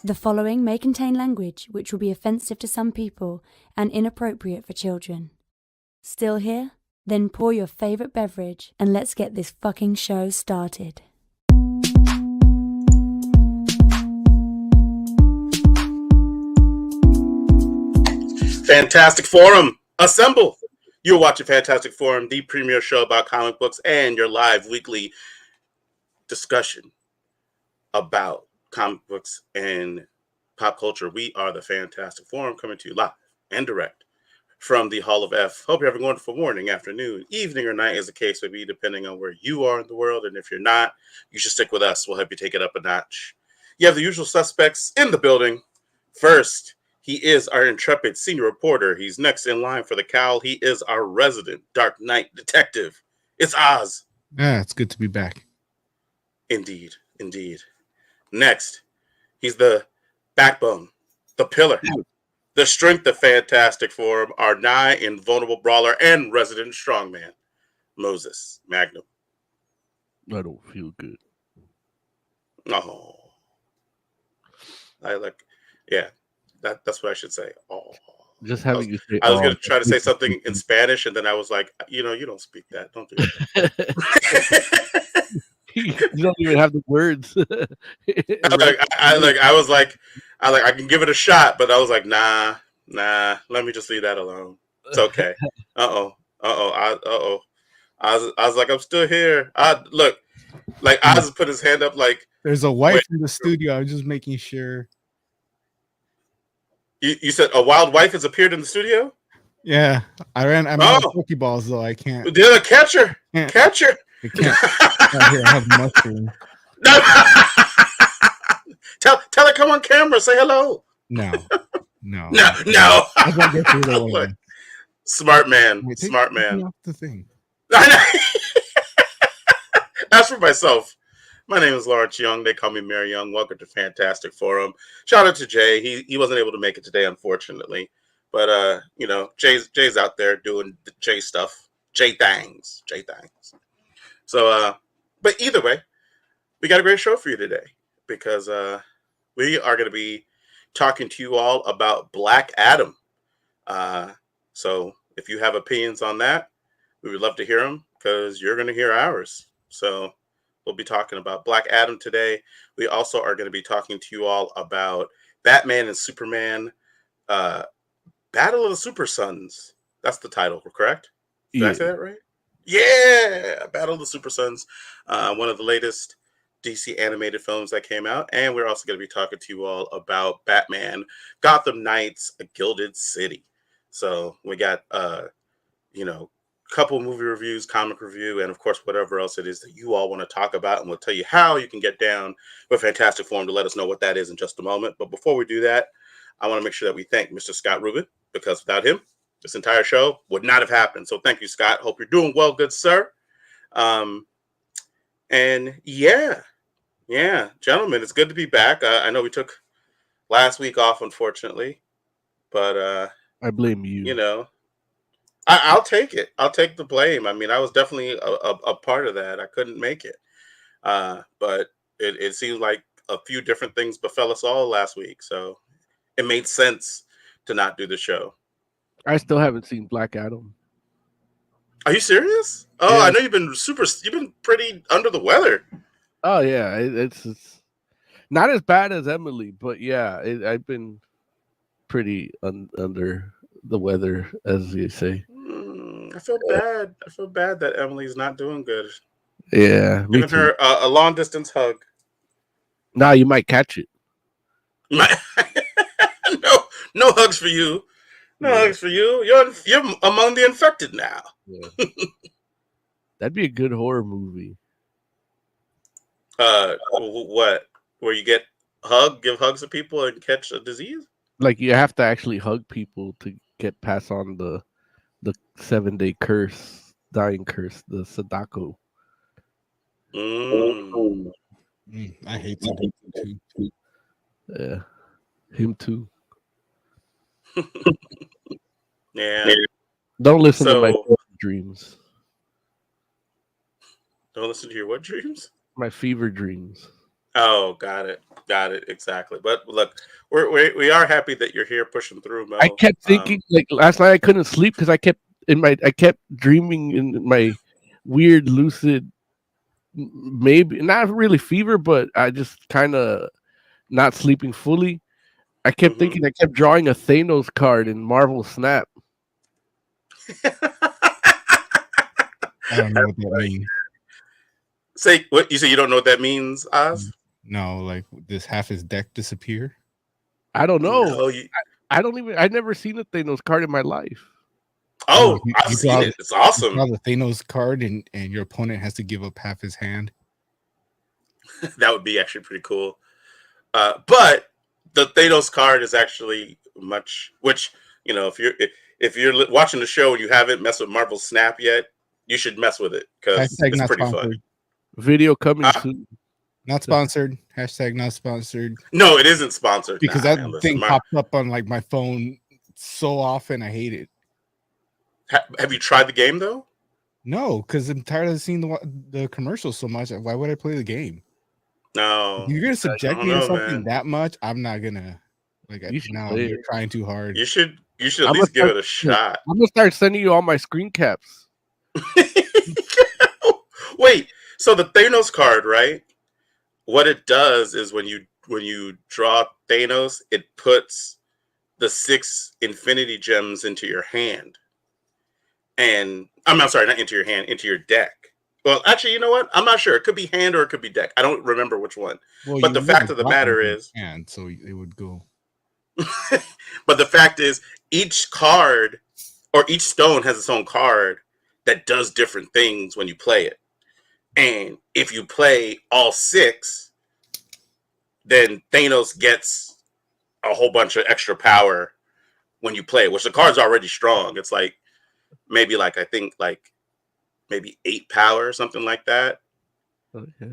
The following may contain language which will be offensive to some people and inappropriate for children. Still here? Then pour your favorite beverage and let's get this fucking show started. Fantastic Forum, assemble! You're watching Fantastic Forum, the premier show about comic books and your live weekly discussion about comic books and pop culture. We are the Fantastic Forum, coming to you live and direct from the Hall of F. Hope you're having a wonderful morning, afternoon, evening, or night, as the case may be, depending on where you are in the world. And if you're not, you should stick with us. We'll help you take it up a notch. You have the usual suspects in the building. First, he is our intrepid senior reporter. He's next in line for the cowl. He is our resident Dark Knight detective. It's Oz. Yeah, it's good to be back. Indeed, indeed. Next, he's the backbone, the pillar, the strength of Fantastic Forum, our nigh invulnerable brawler and resident strongman, Moses Magnum. I don't feel good. Oh, that's what I should say. Oh, just having you say. I was going to try to say something in Spanish, and then I was like, you don't speak that. Don't do that. You don't even have the words. I can give it a shot, but I was like, nah. Let me just leave that alone. It's okay. I was like, I'm still here. Look, like Oz put his hand up, like there's a wife in the studio. I'm just making sure. You said a wild wife has appeared in the studio? Yeah, I'm out of Pokeballs though. I can't. The other catcher. Catcher. I can't. Here, I have mushroom. Tell her come on camera. Say hello. No. I won't get through the way. Smart man. Wait, Smart man. Off the thing. As for myself, my name is Lawrence Young. They call me Mary Young. Welcome to Fantastic Forum. Shout out to Jay. He wasn't able to make it today, unfortunately. But Jay's out there doing the Jay stuff. Jay things. So but either way, we got a great show for you today because we are going to be talking to you all about Black Adam. So if you have opinions on that, we would love to hear them because you're going to hear ours. So we'll be talking about Black Adam today. We also are going to be talking to you all about Batman and Superman, Battle of the Super Sons. That's the title, correct? Did I say that right? Yeah, Battle of the Super Sons, one of the latest DC animated films that came out. And we're also going to be talking to you all about Batman, Gotham Knights, A Gilded City. So we got, couple movie reviews, comic review, and of course, whatever else it is that you all want to talk about. And we'll tell you how you can get down with Fantastic Forum to let us know what that is in just a moment. But before we do that, I want to make sure that we thank Mr. Scott Rubin, because without him, this entire show would not have happened. So thank you, Scott. Hope you're doing well, good sir. And yeah, gentlemen, it's good to be back. I know we took last week off, unfortunately, but I blame you. I'll take it. I'll take the blame. I mean, I was definitely a part of that. I couldn't make it. But it seems like a few different things befell us all last week. So it made sense to not do the show. I still haven't seen Black Adam. Are you serious? Oh, Yeah. I know you've been pretty under the weather. Oh, yeah. It's not as bad as Emily, but yeah, I've been pretty under the weather, as you say. I feel bad. I feel bad that Emily's not doing good. Yeah, Giving her a long distance hug. Now you might catch it. No hugs for you. No hugs for you. You're among the infected now. Yeah. That'd be a good horror movie. What? Where you give hugs to people and catch a disease? Like you have to actually hug people to get past on the 7-day curse, dying curse, the Sadako. I hate Sadako too. Yeah, him too. Yeah. Don't listen to my dreams. Don't listen to your what dreams? My fever dreams. Oh, got it. Got it, exactly. But look, we are happy that you're here pushing through, Mo. I kept thinking like last night I couldn't sleep because I kept dreaming in my weird lucid, maybe not really fever, but I just kind of not sleeping fully. I kept thinking I kept drawing a Thanos card in Marvel Snap. I don't know what that means. Say what you say. You don't know what that means, Oz? No, like does half his deck disappear? I don't know. No, I don't even. I've never seen a Thanos card in my life. Oh, You I've seen it. It's awesome. You draw the Thanos card, and your opponent has to give up half his hand. That would be actually pretty cool. But the Thanos card is actually much. Which if you're watching the show and you haven't messed with Marvel Snap yet, you should mess with it because it's pretty fun. Video coming soon. Not sponsored. Hashtag not sponsored. No, it isn't sponsored because that thing pops up on like my phone so often. I hate it. Have you tried the game though? No, because I'm tired of seeing the commercials so much. Why would I play the game? No, if you're gonna subject me to something that much, I'm not gonna. Like, now you're trying too hard. You should at least give it a shot. I'm gonna start sending you all my screen caps. Wait, so the Thanos card, right? What it does is when you draw Thanos, it puts the 6 Infinity Gems into your hand. And I'm sorry, not into your hand, into your deck. Well, actually, you know what? I'm not sure. It could be hand or it could be deck. I don't remember which one. Well, but the fact of the matter is, hand, so it would go. But the fact is, each card or each stone has its own card that does different things when you play it. And if you play all 6, then Thanos gets a whole bunch of extra power when you play it, which the card's already strong. It's like maybe I think maybe 8 power or something like that. Okay.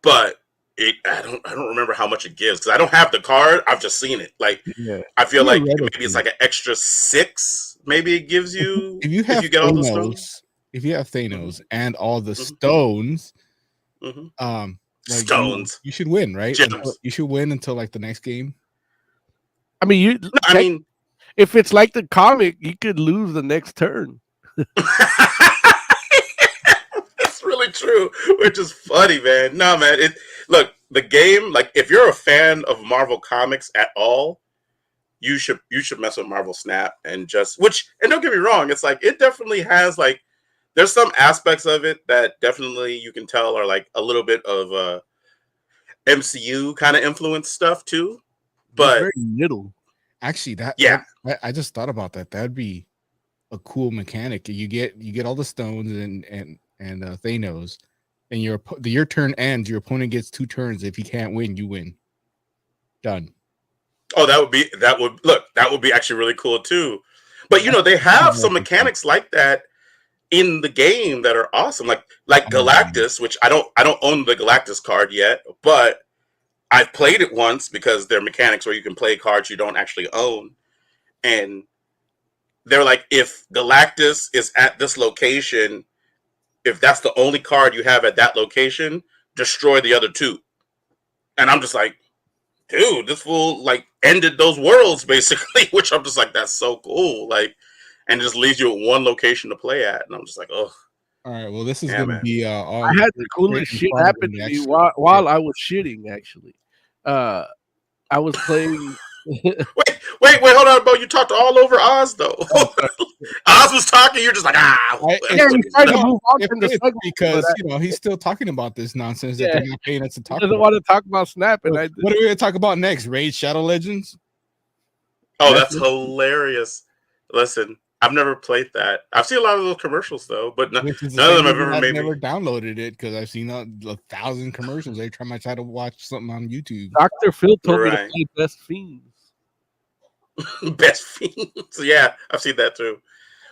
But I don't remember how much it gives because I don't have the card. I've just seen it. I feel like maybe it's like an extra 6. Maybe it gives you if you get all the stones. If you have Thanos and all the stones, stones, you should win, right? You should win until like the next game. I mean, if it's like the comic, you could lose the next turn. That's really true, which is funny, man. No, man. Look, the game. Like, if you're a fan of Marvel comics at all, you should mess with Marvel Snap and don't get me wrong. It's like it definitely has like. There's some aspects of it that definitely you can tell are like a little bit of MCU kind of influence stuff too, but very little. Actually, I just thought about that. That'd be a cool mechanic. You get all the stones and Thanos, and your turn ends. Your opponent gets 2 turns. If he can't win, you win. Done. Oh, that would be actually really cool too. But they have some mechanics like that in the game that are awesome, like Galactus, which I don't own the Galactus card yet, but I've played it once because there are mechanics where you can play cards you don't actually own, and they're like, if Galactus is at this location, if that's the only card you have at that location, destroy the other 2. And I'm just like, dude, this fool like ended those worlds basically, which I'm just like, that's so cool, like. And just leaves you at one location to play at, and I'm just like, oh. All right, well, this is gonna be. I had the coolest shit happen to me while I was shitting. Actually, I was playing. wait, hold on, bro. You talked all over Oz though. Oz was talking. You're just like, he's trying to move on from the because he's still talking about this nonsense that they're not paying us to talk. He doesn't want to talk about Snap, and what are we gonna talk about next? Raid Shadow Legends. Oh, that's hilarious. Listen. I've never played that. I've seen a lot of those commercials though, but none of them have ever made me. I've never downloaded it because I've seen 1,000 commercials every time I try to watch something on YouTube. Dr. Phil told me to play Best Fiends. Best Fiends, yeah, I've seen that too.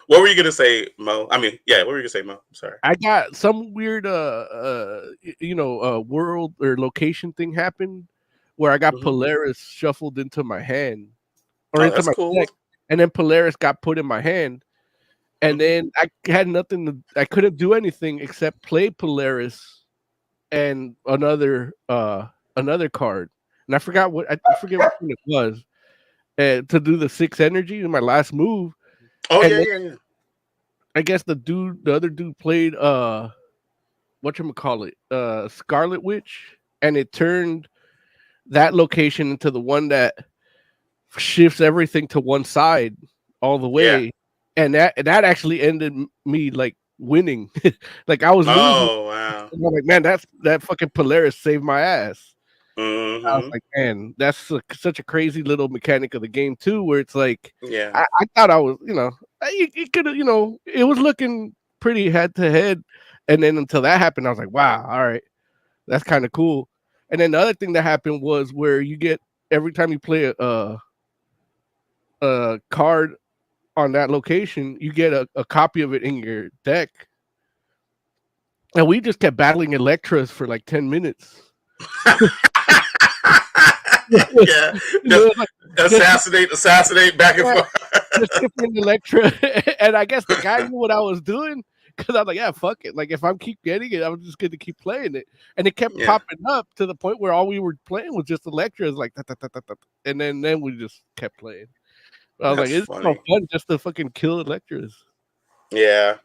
What were you gonna say, Mo? I mean, yeah, what were you gonna say, Mo? I'm sorry. I got some weird, world or location thing happened where I got Polaris shuffled into my hand or into my deck. And then Polaris got put in my hand, and then I had nothing. I couldn't do anything except play Polaris and another card. and I forgot what I forget what one it was, to do the 6 energy in my last move. Oh And yeah, then yeah, yeah. I guess the other dude played whatchamacallit, Scarlet Witch, and it turned that location into the one that shifts everything to one side all the Yeah. way, and that actually ended me like winning. Like I was losing. Oh wow. And I'm like, man, that fucking Polaris saved my ass. I was Mm-hmm. like, man, that's such a crazy little mechanic of the game too, where it's like, Yeah. I thought I was, it could have, it was looking pretty head to head, and then until that happened, I was like, wow, all right, that's kind of cool. And then the other thing that happened was where you get every time you play a card on that location, you get a copy of it in your deck. And we just kept battling Electras for like 10 minutes. Yeah. Just Like, assassinate back and forth. just different Electra. And I guess the guy knew what I was doing, because I'm like, yeah, fuck it. Like, if I'm keep getting it, I'm just going to keep playing it. And it kept Yeah. popping up to the point where all we were playing was just Electras, like, and then we just kept playing. I was That's like, it's so funny. fun just to fucking kill Electras. Yeah.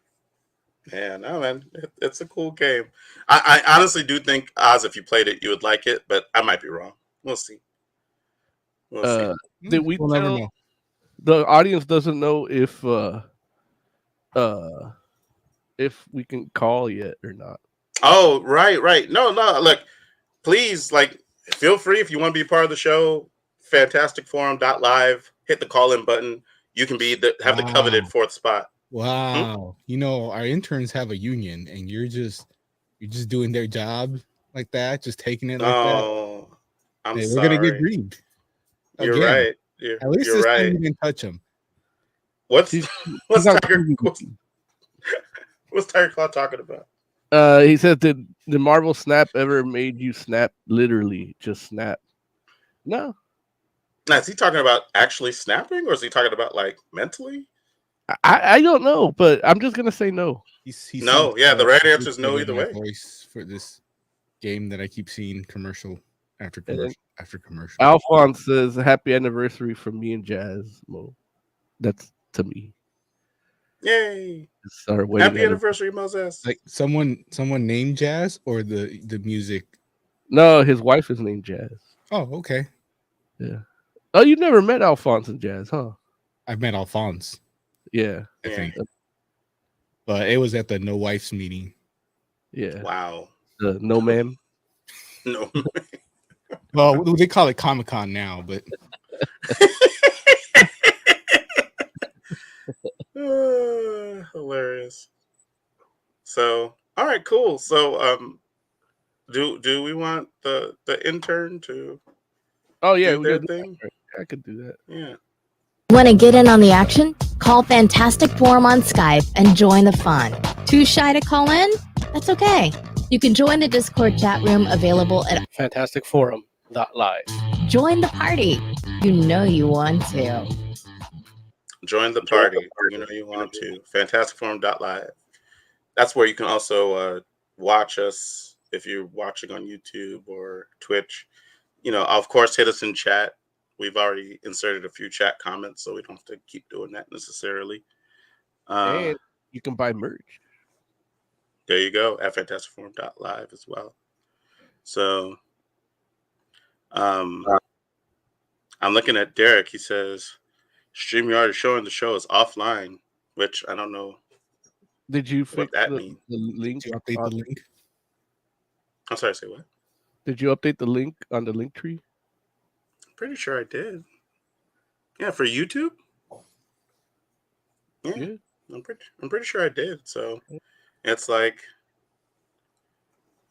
Yeah, no, man, it's a cool game. I honestly do think, Oz, if you played it, you would like it, but I might be wrong. We'll see. We'll see. Did we We'll never tell know. the audience doesn't know if we can call yet or not? Oh, right. No. Look, please, like, feel free if you want to be part of the show. Fantasticforum.live. Hit the call-in button. You can have the coveted 4th spot. Wow. You know, our interns have a union, and you're just doing their job like that, just taking it like that. Oh, I'm Hey, sorry. we're gonna get grieved. You're Again. right. At least You're this time right. we didn't touch him. What's He's Tiger not- what's Tiger Claw talking about? He said, did the Marvel Snap ever made you snap? Literally, just snap. No, Now, is he talking about actually snapping, or is he talking about like mentally? I don't know, but I'm just gonna say no. He No, said, yeah, the right answer is no in either my way. voice for this game that I keep seeing commercial after And commercial then after commercial. Alphonse says, happy anniversary from me and Jazz. Mo. That's to me. Yay! It's our wedding Happy anniversary, Moses. Like someone named Jazz, or the music. No, his wife is named Jazz. Oh, okay. Yeah. Oh, you never met Alphonse and Jazz, huh? I've met Alphonse, Yeah. I Yeah. think, but it was at the no wife's meeting. Yeah. Wow. No, ma'am. No. Well, they call it Comic-Con now, but Hilarious. So, all right, cool. So, do we want the intern to Oh, yeah. do We their got thing? I could do that. Yeah. Want to get in on the action? Call Fantastic Forum on Skype and join the fun. Too shy to call in? That's okay. You can join the Discord chat room available at Fantasticforum.live. Join the party. You know you want to. Join the party. You know you want to. Fantasticforum.live. That's where you can also watch us if you're watching on YouTube or Twitch. You know, of course, hit us in chat. We've already inserted a few chat comments, so we don't have to keep doing that necessarily. And you can buy merch. There you go, at fantasticforum.live as well. So I'm looking at Derek. He says StreamYard is showing the show is offline, which I don't know Did you what fix that the means. link? did you update the link? I'm sorry, say what? Did you update the link on the link tree? Pretty sure I did. Yeah, for YouTube? Yeah. I'm pretty sure I did. So it's like,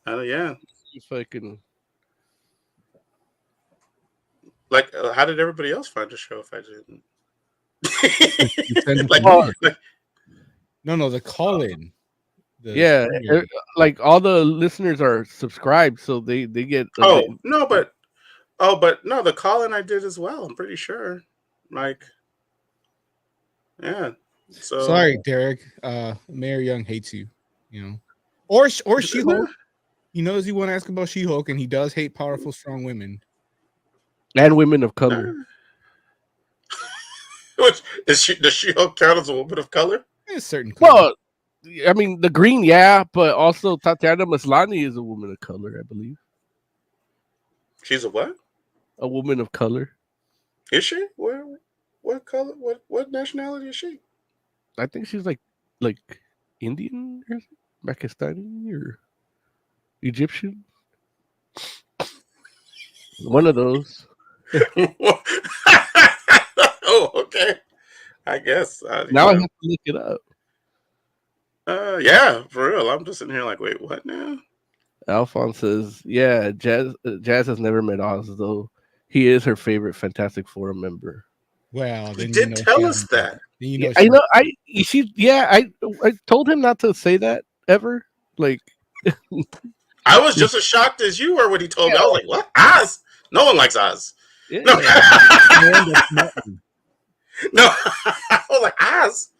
yeah. If I can. Like, how did everybody else find the show if I You send didn't? it No, the call in. Yeah, like all the listeners are subscribed, so they get. No, but no, the call-in I did as well. I'm pretty sure. Like, yeah. So sorry, Derek. Mayor Young hates you. You know, or She-Hulk. He knows you want to ask about She-Hulk, and he does hate powerful, strong women. And women of color. Which is she? Does she count as a woman of color? A certain color. Well, I mean, the green, yeah, but also Tatiana Maslany is a woman of color, I believe. She's a what? A woman of color. Is she? Where? What color? What nationality is she? I think she's like Indian or Pakistani or Egyptian. One of those. Oh, okay. I guess. Now I have to look it up. Yeah, for real. I'm just sitting here like, wait, what now? Alphonse says, yeah, Jazz has never met Oz, though. He is her favorite Fantastic Four member. Well, He then did tell us that. Then I told him not to say that ever. Like, I was just as shocked as you were when he told me. I was like, what? Oz? No one likes Oz. yeah. No. No. I was like, Oz?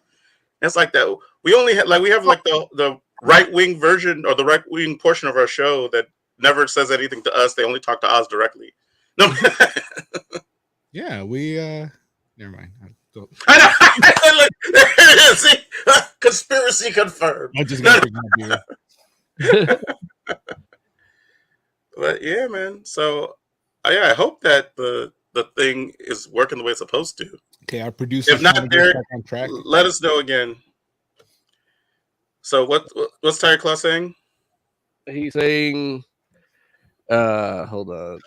It's like that. We have the right wing version or the right wing portion of our show that never says anything to us. They only talk to Oz directly. No. Yeah, we never mind. I know. There it is. See? Conspiracy confirmed. I just got to beer. But yeah, man. So yeah, I hope that the thing is working the way it's supposed to. Okay, our producer. If not, Derek, on track. let us know again. So what's Tiger Claw saying? He's saying, hold on.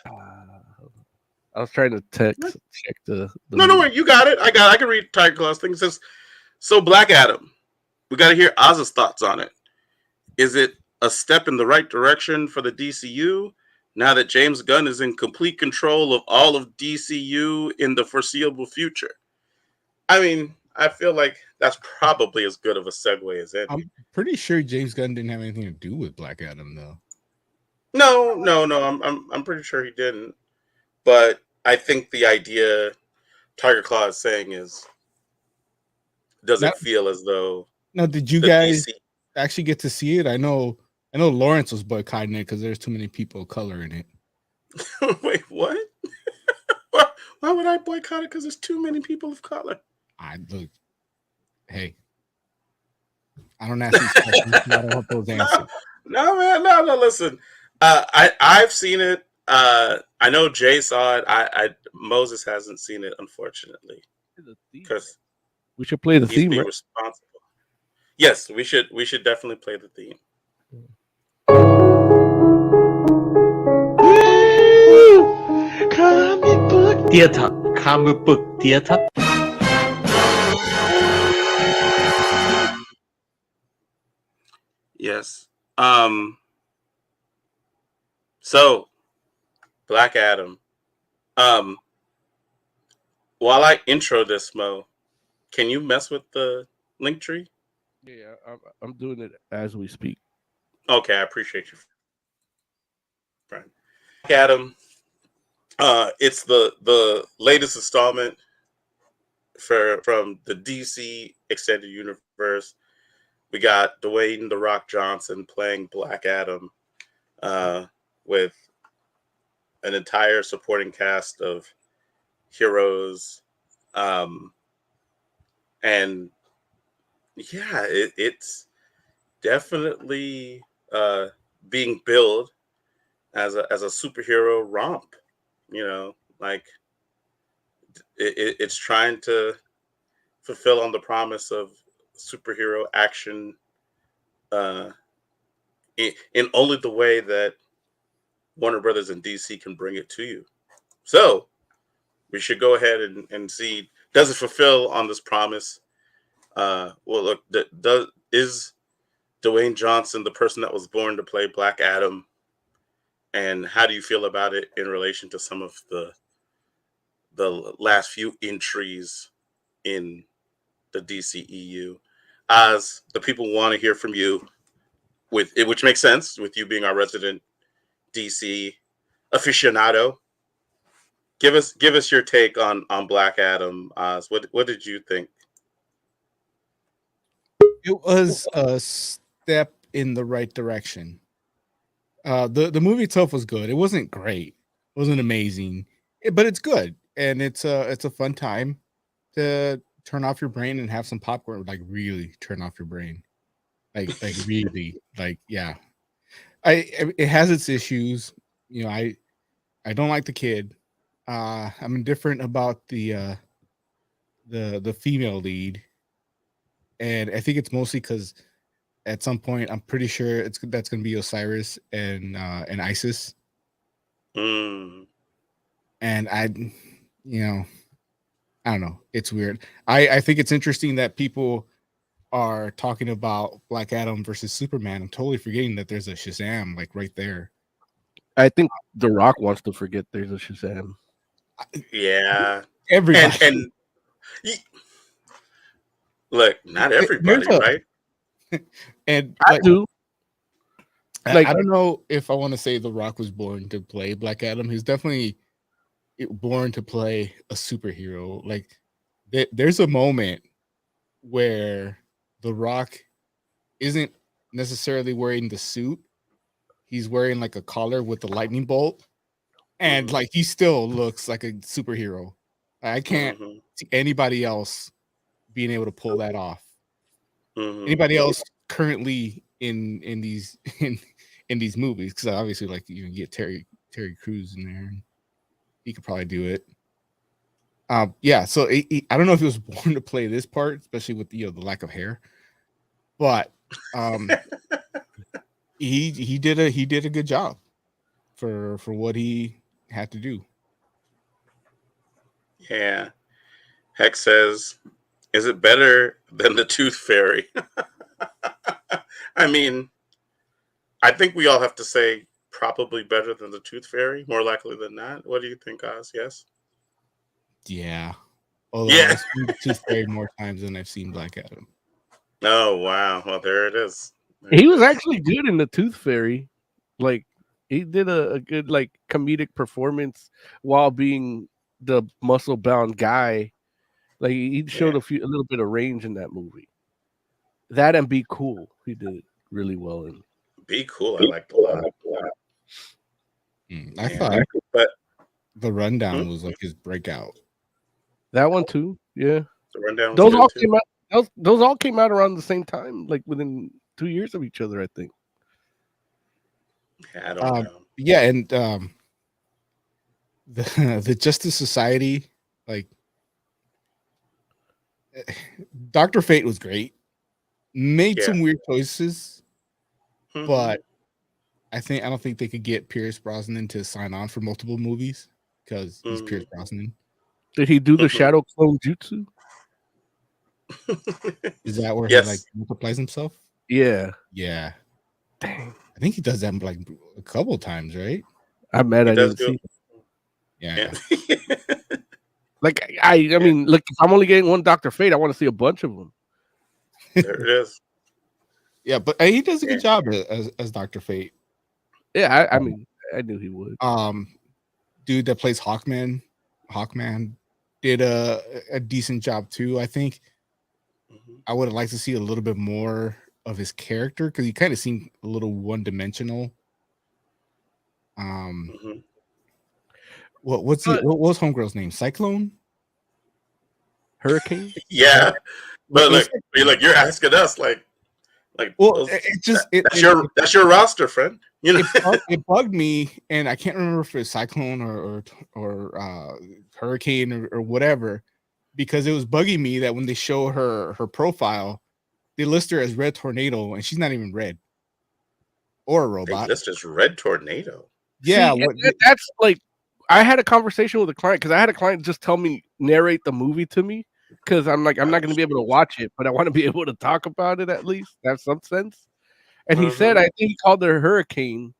I was trying to check the No, wait, you got it. I can read Tiger Claw's thing. It says, so Black Adam, we got to hear Oz's thoughts on it. Is it a step in the right direction for the DCU now that James Gunn is in complete control of all of DCU in the foreseeable future? I mean, I feel like that's probably as good of a segue as any. I'm pretty sure James Gunn didn't have anything to do with Black Adam, though. No. I'm pretty sure he didn't. But I think the idea Tiger Claw is saying is, does it feel as though? Now, did you guys actually get to see it? I know Lawrence was boycotting it because there's too many people of color in it. Wait, what? Why would I boycott it? Because there's too many people of color. Hey, I don't ask these questions. I don't want those answers. No, man, no. Listen, I've seen it. I know Jay saw it. Moses hasn't seen it, unfortunately, because we should play the theme. Right? Responsible. Yes, we should. We should definitely play the theme. Comic book theater. Yes. So, Black Adam. While I intro this, Mo, can you mess with the link tree? Yeah, I'm doing it as we speak. Okay, I appreciate you, friend. Black Adam. It's the latest installment from the DC Extended Universe. We got Dwayne "The Rock" Johnson playing Black Adam, with an entire supporting cast of heroes, and yeah, it's definitely being billed as a superhero romp. You know, like it's trying to fulfill on the promise of superhero action in only the way that Warner Brothers and DC can bring it to you. So we should go ahead and see, does it fulfill on this promise? Well, look, is Dwayne Johnson the person that was born to play Black Adam? And how do you feel about it in relation to some of the last few entries in the DCEU? As the people want to hear from you, with it, which makes sense with you being our resident DC aficionado. Give us your take on Black Adam, Oz. What did you think? It was a step in the right direction. The movie itself was good. It wasn't great. It wasn't amazing. But it's good, and it's a fun time to turn off your brain and have some popcorn. Like really turn off your brain, like really, like yeah. It has its issues. You know, I don't like the kid. I'm indifferent about the female lead, and I think it's mostly because at some point I'm pretty sure that's going to be Osiris and Isis, Mm. and you know, I don't know. It's weird. I think it's interesting that people are talking about Black Adam versus Superman. I'm totally forgetting that there's a Shazam like right there. I think The Rock wants to forget there's a Shazam. Yeah. Everybody. And look, not everybody, right? And I do. I don't know if I want to say The Rock was born to play Black Adam. He's definitely born to play a superhero. Like there's a moment where The Rock isn't necessarily wearing the suit. He's wearing like a collar with a lightning bolt, and like he still looks like a superhero. I can't see anybody else being able to pull that off. Anybody else currently in these in these movies? Because obviously, like you can get Terry Crews in there, and he could probably do it. Yeah. So I don't know if he was born to play this part, especially with the lack of hair, but he did a good job for what he had to do. Yeah. Hex says, is it better than the Tooth Fairy? I mean, I think we all have to say probably better than the Tooth Fairy, more likely than not. What do you think, Oz? Yes? Yeah. Although I've seen the Tooth Fairy more times than I've seen Black Adam. Oh, wow. Well, there it is. He was actually good in the Tooth Fairy. Like he did a good like comedic performance while being the muscle bound guy. Like he showed a little bit of range in that movie. That and Be Cool, he did really well in. Be Cool, I liked a lot. I thought, but The Rundown was like his breakout. That one too, yeah. The Rundown. Those all came out. Those all came out around the same time, like within 2 years of each other, I think. Yeah, I don't know. Yeah, and the Justice Society, like Dr. Fate was great. Made some weird choices, but I don't think they could get Pierce Brosnan to sign on for multiple movies because he's Pierce Brosnan. Did he do the Shadow Clone Jutsu? Is that where he like multiplies himself? Yeah. Yeah. Dang. I think he does that like a couple times, right? I'm mad I didn't see it. Yeah. Like I mean, look, if I'm only getting one Dr. Fate, I want to see a bunch of them. There it is. Yeah, but he does a good job as Dr. Fate. Yeah, I mean, I knew he would. Dude that plays Hawkman did a decent job too. I think I would have liked to see a little bit more of his character because he kind of seemed a little one-dimensional. What was Homegirl's name? Cyclone? Hurricane? Yeah. But like you're asking us like well, that's your roster, friend. You know, it bugged me, and I can't remember if it's Cyclone or Hurricane or whatever, because it was bugging me that when they show her profile, they list her as Red Tornado, and she's not even red or a robot. They list as Red Tornado. Yeah, that's like I had a conversation with a client because I had a client just narrate the movie to me. Because I'm like, I'm not going to be able to watch it, but I want to be able to talk about it at least. Have some sense. And he said, I think he called her Hurricane.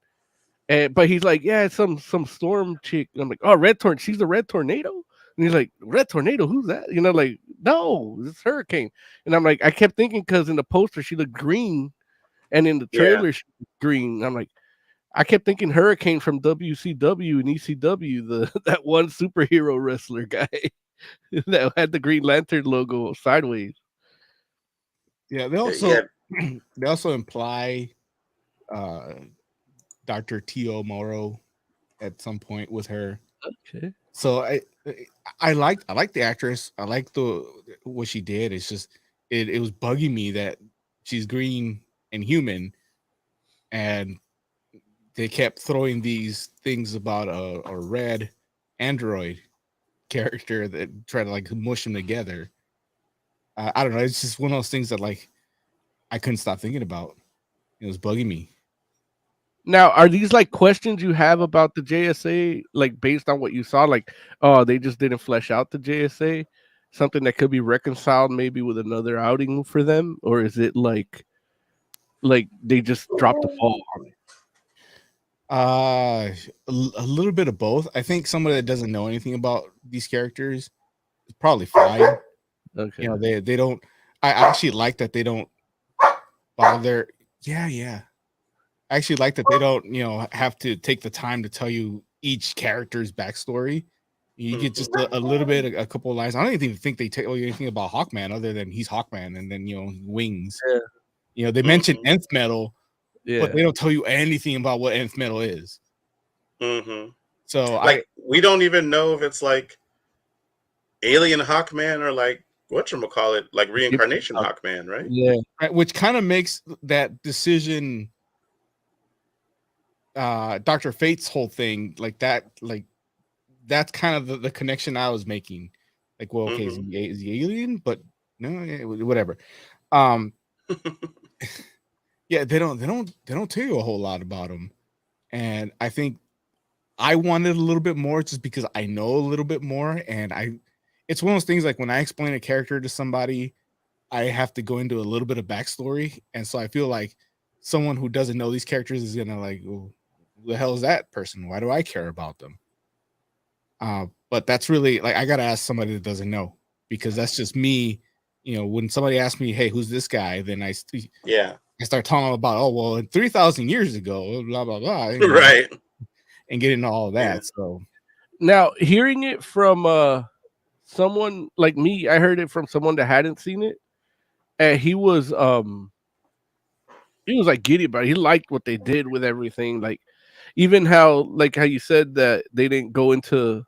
But he's like, yeah, it's some storm chick. And I'm like, oh, she's the Red Tornado? And he's like, Red Tornado? Who's that? You know, like, no, it's Hurricane. And I'm like, I kept thinking because in the poster she looked green, and in the trailer she was green. I'm like, I kept thinking Hurricane from WCW and ECW, that one superhero wrestler guy. That had the Green Lantern logo sideways. Yeah, they also imply Dr. T.O. Morrow at some point with her. Okay. So I like the actress. I like the what she did. It's just it was bugging me that she's green and human, and they kept throwing these things about a red android character that try to like mush them together. I don't know. It's just one of those things that like I couldn't stop thinking about. It was bugging me. Now, are these like questions you have about the JSA, like based on what you saw? Like, oh, they just didn't flesh out the JSA, something that could be reconciled maybe with another outing for them, or is it like they just dropped the ball on it? A little bit of both. I think somebody that doesn't know anything about these characters is probably fine. Okay. You know, they don't. I actually like that they don't bother. Yeah. I actually like that they don't, have to take the time to tell you each character's backstory. You get just a little bit, a couple of lines. I don't even think they tell you anything about Hawkman other than he's Hawkman, and then wings. Yeah. They mention Nth Metal, Yeah. but they don't tell you anything about what Nth Metal is. Mm-hmm. So like we don't even know if it's like alien Hawkman or like whatchamacallit, like reincarnation Hawkman, right? Yeah. Which kind of makes that decision, Dr. Fate's whole thing, like that's kind of the connection I was making. Like, well, okay, is he alien? But no, yeah, whatever. Yeah, they don't tell you a whole lot about him, and I think I wanted a little bit more just because I know a little bit more, and it's one of those things like when I explain a character to somebody, I have to go into a little bit of backstory, and so I feel like someone who doesn't know these characters is gonna like, well, who the hell is that person? Why do I care about them? But that's really like I gotta ask somebody that doesn't know, because that's just me. When somebody asks me, "Hey, who's this guy?" Then I start telling them about, oh well, 3,000 years ago, blah blah blah, right, and get into all of that. So now hearing it from someone like me, I heard it from someone that hadn't seen it, and he was like giddy about it. He liked what they did with everything, like even how you said that they didn't go into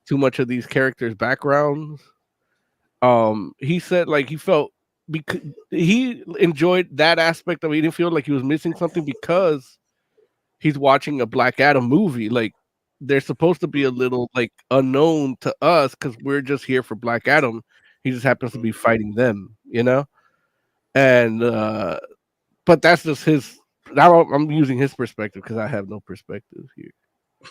too much of these characters' backgrounds. He said like he felt because he enjoyed that aspect of it. He didn't feel like he was missing something because he's watching a Black Adam movie. Like they're supposed to be a little like unknown to us because we're just here for Black Adam. He just happens to be fighting them, and but that's just his. Now I'm using his perspective because I have no perspective here.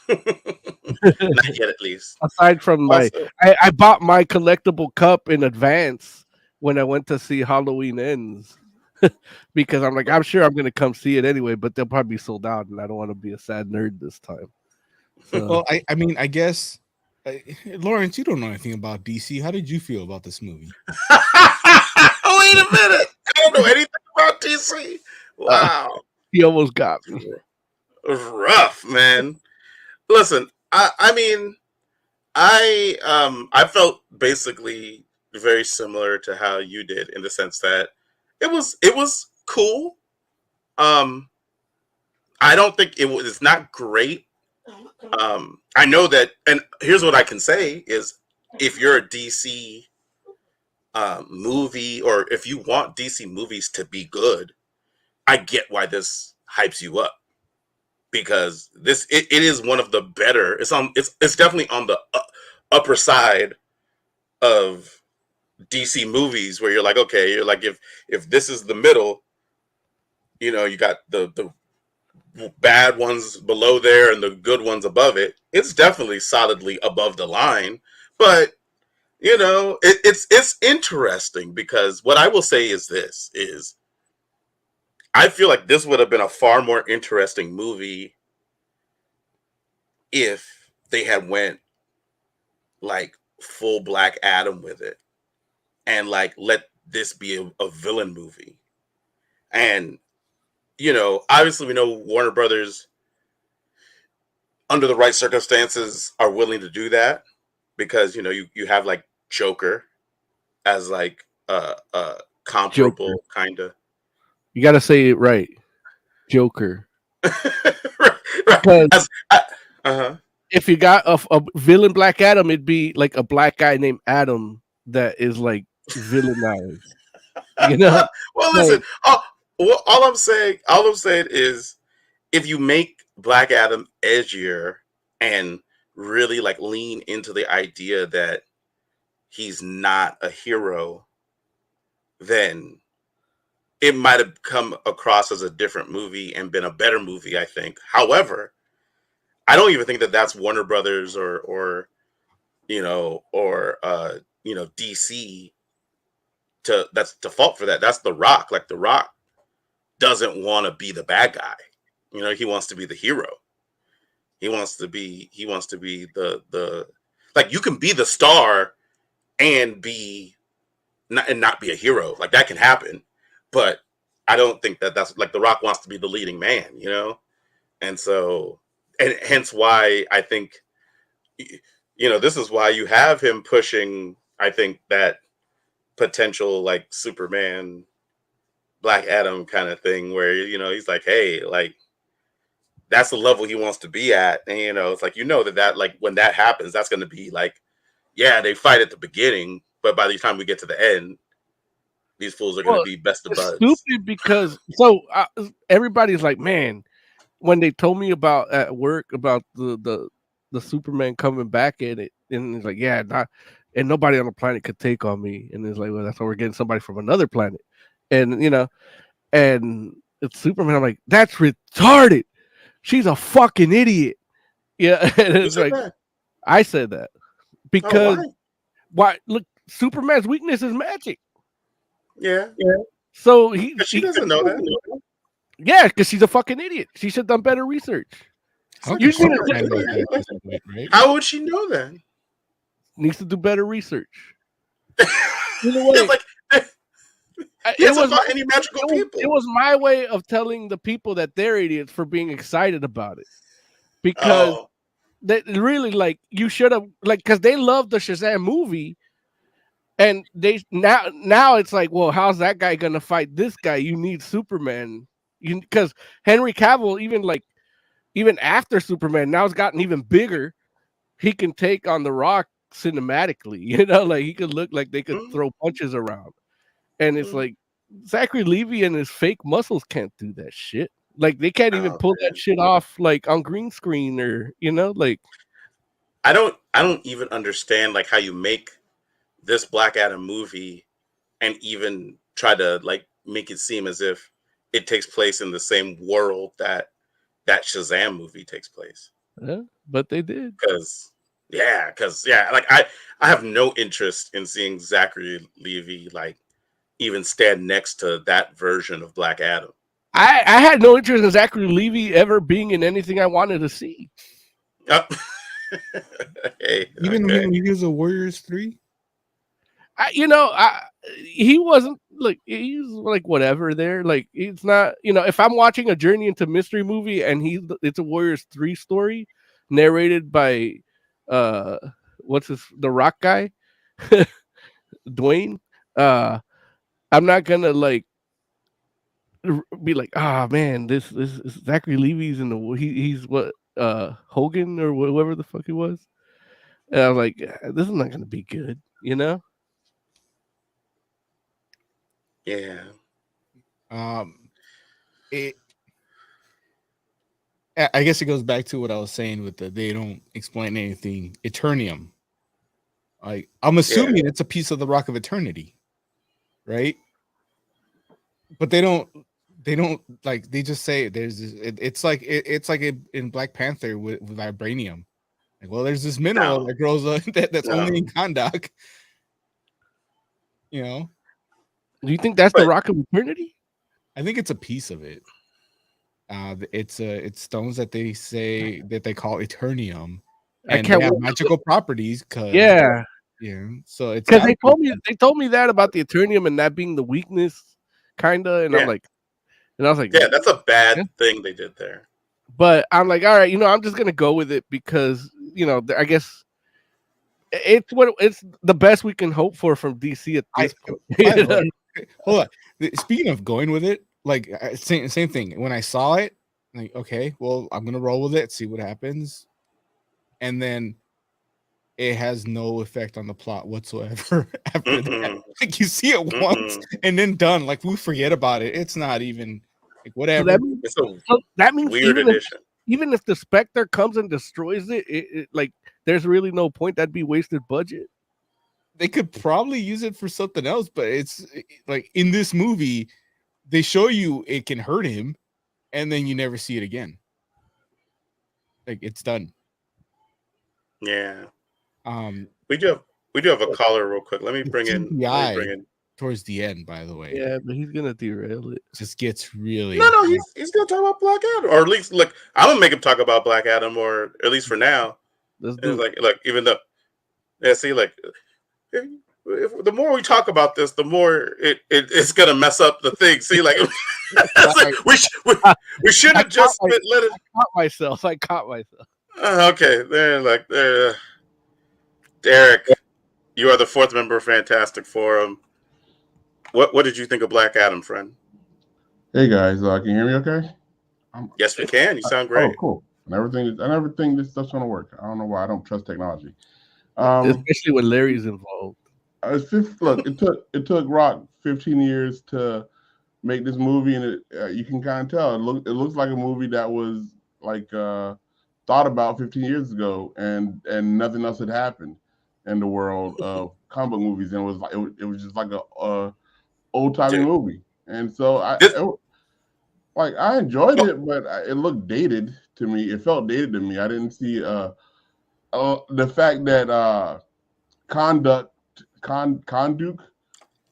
not yet, at least. Aside from I bought my collectible cup in advance when I went to see Halloween Ends because I'm like, I'm sure I'm gonna come see it anyway, but they'll probably be sold out, and I don't want to be a sad nerd this time. So. Well, I mean, I guess Lawrence, you don't know anything about DC. How did you feel about this movie? Wait a minute, I don't know anything about DC. Wow, he almost got me. It was rough, man. Listen, I mean, I felt basically very similar to how you did in the sense that it was cool. I don't think it's not great. I know that, and here's what I can say is, if you're a DC movie, or if you want DC movies to be good, I get why this hypes you up, because it is one of the better. It's definitely on the upper side of DC movies, where you're like, okay, you're like, if this is the middle, you got the bad ones below there and the good ones above it. It's definitely solidly above the line, but it's interesting, because what I will say is this is, I feel like this would have been a far more interesting movie if they had went like full Black Adam with it, and like let this be a villain movie. And obviously we know Warner Brothers, under the right circumstances, are willing to do that, because you have like Joker as like a comparable kind of. You got to say it right, Joker. right. Because if you got a villain Black Adam, it'd be like a black guy named Adam that is like villainized. You know, Well, like, listen. All I'm saying is, if you make Black Adam edgier and really like lean into the idea that he's not a hero, then it might have come across as a different movie and been a better movie, I think. However, I don't even think that that's Warner Brothers or DC that's the fault for that. That's The Rock. Like, The Rock doesn't want to be the bad guy. He wants to be the hero. He wants to be the like, you can be the star and not be a hero. Like, that can happen. But I don't think that's like The Rock wants to be the leading man, And so, and hence why I think, this is why you have him pushing, I think, that potential like Superman, Black Adam kind of thing where, he's like, hey, like, that's the level he wants to be at. And, it's like, that like when that happens, that's going to be like, yeah, they fight at the beginning, but by the time we get to the end, these fools are going to be best of buds. Stupid because everybody's like, man, when they told me about at work about the Superman coming back in it, and it's like, yeah, and nobody on the planet could take on me, and it's like, well, that's why we're getting somebody from another planet, and and it's Superman. I'm like, that's retarded. She's a fucking idiot. Yeah, and it's like, that? I said that because why? Look, Superman's weakness is magic. Yeah. So she doesn't know that. Yeah, because she's a fucking idiot. She should have done better research. How would she know that? Needs to do better research. Like, he hasn't fought any magical people. It was my way of telling the people that they're idiots for being excited about it. Because they really, like, you should have, like, because they love the Shazam movie. And they now it's like, well, how's that guy gonna fight this guy? You need Superman, because Henry Cavill, even after Superman, now it's gotten even bigger. He can take on The Rock cinematically, like he could look like they could throw punches around, and it's like Zachary Levi and his fake muscles can't do that shit. Like, they can't even pull that shit off, like, on green screen, or like. I don't even understand like how you make this Black Adam movie and even try to like make it seem as if it takes place in the same world that Shazam movie takes place. Yeah, but they did. Because like I have no interest in seeing Zachary Levi like even stand next to that version of Black Adam. I had no interest in Zachary Levi ever being in anything I wanted to see. Even when he was a Warriors 3? He wasn't like, he's like whatever there. Like, it's not, if I'm watching a Journey into Mystery movie and it's a Warriors 3 story narrated by the Rock guy, Dwayne, I'm not gonna like be like, man, this is Zachary Levi's in he's what Hogan or whoever the fuck he was. And I was like, this is not gonna be good, Yeah. I guess it goes back to what I was saying with they don't explain anything. Eternium. Like, I'm assuming it's a piece of the Rock of Eternity, right? But they don't like, they just say there's this, it's like in Black Panther with vibranium. Like, well, there's this mineral that grows that's only in Kahndaq. Do you think that's the Rock of Eternity? I think it's a piece of it. It's stones that they say that they call Eternium, and they have magical properties. So it's because they told me that about the Eternium and that being the weakness, kinda, and I was like, yeah, that's a bad thing they did there. But I'm like, all right, I'm just gonna go with it because I guess it's the best we can hope for from DC at this point. Hold on. Speaking of going with it, like, same thing. When I saw it, like, okay, well, I'm gonna roll with it, see what happens. and then it has no effect on the plot whatsoever after that. Like you see it once and then done. Like we forget about it. It's not even like whatever. So that means weird addition. Even if the Spectre comes and destroys it, like there's really no point. That'd be wasted budget. They could probably use it for something else, but it's like in this movie, they show you it can hurt him, and then you never see it again. Like it's done. Yeah. We do have a caller real quick. Let me bring in towards the end, by the way. Yeah, but he's gonna derail it. Just gets really no. He's gonna talk about Black Adam, or at least look. I'm gonna make him talk about Black Adam, or at least for now. Like even though, see, like if the more we talk about this, the more it's gonna mess up the thing. See, like, like we should have just let it. I caught myself. Okay, there. Derek, you are the fourth member of Fantastic Forum. What did you think of Black Adam, friend? Hey guys, can you hear me okay? Yes, we can. You sound great. Oh, cool. I never think this stuff's gonna work. I don't know why I don't trust technology. Especially when Larry's involved. Look, it took Rock 15 years to make this movie, and you can kind of tell it looks like a movie that was like thought about 15 years ago, and nothing else had happened in the world of comic book movies, and it was just like a old timey movie, and so I enjoyed it, but it looked dated to me. It felt dated to me. I didn't see the fact that Kanduk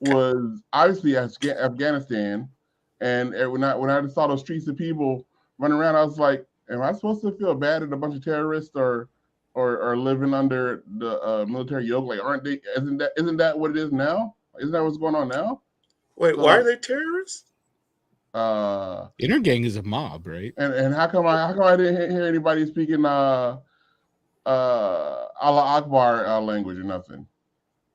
was obviously Afghanistan, and when I saw those streets of people running around, I was like, am I supposed to feel bad at a bunch of terrorists or living under the military yoke? Like, aren't they? Isn't that what it is now? Isn't that what's going on now? Wait, why are they terrorists? Intergang is a mob, right? And how come I didn't hear anybody speaking Allah Akbar language or nothing?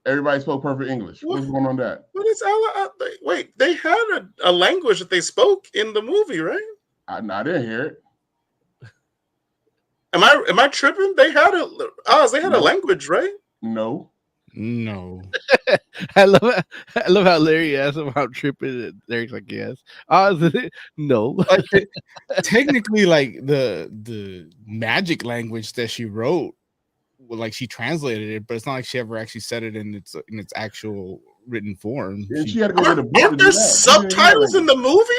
Everybody spoke perfect English. What's going on that? What is Allah? Wait, they had a language that they spoke in the movie, right? I didn't hear it. Am I tripping? They had a language, right? No. I love how Larry asked him how tripping, and Larry's like, yes. No. Technically, like the magic language that she wrote, like she translated it, but it's not like she ever actually said it in its actual written form. And she had to go get a book. Aren't there subtitles in the movie?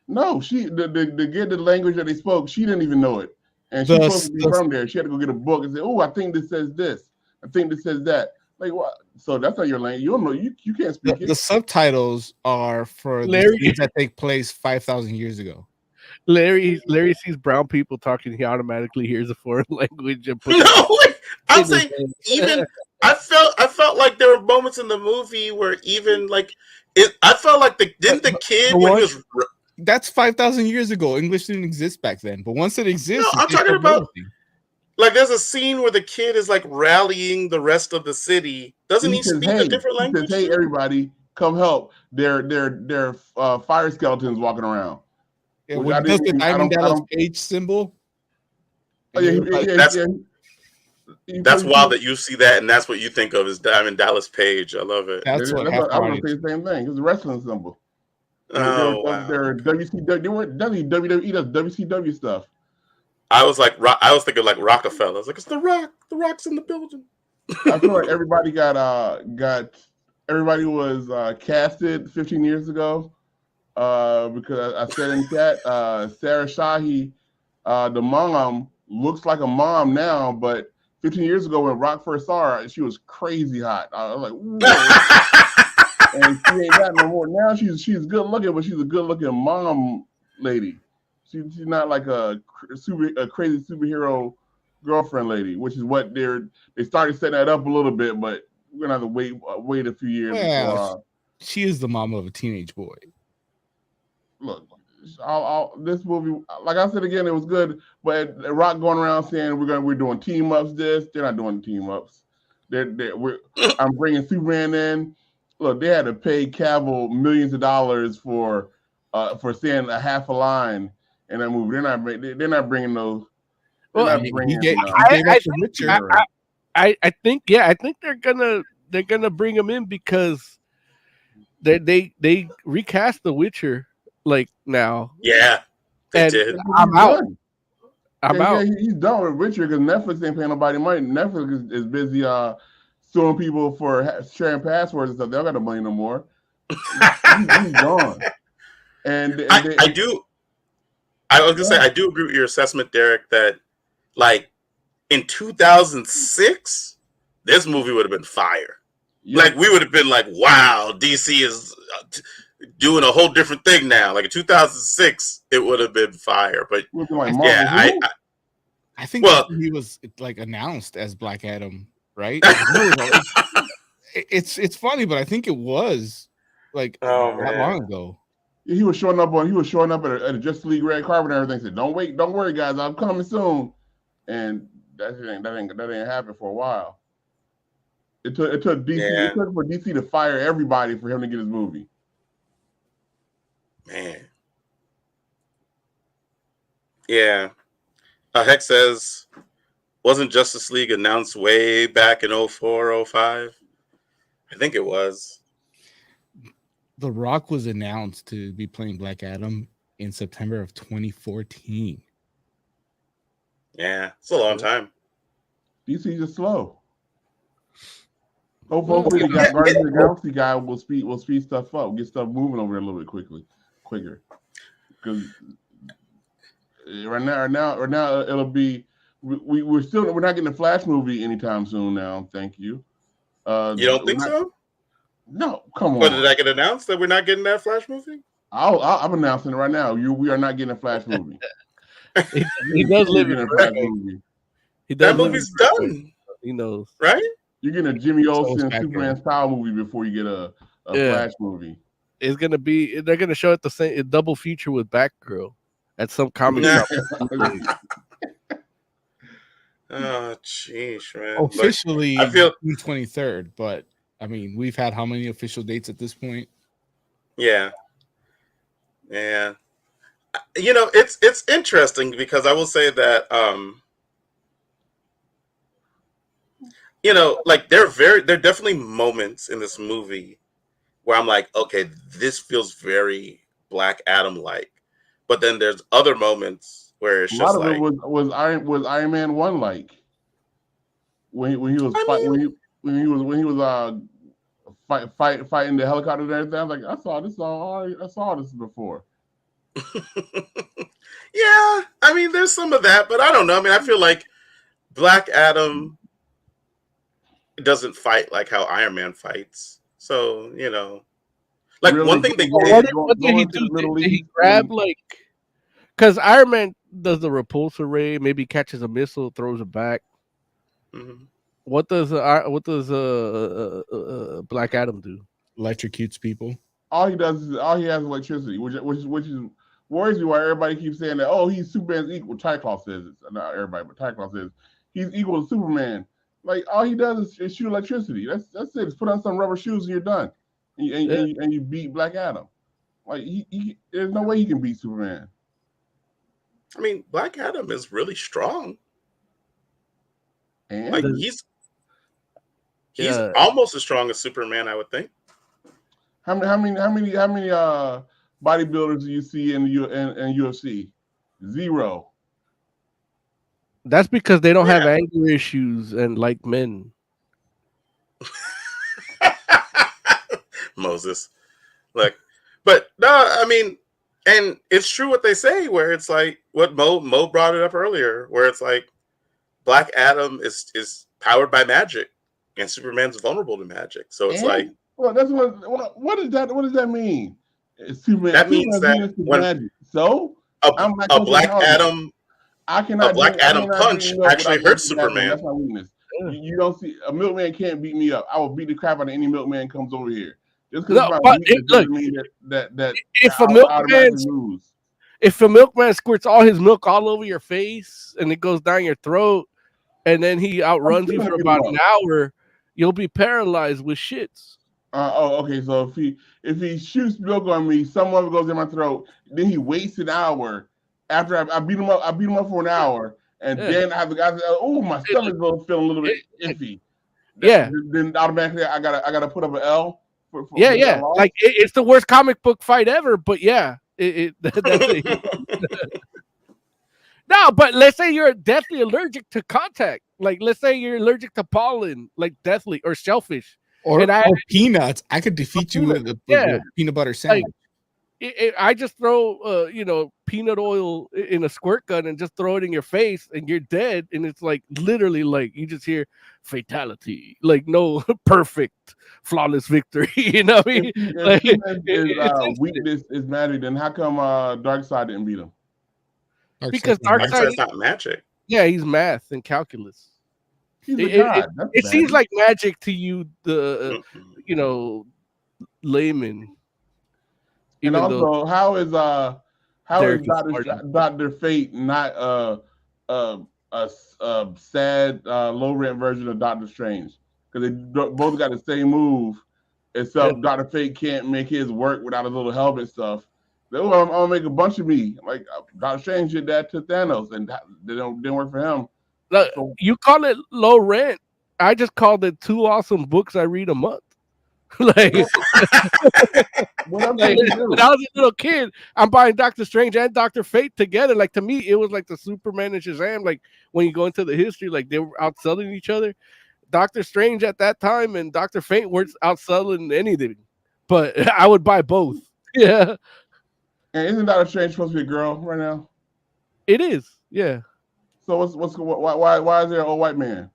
No, to get the language that they spoke, she didn't even know it. And she's supposed to be from there. She had to go get a book and say, "Oh, I think this says this. I think this says that." Like what? So that's not your language. You don't know. You can't speak it. The subtitles are for the things that take place 5,000 years ago. Larry sees brown people talking. He automatically hears a foreign language and puts I'm saying even I felt like there were moments in the movie where even like it. I felt like the kid when he was. That's 5,000 years ago. English didn't exist back then, but once it exists, no, I'm talking about like there's a scene where the kid is like rallying the rest of the city. Doesn't he speak a different language? He says, "Hey, everybody, come help! They're fire skeletons walking around." Yeah, when does the Diamond Dallas Page symbol? Oh, yeah, that's wild that you see that, and that's what you think of as Diamond Dallas Page. I love it. That's what I want to say the same thing. It's a wrestling symbol. Wow. They're WCW. They weren't WWE. That's WCW stuff. I was thinking like Rockefeller. I was like, it's The Rock. The Rock's in the building. I feel like everybody everybody was casted 15 years ago because I said in chat, Sarah Shahi, the mom looks like a mom now, but 15 years ago when Rock first saw her, she was crazy hot. I was like, whoa. And she ain't got no more. Now she's good looking, but she's a good looking mom lady. She's not like a crazy superhero girlfriend lady, which is what they started setting that up a little bit, but we're gonna have to wait a few years. Well, she is the mom of a teenage boy. Look, this movie, like I said again, it was good, but Rock going around saying we're doing team ups. They're not doing team ups. I'm bringing Superman in. Look, they had to pay Cavill millions of dollars for saying a half a line in that movie. They're not bringing those. They're Well, not He bringing. gave I us The think Witcher. I think they're gonna bring him in because they recast The Witcher like now, Yeah, they and did. I'm He's out. done. I'm Yeah, out. he's done with Richard because Netflix ain't paying nobody money. Netflix is busy suing people for sharing passwords and stuff. They don't got the money no more. He's gone. And I do. I was gonna say I do agree with your assessment, Derek. That like in 2006, this movie would have been fire. yeah, Like we would have been like, wow, DC is doing a whole different thing now. Like in 2006, it would have been fire. But looking like yeah, Marvel. I think Well- that's when he was like announced as Black Adam, right? It's funny, but I think it was like Oh, not man. long ago. He was showing up at a Justice League red carpet and everything. Said, "Don't wait, don't worry, guys, I'm coming soon." And that ain't happened for a while. It took DC. Yeah. It took for DC to fire everybody for him to get his movie. Man. Yeah. Heck says, wasn't Justice League announced way back in 04, 05? I think it was. The Rock was announced to be playing Black Adam in September of 2014. Yeah, it's a long time. DC just slow. Hopefully, the Guardians of the Galaxy guy will speed stuff up, get stuff moving over there a little bit quicker. Because right now it'll be we're not getting a Flash movie anytime soon. Now, thank you. You don't think so? No, come on. What, did I get announced that we're not getting that Flash movie? I'm announcing it right now. We are not getting a Flash movie. He does live in a Flash movie. That movie's done. He knows, right? You're getting a Jimmy Olsen Batgirl. Superman style movie before you get a Flash movie. It's gonna be. They're gonna show it the same double feature with Batgirl at some comic shop. Oh, jeez, man. Officially, I feel June 23rd, but I mean, we've had how many official dates at this point? Yeah. You know, it's interesting because I will say that you know, like there are definitely moments in this movie where I'm like, okay, this feels very Black Adam like. But then there's other moments where it's A just lot of like it was Iron Man 1 like when he was fighting the helicopter and everything. I was like, I saw this before. yeah, I mean, there's some of that, but I don't know. I mean, I feel like Black Adam doesn't fight like how Iron Man fights. So, you know, like Really? one thing they What did. did he do? Did he grab like? Because Iron Man does the repulsor ray, maybe catches a missile, throws it back. Mhm. What does Black Adam do? Electrocutes people. All he has is electricity, which is worries me why everybody keeps saying that. Oh, he's Superman's equal. Tyclops says it. Not everybody, but Tyclops says he's equal to Superman. Like all he does is shoot electricity. That's it. Just put on some rubber shoes and you're done. And you beat Black Adam. Like there's no way he can beat Superman. I mean, Black Adam is really strong. And Like he's almost as strong as Superman, I would think. how many bodybuilders do you see in UFC? Zero. That's because they don't have anger issues and like men. Moses. Look, but no, I mean, and it's true what they say, where it's like what Mo brought it up earlier, where it's like Black Adam is powered by magic, and Superman's vulnerable to magic. So it's like, well, that's what does that mean? Superman. That means that when magic. So a Black Adam. I cannot. A Black Adam punch actually hurts Superman. That's my weakness. You don't see a milkman can't beat me up. I will beat the crap out of any milkman comes over here. Just because mean that if a milkman squirts all his milk all over your face and it goes down your throat, and then he outruns you for about an hour, you'll be paralyzed with shits. Okay. So if he shoots milk on me, some of it goes in my throat. Then he waits an hour. After I beat him up for an hour, And then I have the guy say, "Oh, my stomach's feeling a little bit iffy." Then automatically I gotta put up an L. For yeah. Like it's the worst comic book fight ever. But yeah, that's it. No, but let's say you're deathly allergic to contact. Like, let's say you're allergic to pollen, like deathly or shellfish, or peanuts. I could defeat you with a peanut butter sandwich. I just throw, peanut oil in a squirt gun and just throw it in your face, and you're dead. And it's like literally, like you just hear fatality, like no perfect, flawless victory. You know what I mean? If weakness is magic, then how come Darkseid didn't beat him? Because Darkseid's not magic. Yeah, he's math and calculus. He's a god. It seems like magic to you, the layman. And also, how is Dr. Fate not a sad low rent version of Doctor Strange? Because they both got the same move, except Dr. Fate can't make his work without his little helmet stuff. I'm gonna make a bunch of me. Like Doctor Strange did that to Thanos, and that didn't work for him. Look, you call it low rent. I just called it 2 awesome books I read a month. Like, when I was a little kid, I'm buying Doctor Strange and Dr. Fate together. Like, to me, it was like the Superman and Shazam. Like, when you go into the history, like they were outselling each other. Doctor Strange at that time and Dr. Fate weren't outselling anything, but I would buy both. Yeah. And isn't Doctor Strange supposed to be a girl right now? It is, yeah. So why is there an old white man?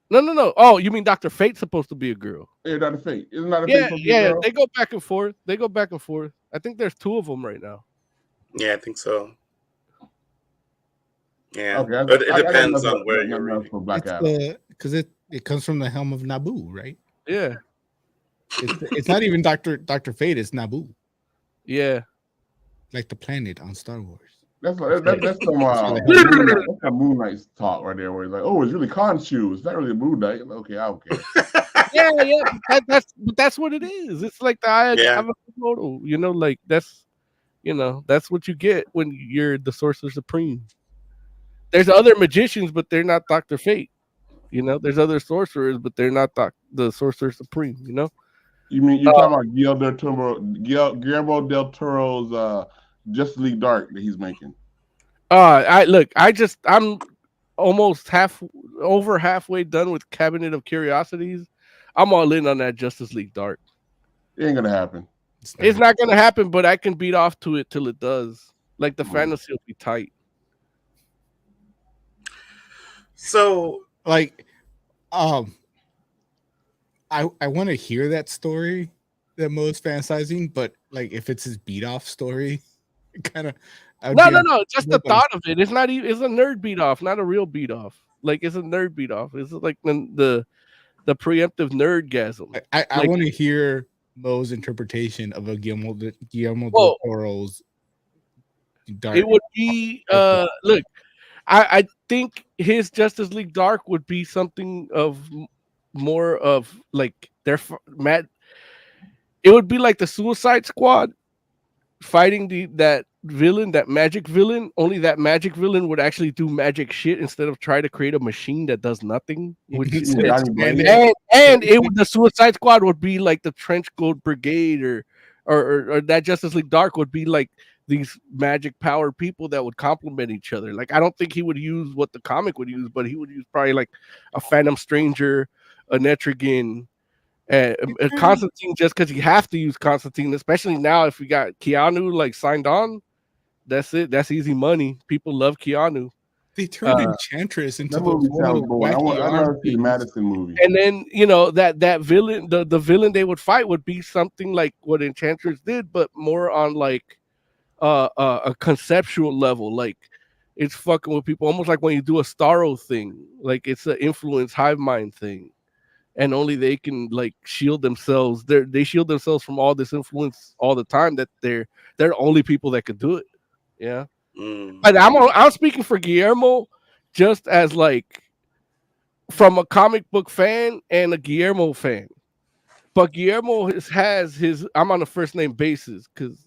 No. Oh, you mean Dr. Fate's supposed to be a girl? Yeah, Dr. Fate. Isn't Dr. Fate supposed to be a girl? They go back and forth. I think there's 2 of them right now. Yeah, I think so. Yeah, okay, but it depends on where you're reading. Because it comes from the helm of Naboo, right? Yeah. It's not even Dr. Fate, it's Naboo. Yeah. Like the planet on Star Wars. That's some Moon Knight talk right there, where he's like, "Oh, it's really Khonshu. It's not really a Moon Knight." Okay, I don't care. Yeah. That's what it is. It's like the Eye of Komodo. Like that's what you get when you're the Sorcerer Supreme. There's other magicians, but they're not Dr. Fate. There's other sorcerers, but they're not the Sorcerer Supreme. You mean you're talking about Guillermo del Toro's Justice League Dark that he's making? I'm almost halfway done with Cabinet of Curiosities. I'm all in on that Justice League Dark. It ain't gonna happen. It's not gonna happen, but I can beat off to it till it does. Like the fantasy will be tight. So, like, I want to hear that story that Mo's fantasizing, but like if it's his beat off story, kind of. No. Just the thought of it. It's not even. It's a nerd beat off, not a real beat off. Like it's a nerd beat off. It's like the preemptive nerdgasm. I want to hear Mo's interpretation of a Guillermo del Toro's Dark. It would be look. I think his Justice League Dark would be something of more of like their mad. It would be like the Suicide Squad fighting that villain, that magic villain. Only that magic villain would actually do magic shit instead of try to create a machine that does nothing. The Suicide Squad would be like the Trench Coat Brigade, or that Justice League Dark would be like these magic power people that would complement each other. Like I don't think he would use what the comic would use, but he would use probably like a Phantom Stranger, a Netrigan, and Constantine, just because you have to use Constantine, especially now if we got Keanu like signed on. That's it. That's easy money. People love Keanu. They turned Enchantress into I never see the Madison movie. And then that villain, the villain they would fight would be something like what Enchantress did, but more on like a conceptual level. Like it's fucking with people, almost like when you do a Starro thing. Like it's an influence hive mind thing. And only they can like shield themselves. They shield themselves from all this influence all the time. That they're the only people that could do it. Yeah. But I'm speaking for Guillermo, just as like from a comic book fan and a Guillermo fan. But Guillermo has his. I'm on a first name basis because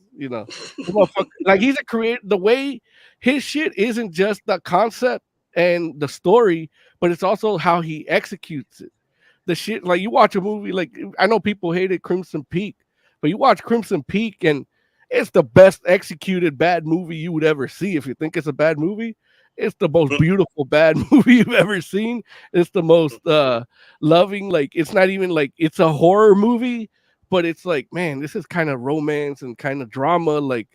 like he's a creator. The way his shit isn't just the concept and the story, but it's also how he executes it. The shit, like you watch a movie, like I know people hated Crimson Peak, but you watch Crimson Peak and it's the best executed bad movie you would ever see. If you think it's a bad movie, it's the most beautiful bad movie you've ever seen. It's the most loving, like it's not even like it's a horror movie, but it's like, man, this is kind of romance and kind of drama, like,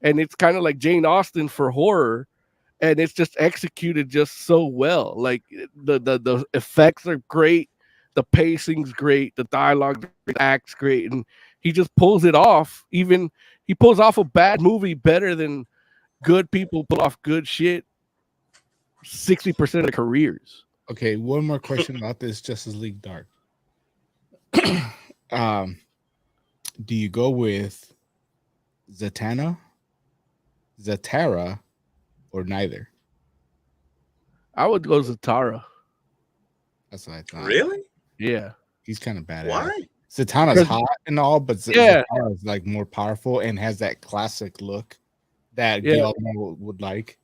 and it's kind of like Jane Austen for horror, and it's just executed just so well. Like the effects are great, the pacing's great, the dialogue, the act's great, and he just pulls it off. Even he pulls off a bad movie better than good people pull off good shit 60% of their careers. Okay, one more question about this Justice League Dark. Do you go with Zatanna, Zatara, or neither? I would go Zatara. That's what I thought. Really? Yeah. He's kind of badass. Why? Zatanna's hot and all, but Yeah. Zatara is like more powerful and has that classic look that Guillermo would like.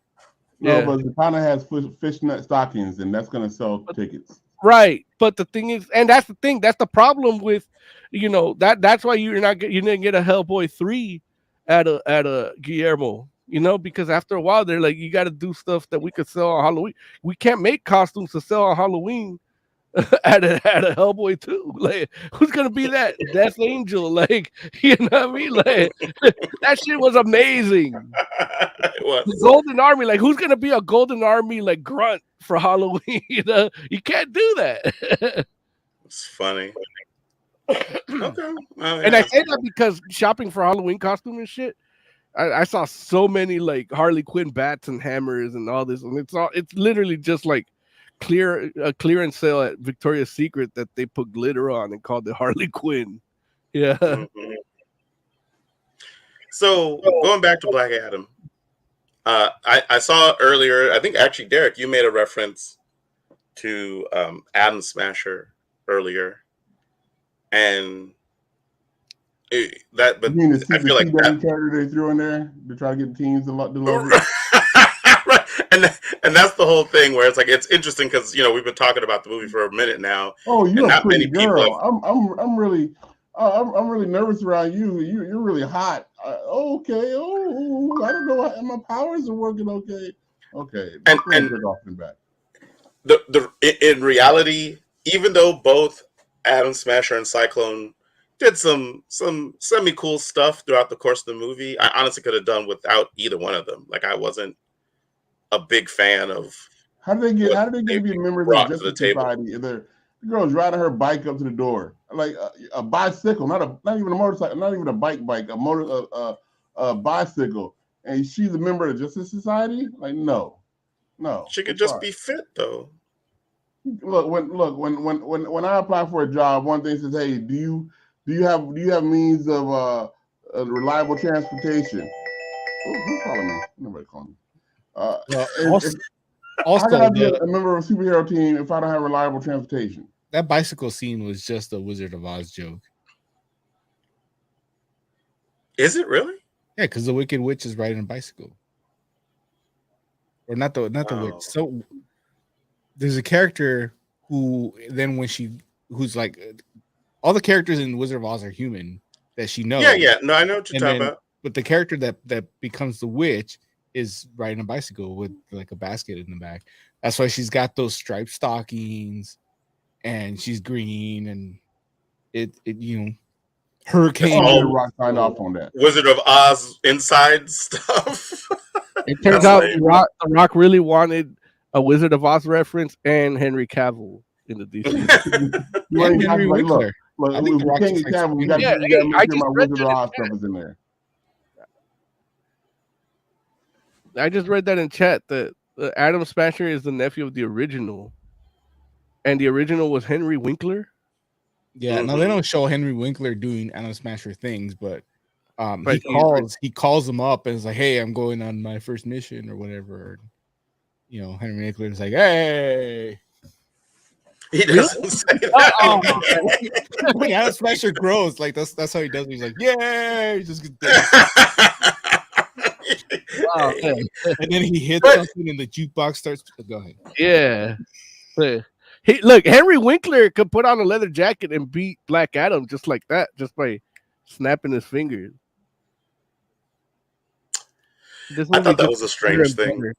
No, Yeah. but Zatanna has fishnet stockings, and that's gonna sell tickets. Right, but the thing is, and that's the thing, that's the problem with, you know, that's why you didn't get a Hellboy 3 at a Guillermo, you know, because after a while they're like, you got to do stuff that we could sell on Halloween. We can't make costumes to sell on Halloween at a Hellboy 2. Like, who's gonna be that Death Angel? Like, you know what I mean? Like, that shit was amazing. It was. The Golden Army, like, who's gonna be a Golden Army like grunt for Halloween? You know, you can't do that. It's funny. Okay. And I say that because shopping for Halloween costume and shit, I saw so many like Harley Quinn bats and hammers and all this, and it's literally just like a clearance sale at Victoria's Secret that they put glitter on and called it Harley Quinn. Yeah. Mm-hmm. So going back to Black Adam, I saw earlier, I think actually, Derek, you made a reference to Atom Smasher earlier, and but You mean the I feel like that character they threw in there to try to get teams to love it? Right. And that's the whole thing where it's like, it's interesting because, you know, we've been talking about the movie for a minute now. Oh, you're and a not pretty many people girl. I'm really nervous around you. You're really hot. Okay. Oh, I don't know. My powers are working okay. Okay. And off and back. In reality, even though both Atom Smasher and Cyclone did some semi-cool stuff throughout the course of the movie, I honestly could have done without either one of them. Like, I wasn't a big fan of how did they get to be members of to the Justice table. Society? The girl's riding her bike up to the door, like a bicycle, not even a motorcycle, not even a bike, a bicycle, and she's a member of the Justice Society. Like, no. She could just be fit, though. Look, when I apply for a job, one thing says, "Hey, do you have means of reliable transportation?" Who's calling me? Nobody calling me. Also, how can I be a member of a superhero team if I don't have reliable transportation? That bicycle scene was just a Wizard of Oz joke. Is it really? Yeah, because the Wicked Witch is riding a bicycle, or not the witch. So there's a character who then who's like, all the characters in Wizard of Oz are human that she knows. Yeah. No, I know what you're talking about. But the character that becomes the witch is riding a bicycle with like a basket in the back. That's why she's got those striped stockings, and she's green, and it you know, hurricane. Rock signed off on that. Wizard of Oz inside stuff. It turns out the Rock really wanted a Wizard of Oz reference and Henry Cavill in the DC. Henry Winkler. Look, I think Henry Cavill, we got to make sure my Wizard of Oz stuff is in there. I just read that in chat that Atom Smasher is the nephew of the original, and the original was Henry Winkler. Yeah, now they don't show Henry Winkler doing Atom Smasher things, but But he calls him up and is like, "Hey, I'm going on my first mission or whatever." You know, Henry Winkler is like, "Hey." He doesn't say that. When Atom Smasher grows, like that's how he does it. He's like, "Yay!" He just wow, yeah. And then he hits But- something and the jukebox starts. Go ahead. Yeah. Look, Henry Winkler could put on a leather jacket and beat Black Adam just like that, just by snapping his fingers. This I movie thought that gets was a better strange and thing. better.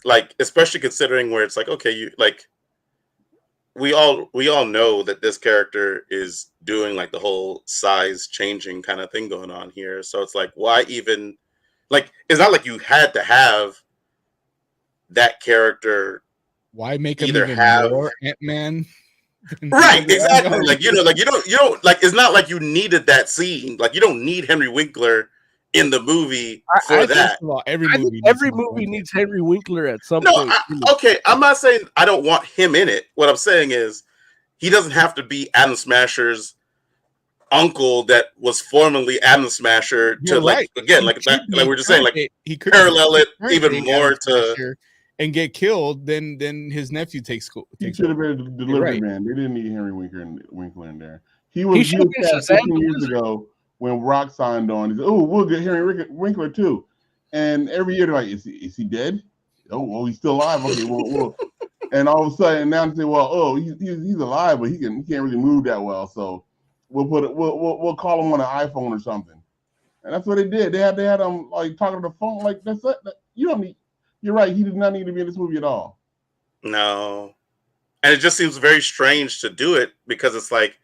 Like, especially considering where it's like, okay, you like we all know that this character is doing like the whole size changing kind of thing going on here. So it's like, why even like it's not like you had to have that character Why make him either even have more Ant-Man? right, exactly. Like you don't like it's not like you needed that scene. Like you don't need Henry Winkler in the movie for I that. First of all, every I movie think needs every Henry movie Winkler. needs Henry Winkler at some No, point. okay, I'm not saying I don't want him in it. What I'm saying is he doesn't have to be Adam Smasher's uncle that was formerly Adam Smasher to You're like right. again He like that could be like we're just saying like he could parallel it current even day more Adam to Smasher and get killed. Then his nephew takes He takes should have over. been a delivery right. man. They didn't need Henry Winkler in there. He He was should have been cast Shazam 15 the years Wizard. ago when Rock signed on. He said, "Oh, we'll get Henry Winkler too." And every year they're like, "Is he dead? Oh, well, he's still alive. Okay, well." And all of a sudden now they say, "Well, oh, he's alive, but he can't really move that well. So we'll call him on an iPhone or something." And that's what they did. They had him like talking to the phone. Like that's it. You don't need. You're right. He did not need to be in this movie at all. no. And it just seems very strange to do it because it's like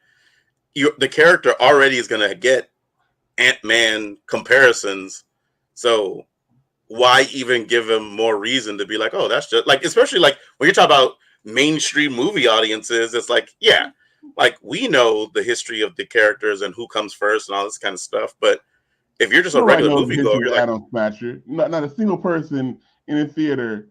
the character already is going to get Ant-Man comparisons. So why even give him more reason to be like, oh, that's just like, especially like when you're talking about mainstream movie audiences, it's like, yeah, like we know the history of the characters and who comes first and all this kind of stuff. But if you're just a regular movie goer, you're like, Adam Smasher. Not a single person in a theater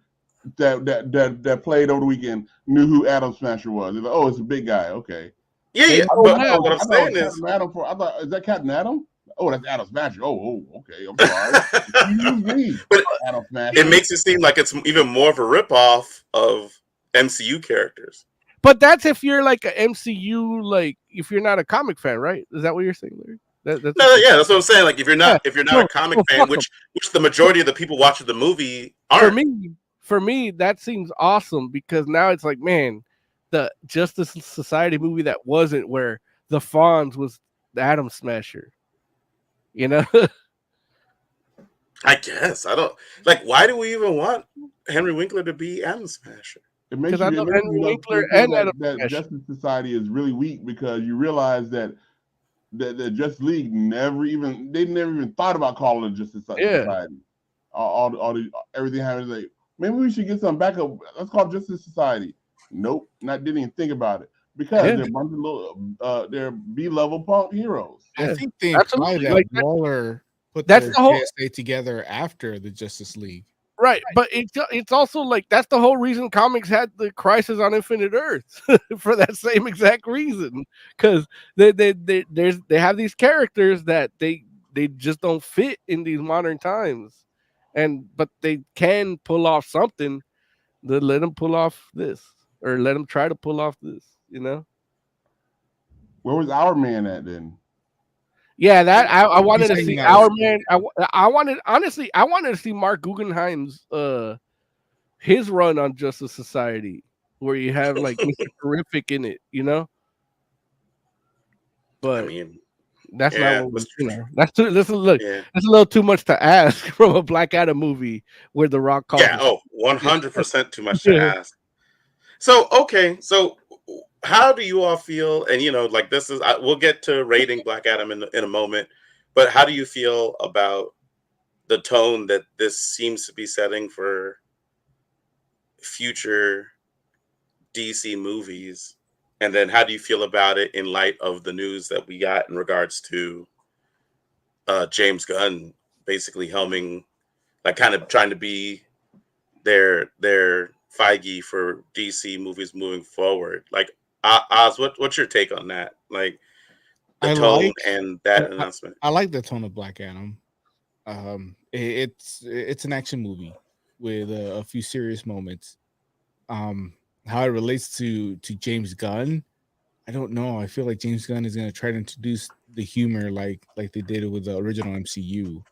that played over the weekend knew who Adam Smasher was. They're like, oh, it's a big guy. Okay. yeah. But what I'm saying is, I thought, is that Captain Adam? Oh, that's Adam Smasher. Oh, okay. I'm sorry. Excuse me. but Adam Smasher. it makes it seem like it's even more of a ripoff of MCU characters. But that's if you're like a MCU, like if you're not a comic fan, right? Is that what you're saying, Larry? That's Yeah, that's what I'm saying. Like if you're not No, a comic no, fan, fuck which the majority of the people watching the movie aren't. For me, that seems awesome because now it's like, man, the Justice Society movie that wasn't where the Fonz was the Atom Smasher. You know? I guess I don't like. Why do we even want Henry Winkler to be Adam Smasher? It makes 'Cause I you, love it makes Henry you Winkler feel and Adam that Smasher. Justice Society is really weak because you realize that the Justice League never even thought about calling it Justice Society. All the everything happens like maybe we should get some backup. Let's call it Justice Society. Nope, didn't even think about it because they're a bunch of little they're B-level punk heroes. I think they Absolutely. implied that Like, Waller put that's the the whole- JSA together after the Justice League. Right, but it's also like that's the whole reason comics had the Crisis on Infinite Earths for that same exact reason, because they have these characters that they just don't fit in these modern times, but they can pull off something. Then let them pull off this, or let them try to pull off this. You know? Where was our man at then? Yeah, that I wanted to see hanging out our with- man. I wanted to see Mark Guggenheim's his run on Justice Society, where you have like Mr. Terrific in it, you know. But I mean, that's yeah, not what Mr. that's a little too much to ask from a Black Adam movie where The Rock calls. yeah, 100% too much to ask. So okay, so how do you all feel? And like this is we'll get to rating Black Adam in a moment, but how do you feel about the tone that this seems to be setting for future DC movies? And then how do you feel about it in light of the news that we got in regards to James Gunn basically helming, like kind of trying to be their Feige for DC movies moving forward? Like Oz, what's your take on that? Like the tone and that announcement. I like the tone of Black Adam. It's an action movie with a few serious moments. How it relates to James Gunn, I don't know. I feel like James Gunn is going to try to introduce the humor like they did with the original MCU,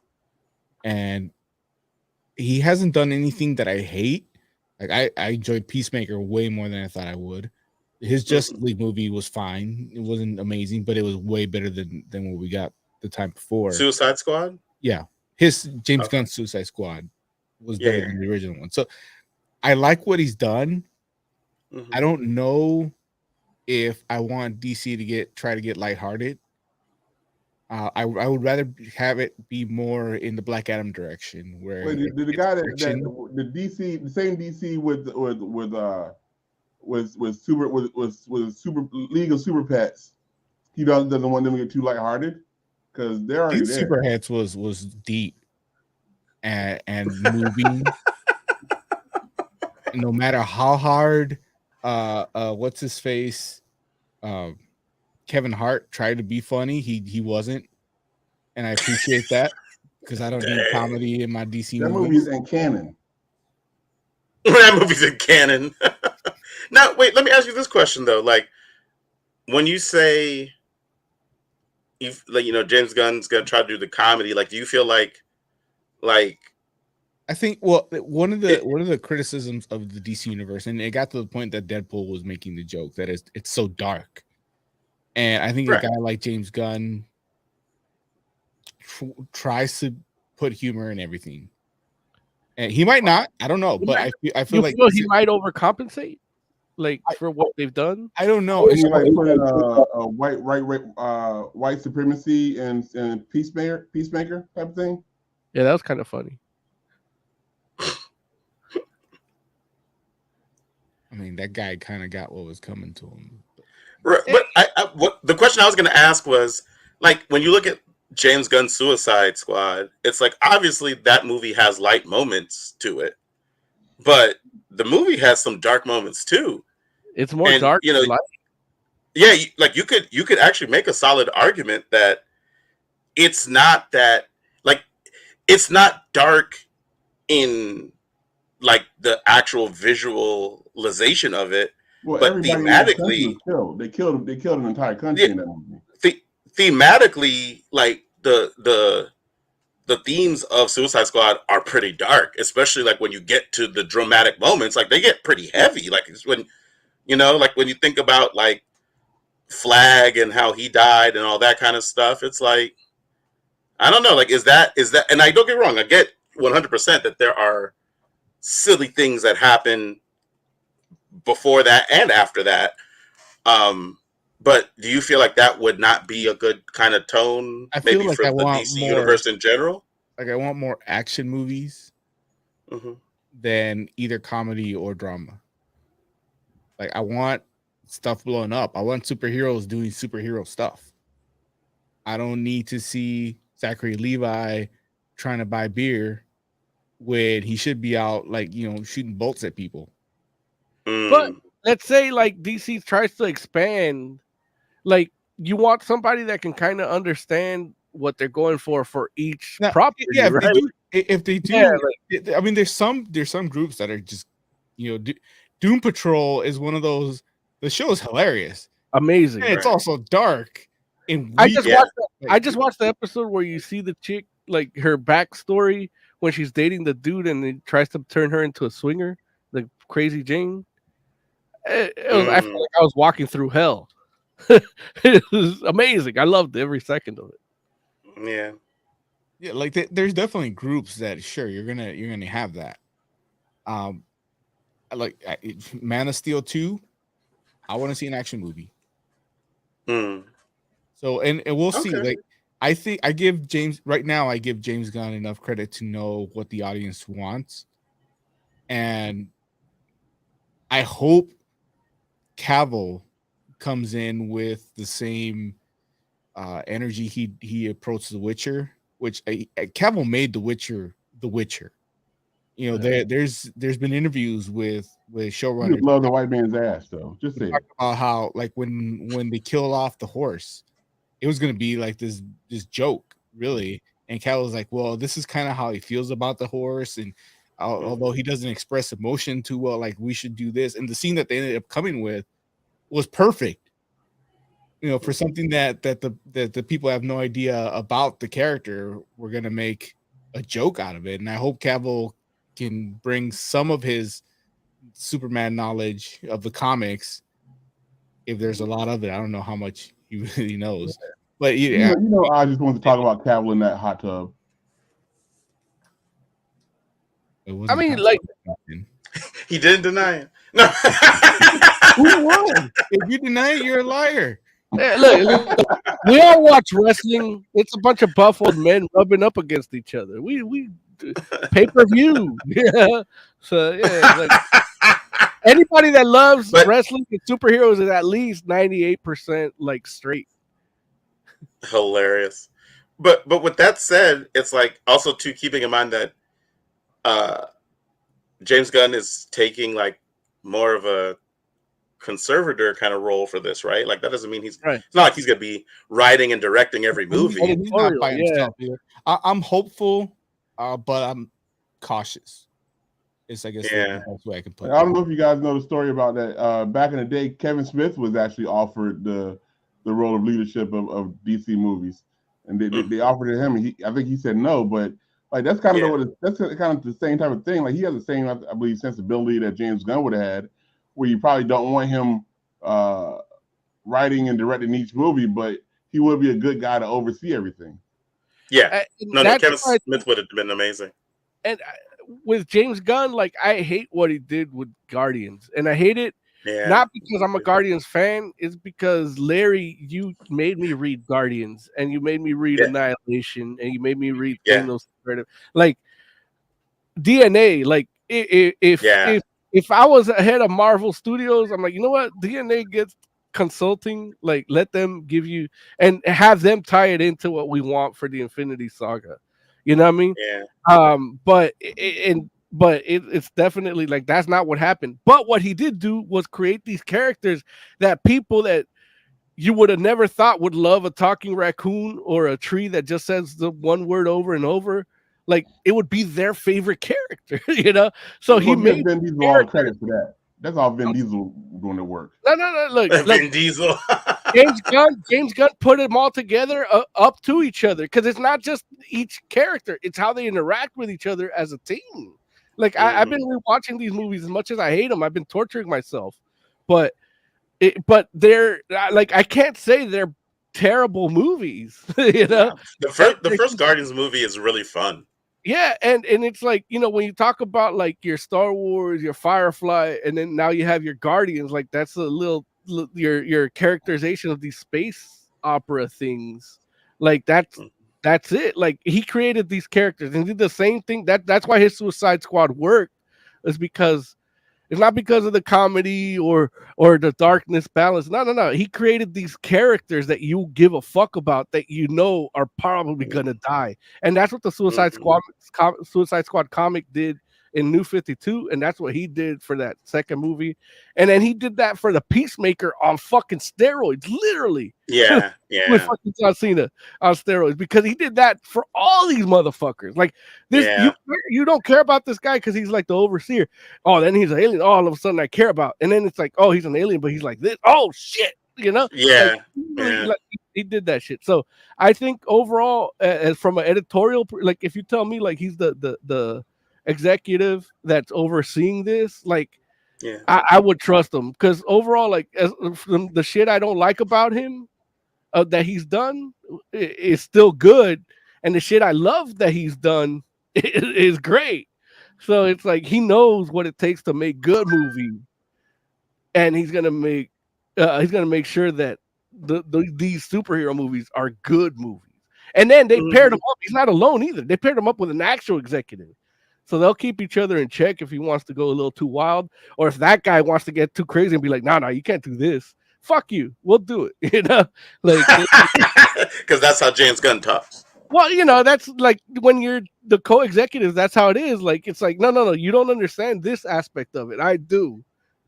and he hasn't done anything that I hate. Like I enjoyed Peacemaker way more than I thought I would. His Justice League movie was fine. It wasn't amazing, but it was way better than what we got the time before. Suicide Squad? Yeah. His James Gunn's Suicide Squad was better than the original one. So I like what he's done. I don't know if I want DC to try to get lighthearted. I would rather have it be more in the Black Adam direction. Where wait, the guy that the DC, the same DC with Super League of Super Pets, he doesn't want them to get too lighthearted because they're already there. Super Pets was deep and moving. No matter how hard what's his face Kevin Hart tried to be funny, he wasn't, and I appreciate that because I don't need comedy in my DC that movies. Movie's in canon. That movie's in canon. Now, wait, let me ask you this question though. Like, when you say, James Gunn's gonna try to do the comedy, like, do you feel like? I think one of the criticisms of the DC universe, and it got to the point that Deadpool was making the joke that it's so dark, and I think a guy like James Gunn tries to put humor in everything, and he might not. I don't know, but I feel like he might overcompensate, like for what they've done. I don't know. It's like putting white supremacy and peacemaker type of thing. Yeah, that was kind of funny. I mean, that guy kind of got what was coming to him. Right, but what the question I was going to ask was, like, when you look at James Gunn's Suicide Squad, it's like obviously that movie has light moments to it, but the movie has some dark moments too. It's more dark, than light. Yeah, like you could actually make a solid argument that it's not that, like, it's not dark in like the actual visualization of it, well, but thematically they killed an entire country in that movie. Thematically, like the themes of Suicide Squad are pretty dark, especially like when you get to the dramatic moments, like they get pretty heavy. Like it's when like when you think about like Flag and how he died and all that kind of stuff, it's like, I don't know, like is that and I don't get me wrong, I get 100% that there are silly things that happen before that and after that, but do you feel like that would not be a good kind of tone maybe for the DC universe in general? Like I want more action movies than either comedy or drama. Like I want stuff blowing up. I want superheroes doing superhero stuff. I don't need to see Zachary Levi trying to buy beer when he should be out, like, shooting bolts at people. But let's say like DC tries to expand, like you want somebody that can kind of understand what they're going for each property. Yeah, right? If they do, I mean, there's some groups that are just, Doom Patrol is one of those. The show is hilarious, amazing. And it's also dark. And I just watched the episode where you see the chick, like her backstory when she's dating the dude and he tries to turn her into a swinger, the Crazy Jane. I felt like I was walking through hell. It was amazing. I loved every second of it. Yeah, like there's definitely groups that you're gonna have that. Like Man of Steel 2. I want to see an action movie. So and we'll see. Like I think I give James Gunn enough credit to know what the audience wants, and I hope Cavill comes in with the same energy he approached The Witcher, which Cavill made The Witcher. There's been interviews with showrunners. You love the white man's ass, though. Just say about how, like, when they kill off the horse, it was gonna be like this joke, really. And Cavill was like, "Well, this is kind of how he feels about the horse, and although he doesn't express emotion too well, like we should do this." And the scene that they ended up coming with was perfect, for something that the people have no idea about the character. We're gonna make a joke out of it, and I hope Cavill can bring some of his Superman knowledge of the comics. If there's a lot of it, I don't know how much he really knows. But yeah, I just wanted to talk about Cavill in that hot tub. it wasn't I mean, like, he didn't deny it. No. who won? If you deny it, you're a liar. Yeah, look, we all watch wrestling. It's a bunch of buff old men rubbing up against each other. We pay-per-view. Yeah. So yeah, like anybody that loves wrestling and superheroes is at least 98% like straight. Hilarious. But with that said, it's like also too keeping in mind that James Gunn is taking like more of a conservator kind of role for this, right? Like that doesn't mean it's not like he's gonna be writing and directing every movie. He's not by himself either. I'm hopeful, but I'm cautious. It's I guess the best way I can put it. I don't know if you guys know the story about that. Back in the day, Kevin Smith was actually offered the role of leadership of DC movies, and they offered it him. And I think he said no, but like that's kind of that's kind of the same type of thing. Like he has the same, I believe, sensibility that James Gunn would have had, where you probably don't want him writing and directing each movie, but he would be a good guy to oversee everything. Yeah, no, Kevin Smith would have been amazing. And with James Gunn, like I hate what he did with Guardians, and I hate it not because I'm a Guardians fan. It's because Larry, you made me read Guardians, and you made me read Annihilation, and you made me read Thanos. Like DNA, like if I was ahead of Marvel Studios, I'm like, you know what? DNA gets consulting. Like, let them give you and have them tie it into what we want for the Infinity Saga. You know what I mean? Yeah. But it's definitely like that's not what happened. But what he did do was create these characters that people that you would have never thought would love a talking raccoon or a tree that just says the one word over and over. Like it would be their favorite character, you know. So he made Vin Diesel all the credit for that. That's all Vin Diesel doing the work. No. Look, Vin Diesel. James Gunn put them all together up to each other because it's not just each character; it's how they interact with each other as a team. Like I've been rewatching these movies as much as I hate them. I've been torturing myself, but they're like I can't say they're terrible movies. You know, the first Guardians movie is really fun. Yeah, and it's like, you know, when you talk about like your Star Wars, your Firefly, and then now you have your Guardians, like that's a little your characterization of these space opera things. Like that's it. Like he created these characters and did the same thing. That's why his Suicide Squad worked, is because it's not because of the comedy or the darkness balance. No. He created these characters that you give a fuck about that you know are probably gonna die, and that's what the Suicide Squad comic did in New 52, and that's what he did for that second movie, and then he did that for the Peacemaker on fucking steroids, literally. Yeah. With fucking John Cena on steroids, because he did that for all these motherfuckers. Like this, you don't care about this guy because he's like the overseer. Oh, then he's an alien. Oh, all of a sudden I care about, and then it's like, oh, he's an alien, but he's like this. Oh shit, you know? Yeah. Like, he did that shit. So I think overall, as from an editorial, like if you tell me like he's the executive that's overseeing this, like I would trust him, because overall, like from the shit I don't like about him that he's done is still good, and the shit I love that he's done is great. So it's like he knows what it takes to make good movies, and he's gonna make sure that these superhero movies are good movies. And then they paired him up. He's not alone either. They paired him up with an actual executive. So they'll keep each other in check if he wants to go a little too wild, or if that guy wants to get too crazy and be like, no, you can't do this. Fuck you. We'll do it. You know, like because that's how James Gunn talks. Well, you know, that's like when you're the co-executive, that's how it is. Like it's like, no, you don't understand this aspect of it. I do,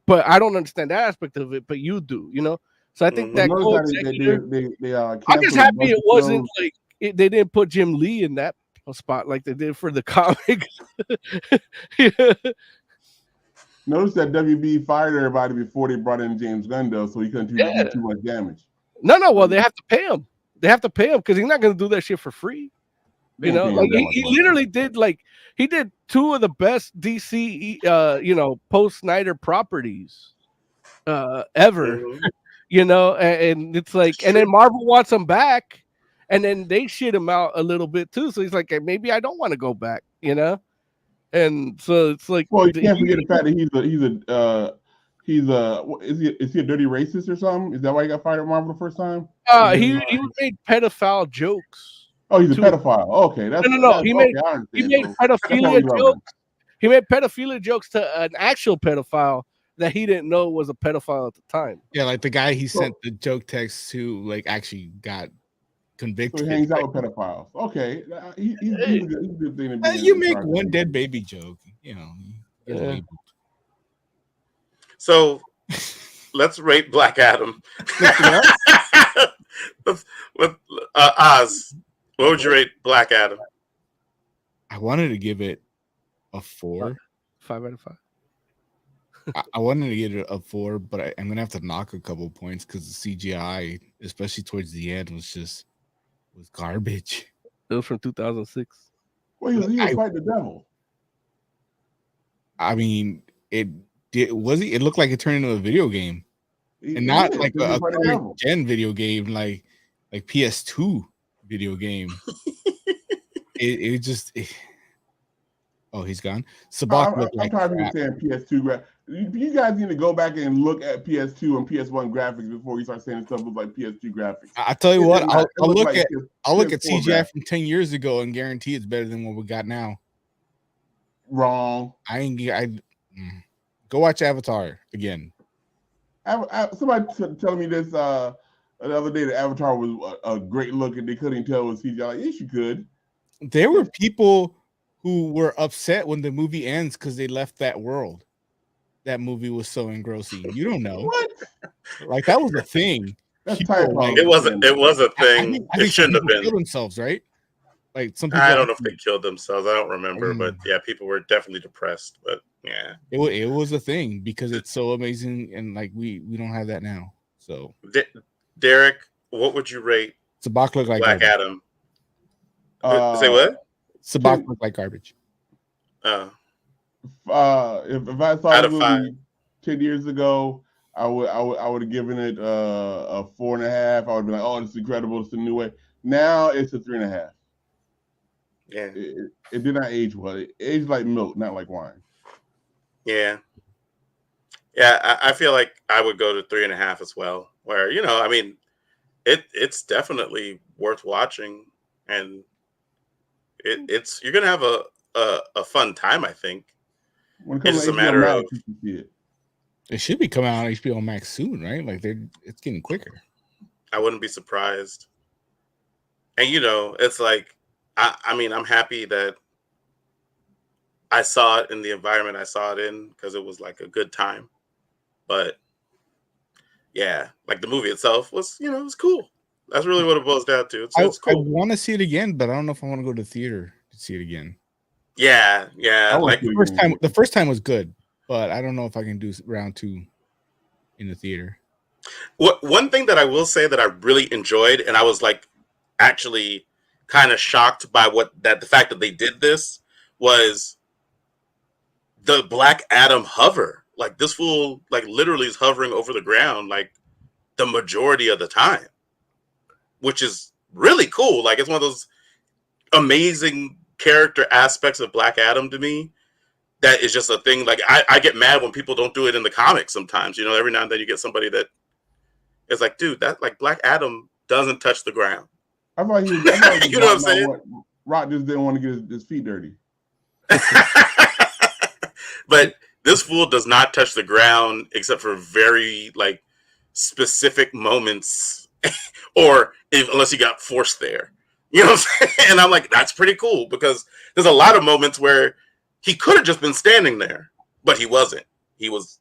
but I don't understand that aspect of it, but you do. You know, so I think that co-executive. I'm just happy it wasn't like they didn't put Jim Lee in that spot like they did for the comics. Notice that WB fired everybody before they brought in James Gunn, though, so he couldn't do too much damage. No. Well, they have to pay him. They have to pay him because he's not going to do that shit for free. You know, like he literally did he did two of the best DC post Snyder properties ever. Mhm. You know, and it's like, and then Marvel wants him back, and then they shit him out a little bit too. So he's like, hey, maybe I don't want to go back, you know. And so it's like, well, you can't forget the fact that is he a dirty racist or something? Is that why he got fired at Marvel the first time? He made pedophile jokes. Oh, he's a pedophile. Okay, No. He made pedophilia jokes. He made pedophilia jokes to an actual pedophile that he didn't know was a pedophile at the time. Yeah, like the guy he sent the joke text to, like, actually got convicted. So he hangs out with pedophiles. Okay, he's a good thing to be. You make one dead baby joke, you know. Yeah. So let's rate Black Adam. with Oz, what would you rate Black Adam? I wanted to give it a 4. 5 out of 5. I wanted to get it a 4, but I'm gonna have to knock a couple points because the CGI, especially towards the end, was garbage. It was from 2006. Well, he was fighting the devil. I mean, it looked like it turned into a video game, and not like a current gen video game, like PS2 video game. Oh, he's gone. Sabak looked like I'm tired of saying PS2. You guys need to go back and look at PS2 and PS1 graphics before you start saying stuff looks like PS2 graphics. I tell you what, I'll look at CGI from 10 years ago and guarantee it's better than what we got now. Wrong. Go watch Avatar again. Somebody telling me this the other day that Avatar was a great look and they couldn't tell it was CGI. Like, yes, you could. There were people who were upset when the movie ends because they left that world. That movie was so engrossing. You don't know. What? Like, that was a thing. That's It was a thing. I think it shouldn't have been. Killed themselves, right? Like, some people. I don't know if they killed themselves. I don't remember, but yeah, people were definitely depressed. But yeah, it was a thing because it's so amazing, and like we don't have that now. So, Derek, what would you rate Sabak looked like Black garbage. Adam? Say what? Sabak looked like garbage. If I saw the movie 10 years ago, I would have given it a 4.5. I would be like, oh, this is incredible. It's a new way. Now it's a 3.5. Yeah. It did not age well. It aged like milk, not like wine. Yeah. Yeah, I feel like I would go to 3.5 as well. Where, I mean, it's definitely worth watching, and you're gonna have a fun time, I think. It's just a matter of it should be coming out on HBO Max soon, right? Like it's getting quicker. I wouldn't be surprised. And it's like I mean, I'm happy that I saw it in the environment I saw it in because it was like a good time. But yeah, like the movie itself was, it was cool. That's really what it boils down to. It's cool. I want to see it again, but I don't know if I want to go to the theater to see it again. Yeah. Like the first time was good, but I don't know if I can do round 2 in the theater. One thing that I will say that I really enjoyed, and I was like actually kind of shocked by the fact that they did this, was the Black Adam hover. Like, this fool like literally is hovering over the ground like the majority of the time, which is really cool. Like, it's one of those amazing character aspects of Black Adam to me that is just a thing. Like, I get mad when people don't do it in the comics sometimes. Every now and then you get somebody that is like, dude, that like Black Adam doesn't touch the ground. I thought he was you know what I'm saying? Rock just didn't want to get his feet dirty. But this fool does not touch the ground except for very like specific moments, or unless he got forced there. You know what I'm saying? And I'm like, that's pretty cool, because there's a lot of moments where he could have just been standing there, but he wasn't. He was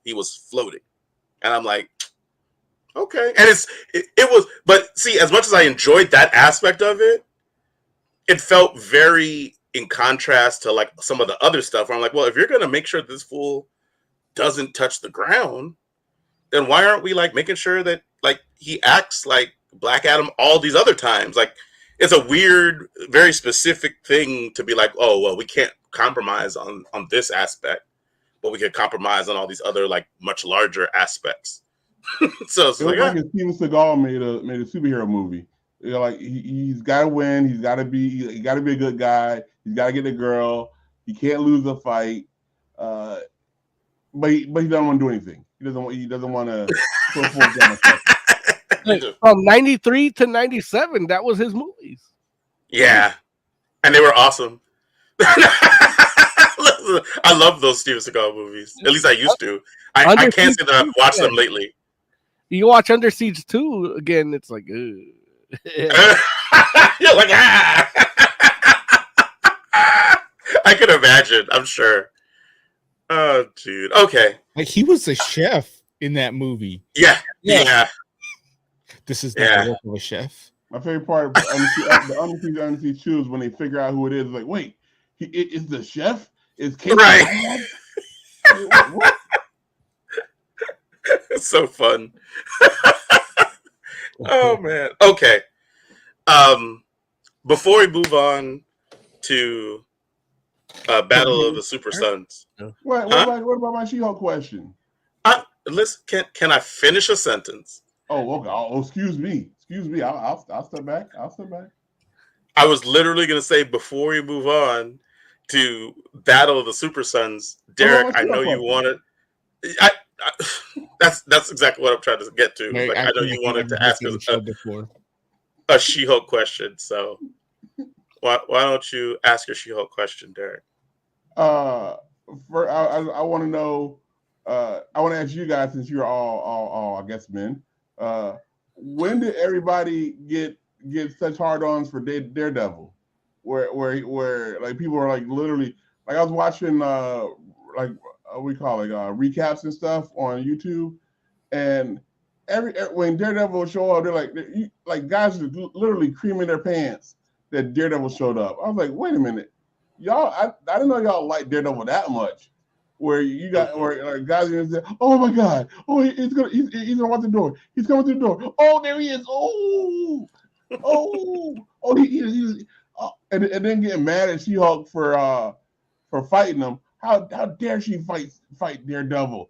floating, and I'm like, okay. And it was, but see, as much as I enjoyed that aspect of it, it felt very in contrast to like some of the other stuff where I'm like, well, if you're gonna make sure this fool doesn't touch the ground, then why aren't we like making sure that like he acts like Black Adam all these other times? Like, it's a weird, very specific thing to be like, oh well, we can't compromise on this aspect, but we can compromise on all these other like much larger aspects. So it's It like, was like if Steven Seagal made a superhero movie. You know, like he's got to win. He got to be a good guy. He's got to get a girl. He can't lose a fight. But he doesn't want to do anything. He doesn't want to put forth that much. From 93 to 97, that was his movies. Yeah, and they were awesome. I love those Steven Seagal movies. At least I used to. I can't say that I've watched them lately. You watch Under Siege 2 again, it's like, ugh. You're like, ah. I can imagine. I'm sure. Oh, dude. Okay. Like he was a chef in that movie. Yeah. This is not the work of a chef. My favorite part of the Under Siege 2 is when they figure out who it is. Like, wait, is the chef? Is Kate right? What? It's so fun. Oh man. Okay. Before we move on to Battle of the Super Sons. What about my She-Hulk question? Listen, can I finish a sentence? Oh, okay. Oh, excuse me. I'll step back. I was literally going to say before we move on to Battle of the Super Sons, Derek, I know you wanted. That's exactly what I'm trying to get to. Like, I know you wanted to ask us a She-Hulk question, so why don't you ask your She-Hulk question, Derek? I want to know. I want to ask you guys, since you're all I guess men. When did everybody get such hard-ons for Daredevil? Where like people are like literally like I was watching recaps and stuff on YouTube, and when Daredevil would show up, they're like guys are literally creaming their pants that Daredevil showed up. I was like, wait a minute, y'all! I didn't know y'all liked Daredevil that much. Where you got where guys are gonna say, "Oh my God! Oh, he's gonna walk the door. He's coming through the door. Oh, there he is. Oh, he's and then getting mad at She-Hulk for fighting him. How dare she fight Daredevil?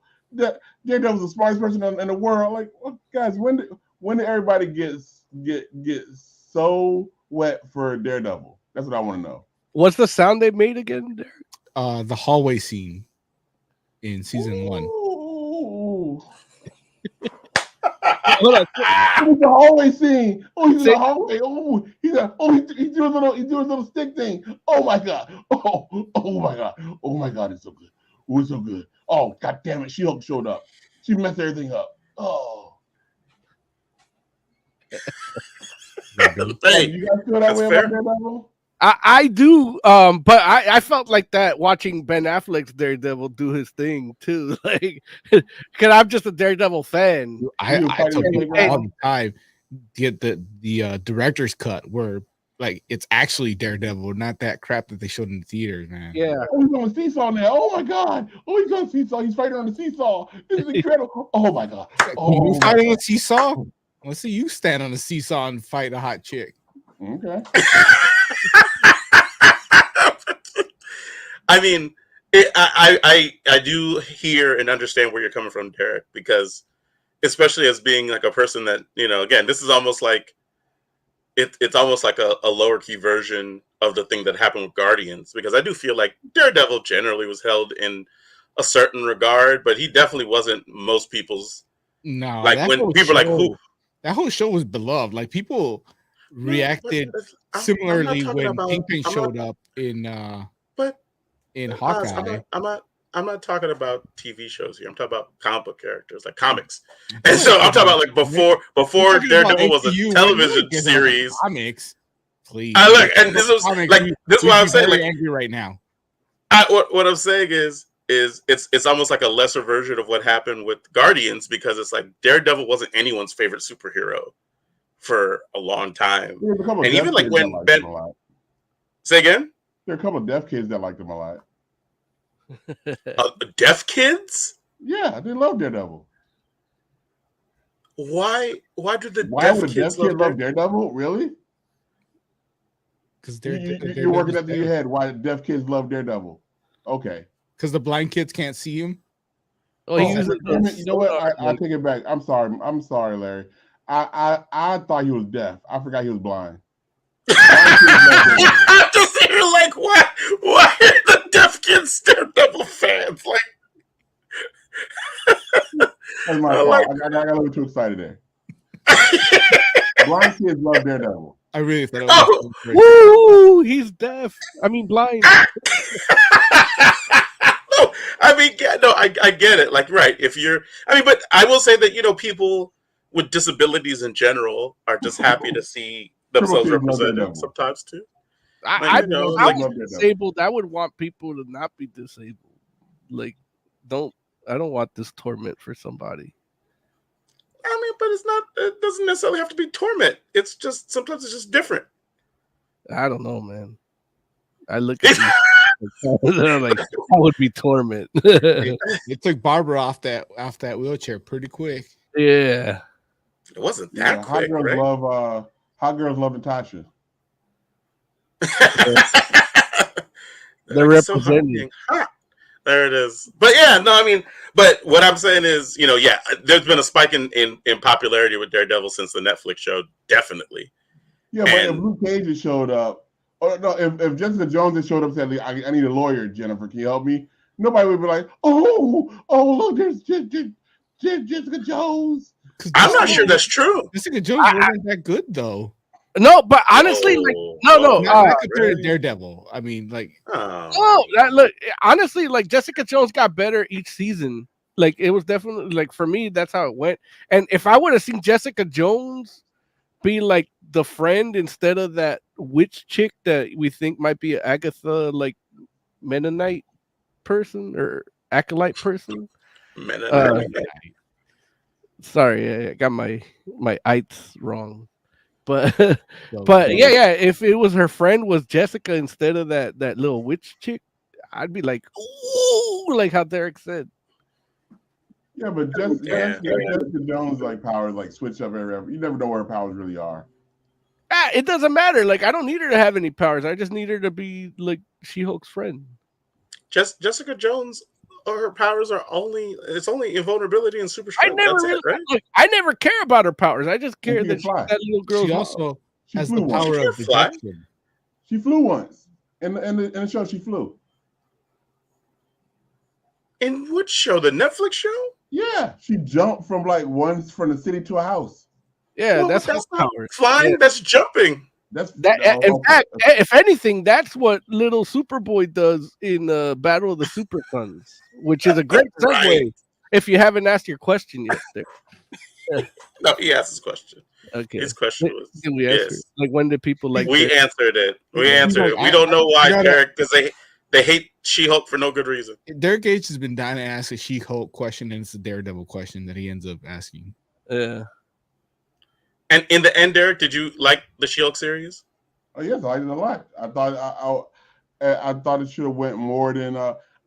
Daredevil's the smartest person in the world. Like, well, guys, when did everybody get so wet for Daredevil? That's what I want to know. What's the sound they made again, Derek? The hallway scene in season 1. The hallway scene. Oh, he's in the hallway. Oh, he's doing a little stick thing. Oh my God. Oh my God. Oh my God. It's so good. Oh, it's so good. Oh, God damn it. She-Hulk showed up. She messed everything up. Oh. Hey, you guys feel that way about Daredevil? I do, but I felt like that watching Ben Affleck's Daredevil do his thing too, like, because I'm just a Daredevil fan. I tell people all the time, get the director's cut where like it's actually Daredevil, not that crap that they showed in the theaters, man. Yeah. Oh, he's on the seesaw now. Oh my God. Oh, he's on the seesaw. He's fighting on the seesaw. This is incredible. Oh my God. Oh, you fighting on the seesaw? Let's see you stand on the seesaw and fight a hot chick. Okay. I mean, I do hear and understand where you're coming from, Derek, because especially as being like a person that, again, this is almost like it's almost like a lower key version of the thing that happened with Guardians, because I do feel like Daredevil generally was held in a certain regard, but he definitely wasn't most people's. No, like when people are like, who? That whole show was beloved. Like people reacted similarly when Kingpin showed up in Hawkeye. I'm not talking about TV shows here. I'm talking about comic book characters, like comics. And so I'm talking about like before Daredevil was a television series. Comics, please. Look, and this was like this is what I'm saying. Like angry right now. What I'm saying is it's almost like a lesser version of what happened with Guardians, because it's like Daredevil wasn't anyone's favorite superhero for a long time. And even like when Ben, say again, there are a couple of deaf kids that liked him a lot. Deaf kids? Yeah, they love Daredevil. Why do the deaf kids love Daredevil? Really? Because you're working up in your head why deaf kids love Daredevil. Okay. Because the blind kids can't see him. Oh, You know what? I take it back. I'm sorry, Larry. I thought he was deaf. I forgot he was blind. I'm just here like, why are the deaf kids Daredevil fans? Like, that's my fault. I got a little too excited there. Blind kids love Daredevil. I really thought it was. Woo! He's deaf. I mean, blind. No, I mean, no, I get it. Like, right. But I will say that, people with disabilities in general are just happy to see themselves represented sometimes too. I was disabled. I would want people to not be disabled. Like, I don't want this torment for somebody. I mean, but it doesn't necessarily have to be torment. It's just, sometimes it's just different. I don't know, man. I look at these, like, I would be torment. It took Barbara off that wheelchair pretty quick. Yeah. It wasn't that quick, hot girls love Natasha. They're representing. So there it is. But yeah, no, I mean, but what I'm saying is, there's been a spike in popularity with Daredevil since the Netflix show, definitely. Yeah, but if Luke Cage had showed up, or no, if Jessica Jones had showed up and said, I need a lawyer, Jennifer, can you help me? Nobody would be like, oh, look, there's Jessica Jones. I'm not sure that's true. Jessica Jones wasn't that good, though. No, but honestly, not compared to Daredevil. I mean, like, look, honestly, like, Jessica Jones got better each season. Like, it was definitely, like, for me, that's how it went. And if I would have seen Jessica Jones be like the friend instead of that witch chick that we think might be an Agatha, like, Mennonite person or acolyte person. Sorry, I got my ites wrong. But yeah, if it was her friend was Jessica instead of that little witch chick, I'd be like, ooh, like how Derek said. Yeah, but Jessica Jones like powers like switch up every. You never know where her powers really are. It doesn't matter. Like, I don't need her to have any powers. I just need her to be like She-Hulk's friend. Jessica Jones, her powers are only invulnerability and super strength. I never care about her powers. I just care that she's that little girl. She also has the power of projection. She flew once. In the show, she flew. In which show? The Netflix show? Yeah, she jumped from the city to a house. Yeah, that's not power. Flying. Yeah. That's jumping. In fact, if anything, that's what little Superboy does in Battle of the Super Sons, which is a great segue. Right. If you haven't asked your question yet, there. No, he asked his question. Okay, his question was. Did we answer? Yes. Like, when did people like? We answered it. We answered it. We don't know why, Derek, because they hate She-Hulk for no good reason. Derek H has been dying to ask a She-Hulk question, and it's a Daredevil question that he ends up asking. Yeah. And in the end, Derek, did you like the She-Hulk series? Oh yes, I liked it a lot. I thought it should have went more than.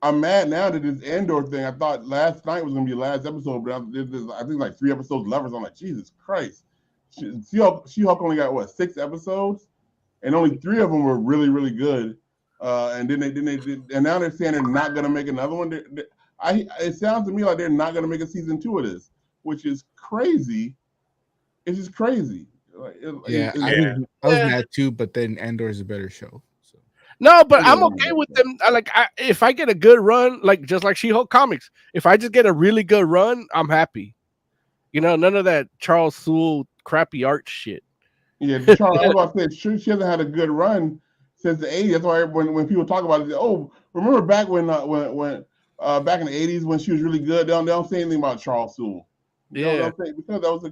I'm mad now that this Andor thing. I thought last night was gonna be the last episode, but I think like 3 episodes left. I'm like, Jesus Christ. She-Hulk only got 6 episodes, and only 3 of them were really, really good. And then they did, and now they're saying they're not gonna make another one. It sounds to me like they're not gonna make a season 2 of this, which is crazy. It's just crazy. I was mad too, but then Andor is a better show. So. No, but I'm okay with them. If I get a good run, like just like She-Hulk comics, if I just get a really good run, I'm happy. None of that Charles Soule crappy art shit. Yeah, I was about to say, she hasn't had a good run since the 80s. That's why when people talk about it, they say, oh, remember back when back in the 80s when she was really good? They don't say anything about Charles Soule. Because that was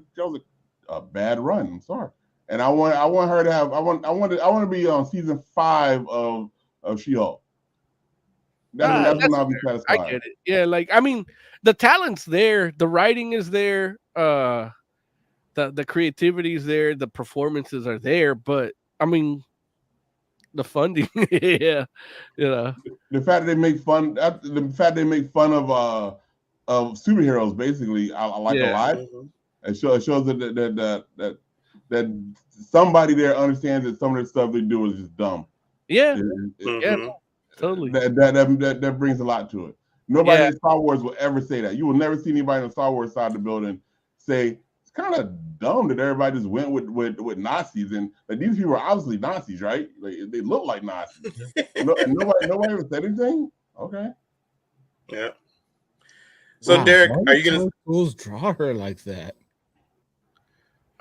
a bad run. I'm sorry, and I want her to have. I want to be on season 5 of She-Hulk. That's when I'll be satisfied. I get it. Yeah, like, I mean, the talent's there, the writing is there, the creativity is there, the performances are there, but I mean, the funding, yeah, The fact that they make fun of superheroes, basically, I like a lot. It shows that that somebody there understands that some of the stuff they do is just dumb. Yeah, Mhm. yeah, totally. That brings a lot to it. Nobody Yeah. in Star Wars will ever say that. You will never see anybody on the Star Wars side of the building say it's kind of dumb that everybody just went with Nazis, and like these people are obviously Nazis, right? Like they look like Nazis. And nobody ever said anything. Okay. Yeah. So Wow, Derek, why are you did gonna? George Clooney draw her like that?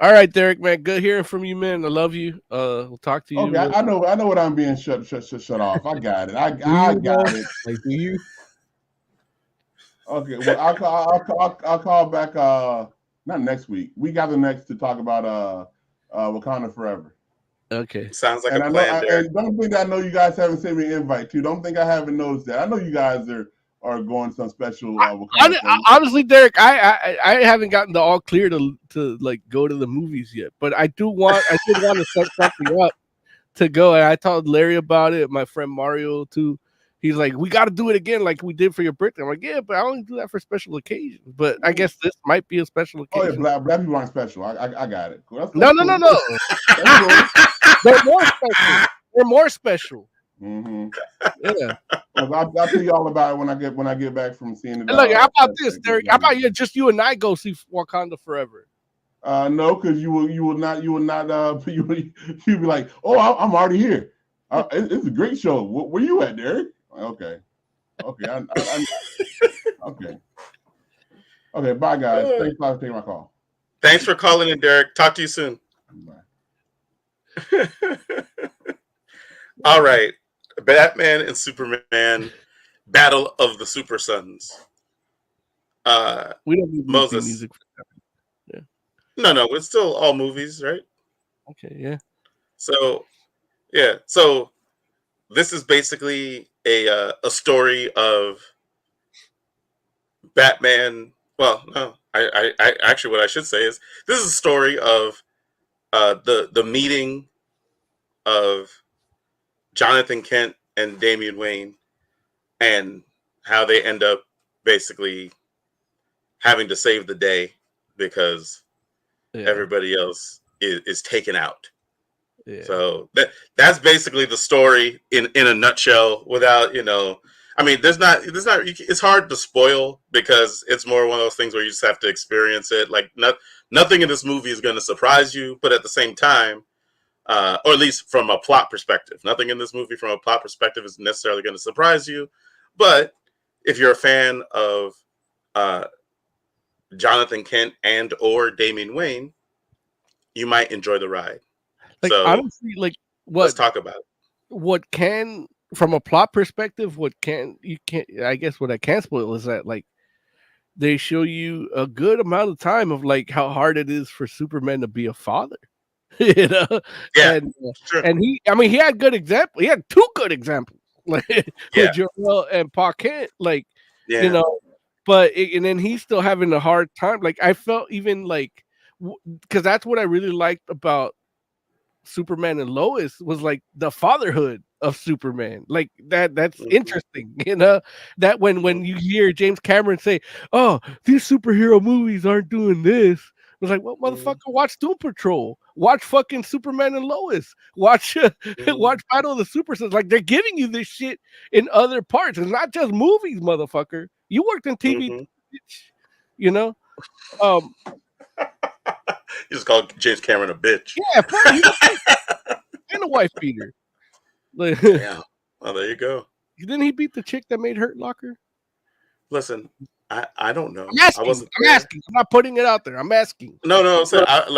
All right, Derek, man. Good hearing from you, man. I love you. We'll talk to you. Okay, I know what I'm being shut off. I got it. I Do you, got it. Like, do you? Okay, well I'll call back not next week. We got the next to talk about Wakanda Forever. Okay. Sounds like And a I know plan, Derek. and don't think I know you guys haven't sent me an invite too. Don't think I haven't noticed that. I know you guys are going some special Wakanda thing. Honestly, Derek, I haven't gotten the all clear to like go to the movies yet, but I did want to set something up to go. And I told Larry about it, my friend Mario too. He's like, we got to do it again, like we did for your birthday. I'm like, yeah, but I only do that for special occasions. But I guess this might be a special Oh occasion. yeah, black people aren't special. I got it. Cool. No. That's cool. They're more special. They're more special. Mm-hmm. Yeah. Well, I'll tell you all about it when I get back from seeing it. And look, how about this, Derek? How about you and I go see Wakanda Forever? No, because you will not you'll be like, oh, I'm already here. It's a great show. Where you at, Derek? Okay. Okay. Okay. Bye, guys. Thanks for taking my call. Thanks for calling in, Derek. Talk to you soon. Bye. All right. Batman and Superman, Battle of the Super Sons. We don't need Moses. music for that. No, it's still all movies, right? Okay, yeah. So this is basically a story of Batman. Well, no, I actually what I should say is this is a story of the meeting of Jonathan Kent and Damian Wayne and how they end up basically having to save the day because everybody else is taken out. Yeah. So that's basically the story in a nutshell. Without I mean, there's not. It's hard to spoil because it's more one of those things where you just have to experience it. Like nothing in this movie is going to surprise you, but at the same time, or at least from a plot perspective, nothing in this movie from a plot perspective is necessarily going to surprise you. But if you're a fan of Jonathan Kent and or Damian Wayne, you might enjoy the ride. Like, so honestly, like let's talk about it. What can, from a plot perspective, I guess what I can spoil is that like they show you a good amount of time of like how hard it is for Superman to be a father. Yeah, and he had good examples. He had two good examples, like with Joel and Pa Kent, like but and then he's still having a hard time. Like I felt even like because that's what I really liked about Superman and Lois was like the fatherhood of Superman. Like that's interesting, that when you hear James Cameron say, oh, these superhero movies aren't doing this. I was like, well, motherfucker, watch Doom Patrol, watch fucking Superman and Lois, watch Battle of the Super Sons. Like they're giving you this shit in other parts. It's not just movies, motherfucker. You worked in TV, You just called James Cameron a bitch. Yeah, and a wife beater. Yeah. Well, there you go. Didn't he beat the chick that made Hurt Locker? Listen, I don't know. I'm asking. I'm not putting it out there. I'm asking. No. So I'll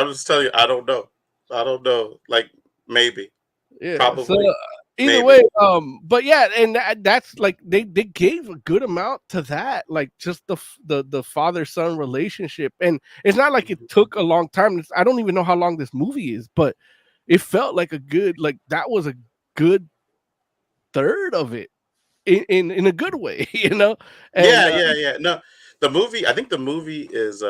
just tell you, I don't know. Like maybe. Yeah. Probably. So, either way, but yeah, and that's like they gave a good amount to that, like just the father-son relationship, and it's not like it took a long time. I don't even know how long this movie is, but it felt like that was a good third of it in a good way, And, yeah. No, I think the movie is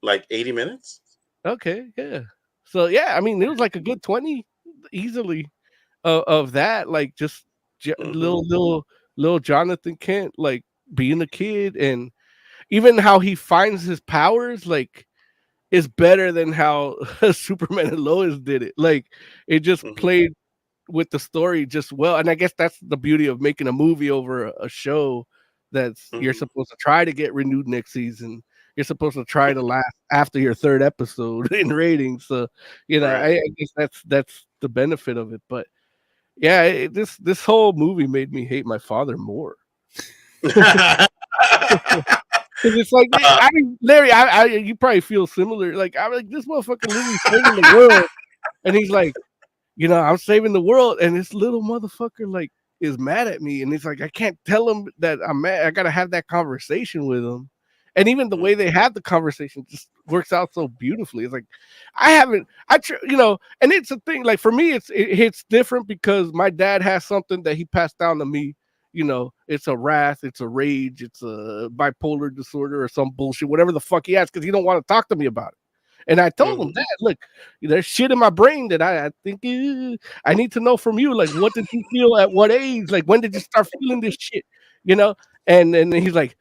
like 80 minutes. Okay, yeah. So yeah, I mean, it was like a good 20 easily. Of that, like just little Jonathan Kent, like being a kid, and even how he finds his powers, like is better than how Superman and Lois did it. Like it just played with the story just well, and I guess that's the beauty of making a movie over a show that's you're supposed to try to get renewed next season. You're supposed to try to last after your third episode in ratings. So, you know, I guess that's the benefit of it. But yeah, this whole movie made me hate my father more. Because it's like, Larry, you probably feel similar. Like I'm like, this motherfucker literally saving the world, and he's like, you know, I'm saving the world, and this little motherfucker like is mad at me, and it's like I can't tell him that I'm mad. I gotta have that conversation with him, and even the way they have the conversation just works out so beautifully. It's like you know, and it's a thing. Like for me, it hits different because my dad has something that he passed down to me. You know, it's a wrath, it's a rage, it's a bipolar disorder or some bullshit, whatever the fuck he has, because he don't want to talk to me about it. And I told him, Dad, look, there's shit in my brain that I think I need to know from you. Like, what did you feel at what age? Like, when did you start feeling this shit? You know? And he's like,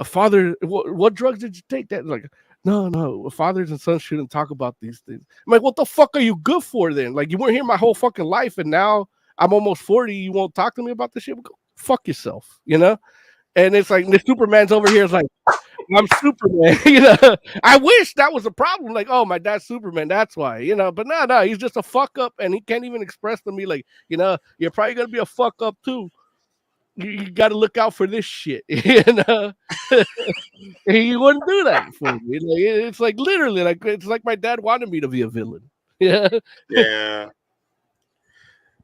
father, what drugs did you take? That like, no, fathers and sons shouldn't talk about these things. I'm like, what the fuck are you good for then? Like, you weren't here my whole fucking life, and now I'm almost 40. You won't talk to me about this shit? Go fuck yourself, you know? And it's like the Superman's over here is like, I'm Superman, you know. I wish that was a problem. Like, oh, my dad's Superman, that's why, you know. But no, he's just a fuck up, and he can't even express to me, like, you know, you're probably gonna be a fuck up too. You got to look out for this shit, you know. He wouldn't do that for me. Like, it's like literally, like it's like my dad wanted me to be a villain. Yeah.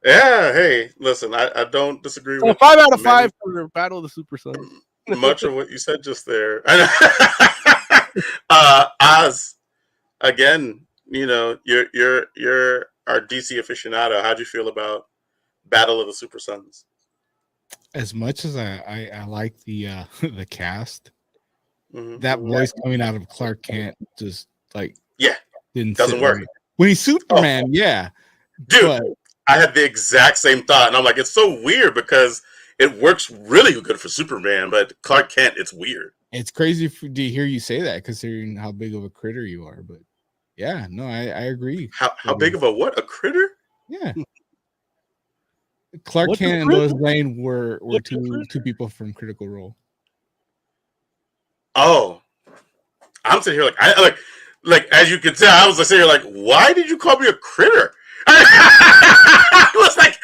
Yeah, hey, listen, I don't disagree with 5 out of 5 for Battle of the Super Sons. much of what you said just there. Oz, again, you know, you're our DC aficionado. How'd you feel about Battle of the Super Sons? As much as I like the the cast, that voice coming out of Clark Kent just like doesn't work. Right. When he's Superman, dude. But I had the exact same thought, and I'm like, it's so weird because it works really good for Superman, but Clark Kent, it's weird. It's crazy to hear you say that, considering how big of a critter you are. But yeah, no, I agree. How big of a what? A critter? Yeah. Clark Kent and Lois Lane were two people from Critical Role. Oh, I'm sitting here like as you can tell, I was sitting here like, why did you call me a critter? I was like,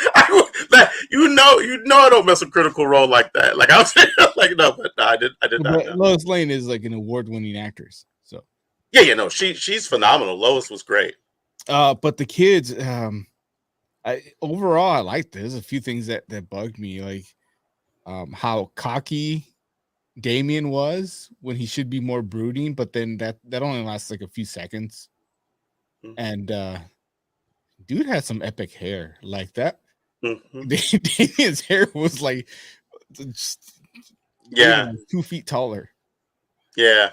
you know, I don't mess with Critical Role like that. Like I was like, no, I did not. Know. Lois Lane is like an award-winning actress, so no, she's phenomenal. Lois was great. But the kids, overall, I liked this. There's a few things that bugged me, like how cocky Damian was when he should be more brooding, but then that only lasts like a few seconds, and dude had some epic hair like that. Damian's hair was like, just, 2 feet taller. Yeah,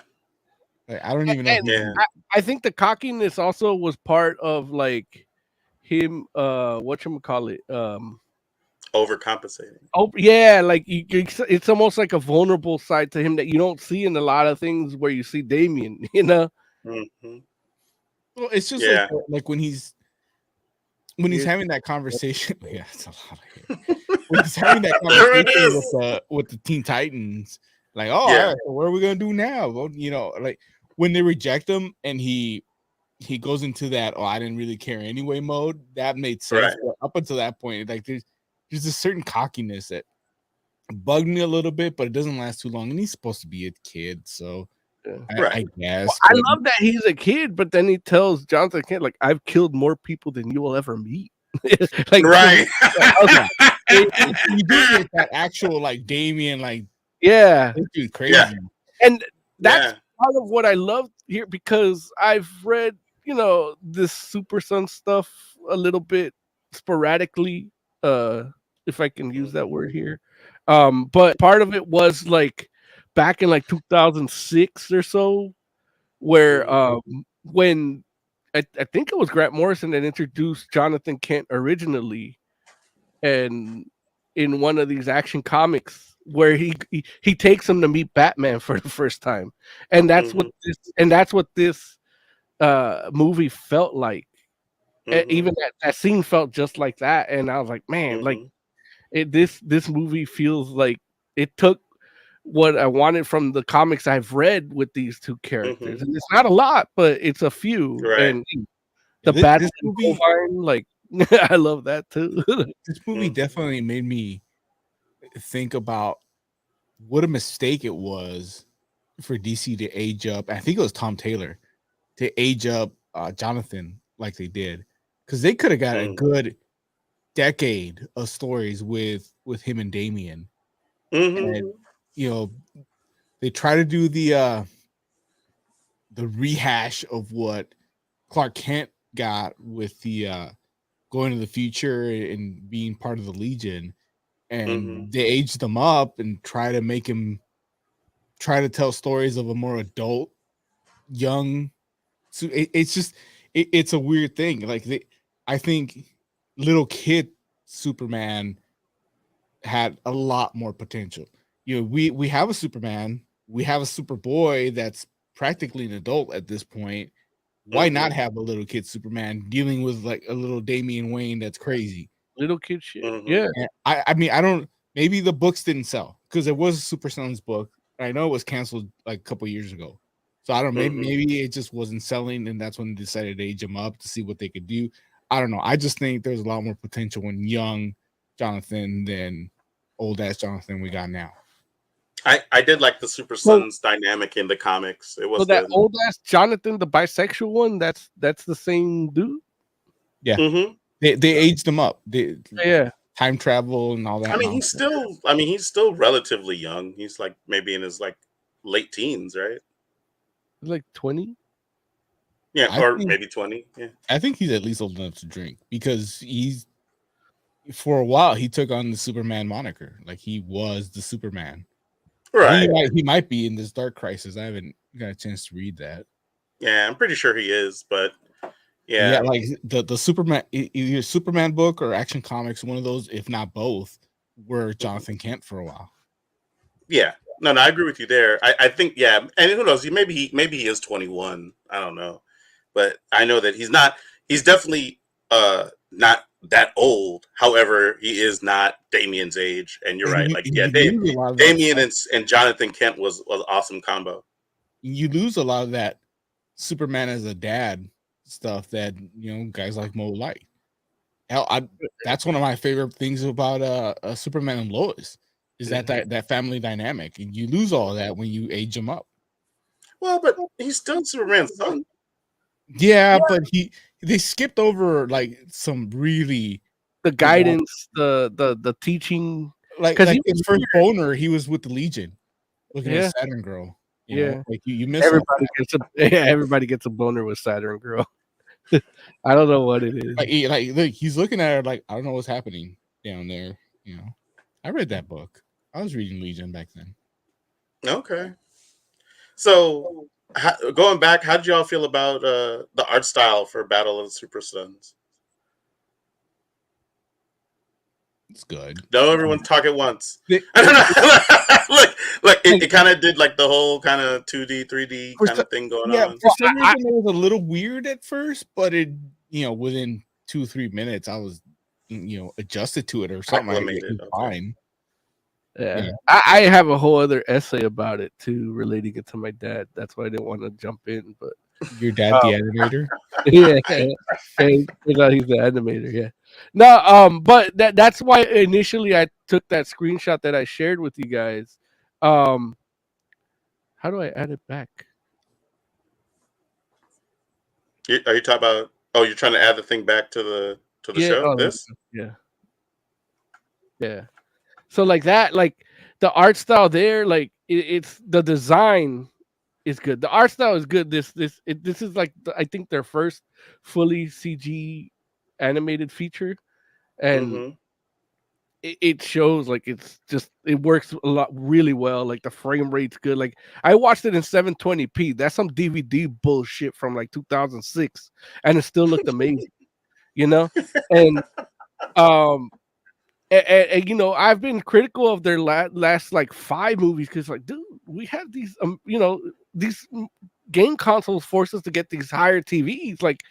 like, I don't even know. I think the cockiness also was part of like him. Whatchamacallit? Overcompensating. Oh yeah, like it's almost like a vulnerable side to him that you don't see in a lot of things where you see Damian. You know. Well, it's just like when he's having that conversation. Yeah, it's a lot of hair. When he's having that conversation with the Teen Titans, like, all right, so what are we gonna do now? Well, you know, like when they reject him and he goes into that I didn't really care anyway mode. That made sense. But up until that point, like there's a certain cockiness that bugged me a little bit, but it doesn't last too long. And he's supposed to be a kid, so I guess. Well, I love that he's a kid, but then he tells Jonathan Kent, like, I've killed more people than you will ever meet. Like, right. Okay. You do get that actual like Damian, like, dude, crazy. Yeah. And that's part of what I love here, because I've read, you know, this Super Son stuff a little bit sporadically, if I can use that word here. But part of it was like back in like 2006 or so, where when I think it was Grant Morrison that introduced Jonathan Kent originally, and in one of these Action Comics where he takes him to meet Batman for the first time, and that's what this movie felt like. Even that scene felt just like that, and I was like, man, like this movie feels like it took what I wanted from the comics I've read with these two characters, and it's not a lot, but it's a few, Right. and the Batman movie, like I love that too. This movie definitely made me think about what a mistake it was for DC to age up. I think it was Tom Taylor to age up Jonathan like they did, because they could have got a good decade of stories with him and Damian. And you know, they try to do the rehash of what Clark Kent got with the going to the future and being part of the Legion, and they aged them up and try to tell stories of a more adult young. So it's just it's a weird thing. Like I think little kid Superman had a lot more potential. You know, we have a Superman, we have a Superboy that's practically an adult at this point. Why not have a little kid Superman dealing with like a little Damian Wayne that's crazy? Little kid shit. Yeah. And I mean, I don't, maybe the books didn't sell because there was a Super Sons book. I know it was canceled like a couple years ago. So I don't know, maybe it just wasn't selling, and that's when they decided to age him up to see what they could do. I don't know. I just think there's a lot more potential in young Jonathan than old ass Jonathan we got now. I did like the Super Sons dynamic in the comics. It was that old ass Jonathan, the bisexual one. That's the same dude. Yeah, they aged him up. Yeah, time travel and all that. I mean, he's still relatively young. He's like maybe in his like late teens, right? Like 20. Yeah, or maybe 20. Yeah, I think he's at least old enough to drink because he's for a while he took on the Superman moniker. Like he was the Superman. Right. He might be in this Dark Crisis. I haven't got a chance to read that. Yeah, I'm pretty sure he is, but yeah, like the Superman, either Superman book or Action Comics, one of those, if not both, were Jonathan Kent for a while. Yeah, no, I agree with you there. I think and who knows? Maybe he is 21. I don't know, but I know that he's not. He's definitely not that old. However, he is not Damian's age, and you're right. Like Damian and Jonathan Kent was an awesome combo. You lose a lot of that Superman as a dad stuff that guys like Mo like. Hell, that's one of my favorite things about Superman and Lois is that family dynamic, and you lose all of that when you age him up. Well, but he's still Superman's son. Yeah, but they skipped over like some really the guidance, the teaching. Like his first boner, he was with the Legion, looking at Saturn Girl. You know? Like you miss everybody gets a boner with Saturn Girl. I don't know what it is. Like he's looking at her like, I don't know what's happening down there. I read that book. I was reading Legion back then. Okay. So going back, how did y'all feel about the art style for Battle of the Super Sons? It's good. Don't everyone talk at once. I don't know. Look, it kind of did like the whole kind of 2D, 3D kind of thing going on. For some reason, it was a little weird at first, but it, within 2-3 minutes, I was, adjusted to it or something. Fine. Yeah. I have a whole other essay about it too, relating it to my dad. That's why I didn't want to jump in. But your dad, the animator, he's the animator. Yeah. No, but that's why initially I took that screenshot that I shared with you guys. How do I add it back? Are you talking about? Oh, you're trying to add the thing back to the show. This? Yeah. So like that, like the art style there, like it's the design is good. The art style is good. This is like I think their first fully CG animated feature, and it shows like it works a lot really well. Like the frame rate's good. Like I watched it in 720p. That's some DVD bullshit from like 2006, and it still looked amazing. And And you know, I've been critical of their last like 5 movies because, like, dude, we have these, you know, these game consoles force us to get these higher TVs. Like,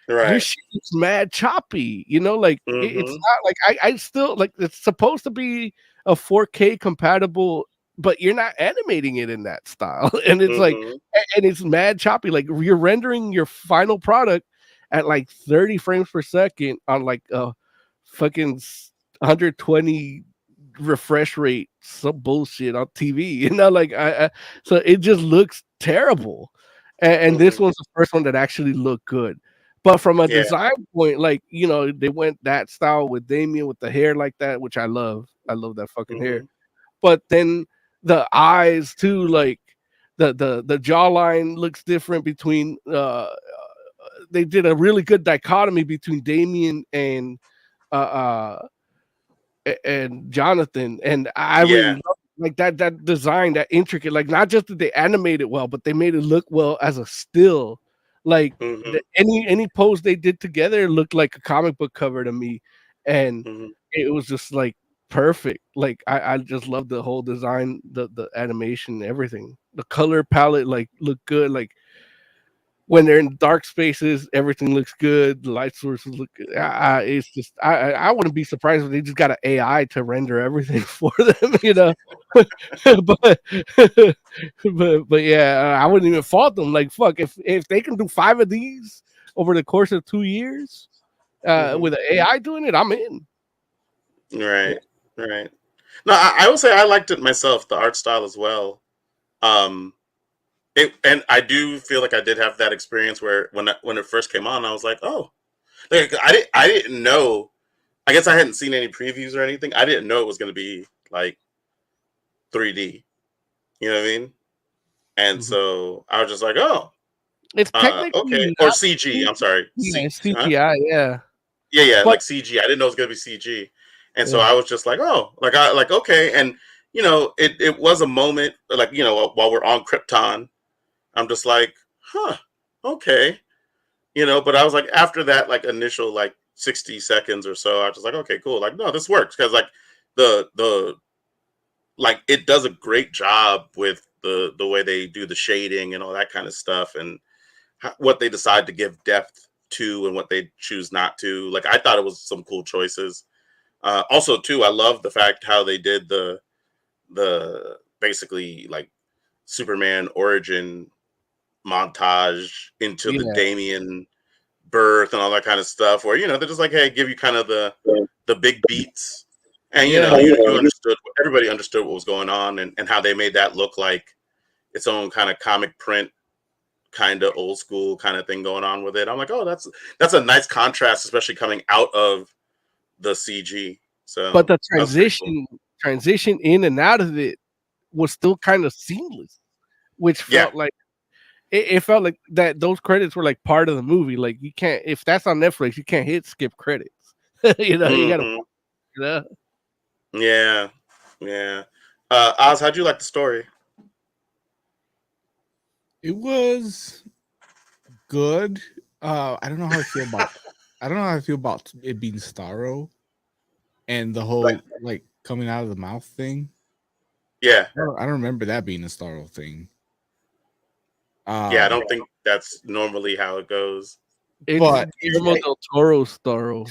your Right. shit is mad choppy, you know, like it's Mm-hmm. not like I still like it's supposed to be a 4K compatible, but you're not animating it in that style. And it's like, Mm-hmm. and it's mad choppy. Like, you're rendering your final product at like 30 frames per second on like a fucking 120 refresh rate, some bullshit on TV, you know, like I so it just looks terrible. And this Mm-hmm. one's the first one that actually looked good. But from a Yeah. design point, like, you know, they went that style with Damien with the hair like that, which I love. I love that fucking hair. Mm-hmm. But then the eyes too, like the jawline looks different between they did a really good dichotomy between Damien and uh uh and Jonathan, and I really Yeah. love like that design, that intricate. Like, not just did they animate it well, but they made it look well as a still. Like, Mm-hmm. any pose they did together looked like a comic book cover to me, and Mm-hmm. it was just like perfect. Like, I just love the whole design, the animation, everything. The color palette like looked good. Like, when they're in dark spaces, everything looks good. The light sources look good. It's just I wouldn't be surprised if they just got an AI to render everything for them, you know. but but yeah, I wouldn't even fault them. Like, fuck, if they can do 5 of these over the course of 2 years, Mm-hmm. with an AI doing it, I'm in. Right. Right. No, I will say I liked it myself, the art style as well. Um, and I do feel like I did have that experience where when it first came on, I was like, oh, like I didn't know. I guess I hadn't seen any previews or anything. I didn't know it was going to be like 3D. You know what I mean? And Mhm. so I was just like, oh, It's okay, technically or not CG. I'm sorry, yeah, huh? CGI, yeah, Yeah, but like CG. I didn't know it was going to be CG, and so yeah. I was just like, oh, like okay, and it was a moment like while we're on Krypton, I'm just like, huh, okay, but I was like, after that, like initial like 60 seconds or so, I was just like, okay, cool. Like, no, this works. Cause like the like it does a great job with the way they do the shading and all that kind of stuff and what they decide to give depth to and what they choose not to. Like, I thought it was some cool choices. Also too, I love the fact how they did the basically like Superman origin montage into the Yeah. Damien birth and all that kind of stuff where they're just like, hey, give you kind of the big beats, and Yeah. you understood, everybody understood what was going on, and how they made that look like its own kind of comic print, kind of old school kind of thing going on with it. I'm like, oh, that's a nice contrast, especially coming out of the CG. But So the that was pretty cool. transition in and out of it was still kind of seamless, which Yeah. felt like it felt like that those credits were like part of the movie. Like, you can't, if that's on Netflix, you can't hit skip credits. You know, you gotta, Hmm. you know. Yeah. Yeah. Oz, how'd you like the story? It was good. I don't know how I feel about. I don't know how I feel about it being Starro and the Like, whole like coming out of the mouth thing. yeah. I don't remember that being a Starro thing. Yeah, I don't think that's normally how it goes. It's But Guillermo del Toro Starro.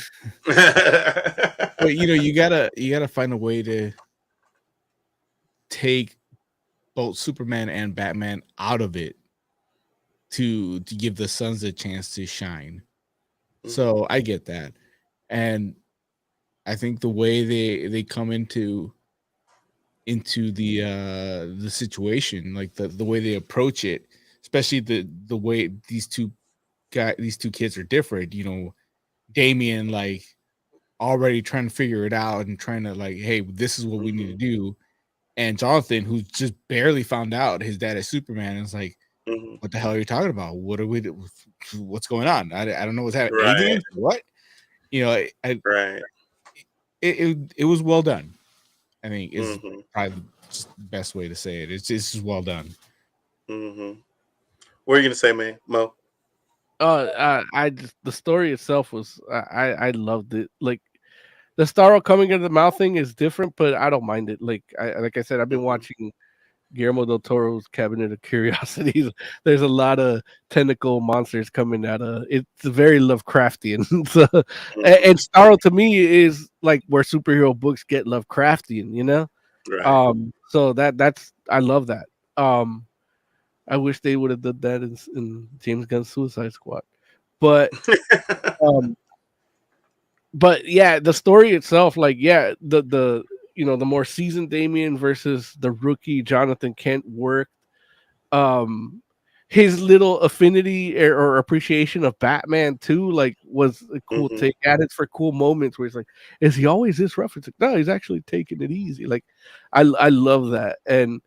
but you gotta find a way to take both Superman and Batman out of it to give the suns a chance to shine. So I get that, and I think the way they come into the situation, like the way they approach it, especially the way these two kids are different. Damien, like, already trying to figure it out and trying to, like, hey, this is what we need to do. And Jonathan, who's just barely found out his dad is Superman, and is like, Mhm. what the hell are you talking about? What are we? What's going on? I don't know what's happening. Right, Aliens? What? right. It was well done. I think is Hmm. probably just the best way to say it. It's just well done. Hmm. What are you gonna say, man, Mo? I just, the story itself was, I loved it. Like, the Starro coming into the mouth thing is different, but I don't mind it. Like I said, I've been Mhm. watching Guillermo del Toro's Cabinet of Curiosities. There's a lot of tentacle monsters coming out of it's very Lovecraftian. So, and Mhm. Starro to me is like where superhero books get Lovecraftian, you know? Right. So that's I love that. Um, I wish they would have done that in James Gunn's Suicide Squad. But um but yeah, the story itself, like the the more seasoned Damien versus the rookie Jonathan Kent worked. His little affinity or appreciation of Batman too, like was a cool Mhm. take at it for cool moments where he's like, is he always this rough? It's like, no, he's actually taking it easy. Like I love that. And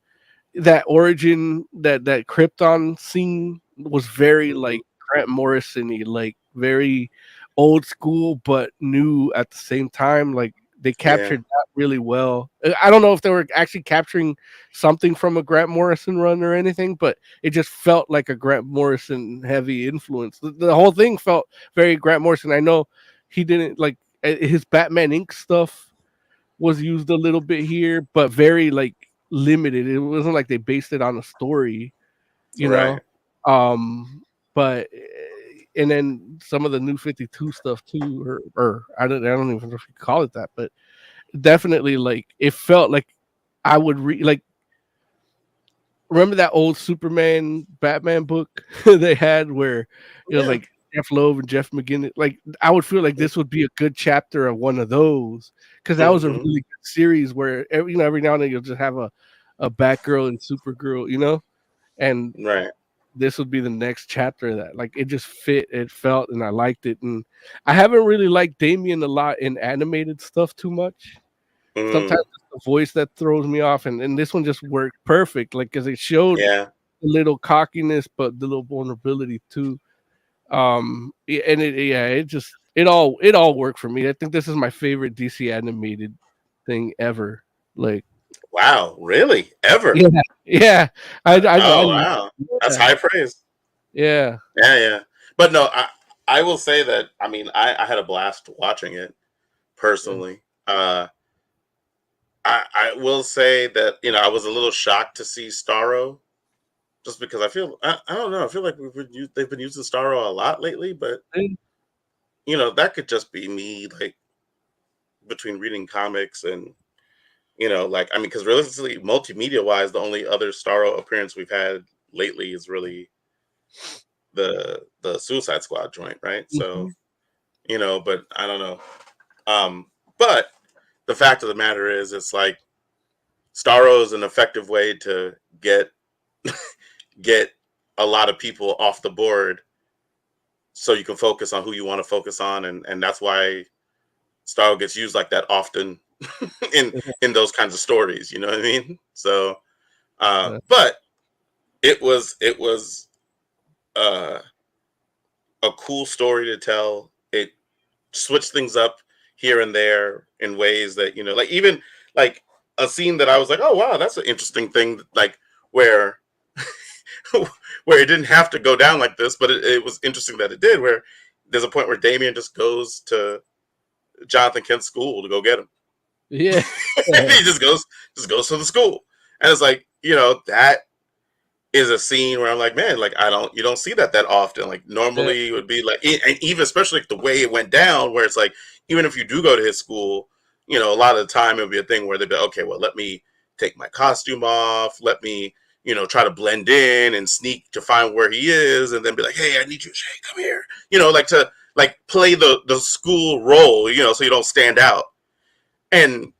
that origin that Krypton scene was very like Mhm. Grant Morrison-y, like very old school but new at the same time. Like they Yeah. captured that really well. I don't know if they were actually capturing something from a Grant Morrison run or anything, but it just felt like a Grant Morrison heavy influence. The whole thing felt very Grant Morrison. I know he didn't like his Batman Inc. stuff was used a little bit here, but very like limited. It wasn't like they based it on a story, you Right. know. Um, but and then some of the new 52 stuff too, or I don't even know if you call it that, but definitely like it felt like I would read like remember that old Superman Batman book they had where it was Yeah. like Jeff Loeb and Jeff McGinnis. Like I would feel like this would be a good chapter of one of those because that was a Mhm. really good series where every now and then you'll just have a Batgirl and Supergirl, and Right. this would be the next chapter of that. Like it just fit, it felt, and I liked it. And I haven't really liked Damien a lot in animated stuff too much. Sometimes Mm. it's the voice that throws me off, and this one just worked perfect. Like because it showed Yeah. a little cockiness, but the little vulnerability too. And it all worked for me. I think this is my favorite DC animated thing ever. Like, Wow. Really? Ever? yeah, yeah, Oh wow. That's yeah, high praise. yeah, Yeah. Yeah. But no, I will say that. I mean, I had a blast watching it yeah. personally. I will say that I was a little shocked to see Starro just because I don't know, I feel like they've been using Starro a lot lately, but that could just be me, like, between reading comics and like, I mean, because realistically, multimedia wise, the only other Starro appearance we've had lately is really the Suicide Squad joint, right? So Mhm. but I don't know. But the fact of the matter is, it's like Starro is an effective way to get a lot of people off the board so you can focus on who you want to focus on, and that's why Starro gets used like that often in in those kinds of stories, you know what I mean? So Yeah. but it was uh a cool story to tell. It switched things up here and there in ways that like, even like a scene that I was like, oh wow, that's an interesting thing, like where where it didn't have to go down like this, but it was interesting that it did. Where there's a point where Damien just goes to Jonathan Kent's school to go get him. Yeah. He just goes to the school, and it's like that is a scene where I'm like, man, like you don't see that often. Like Yeah. normally it would be like, and even especially like the way it went down, where it's like, even if you do go to his school, a lot of the time it'll be a thing where they'd be, okay, well, let me take my costume off, let me, try to blend in and sneak to find where he is, and then be like, hey, I need you, Shay, come here, like to like play the school role, so you don't stand out. And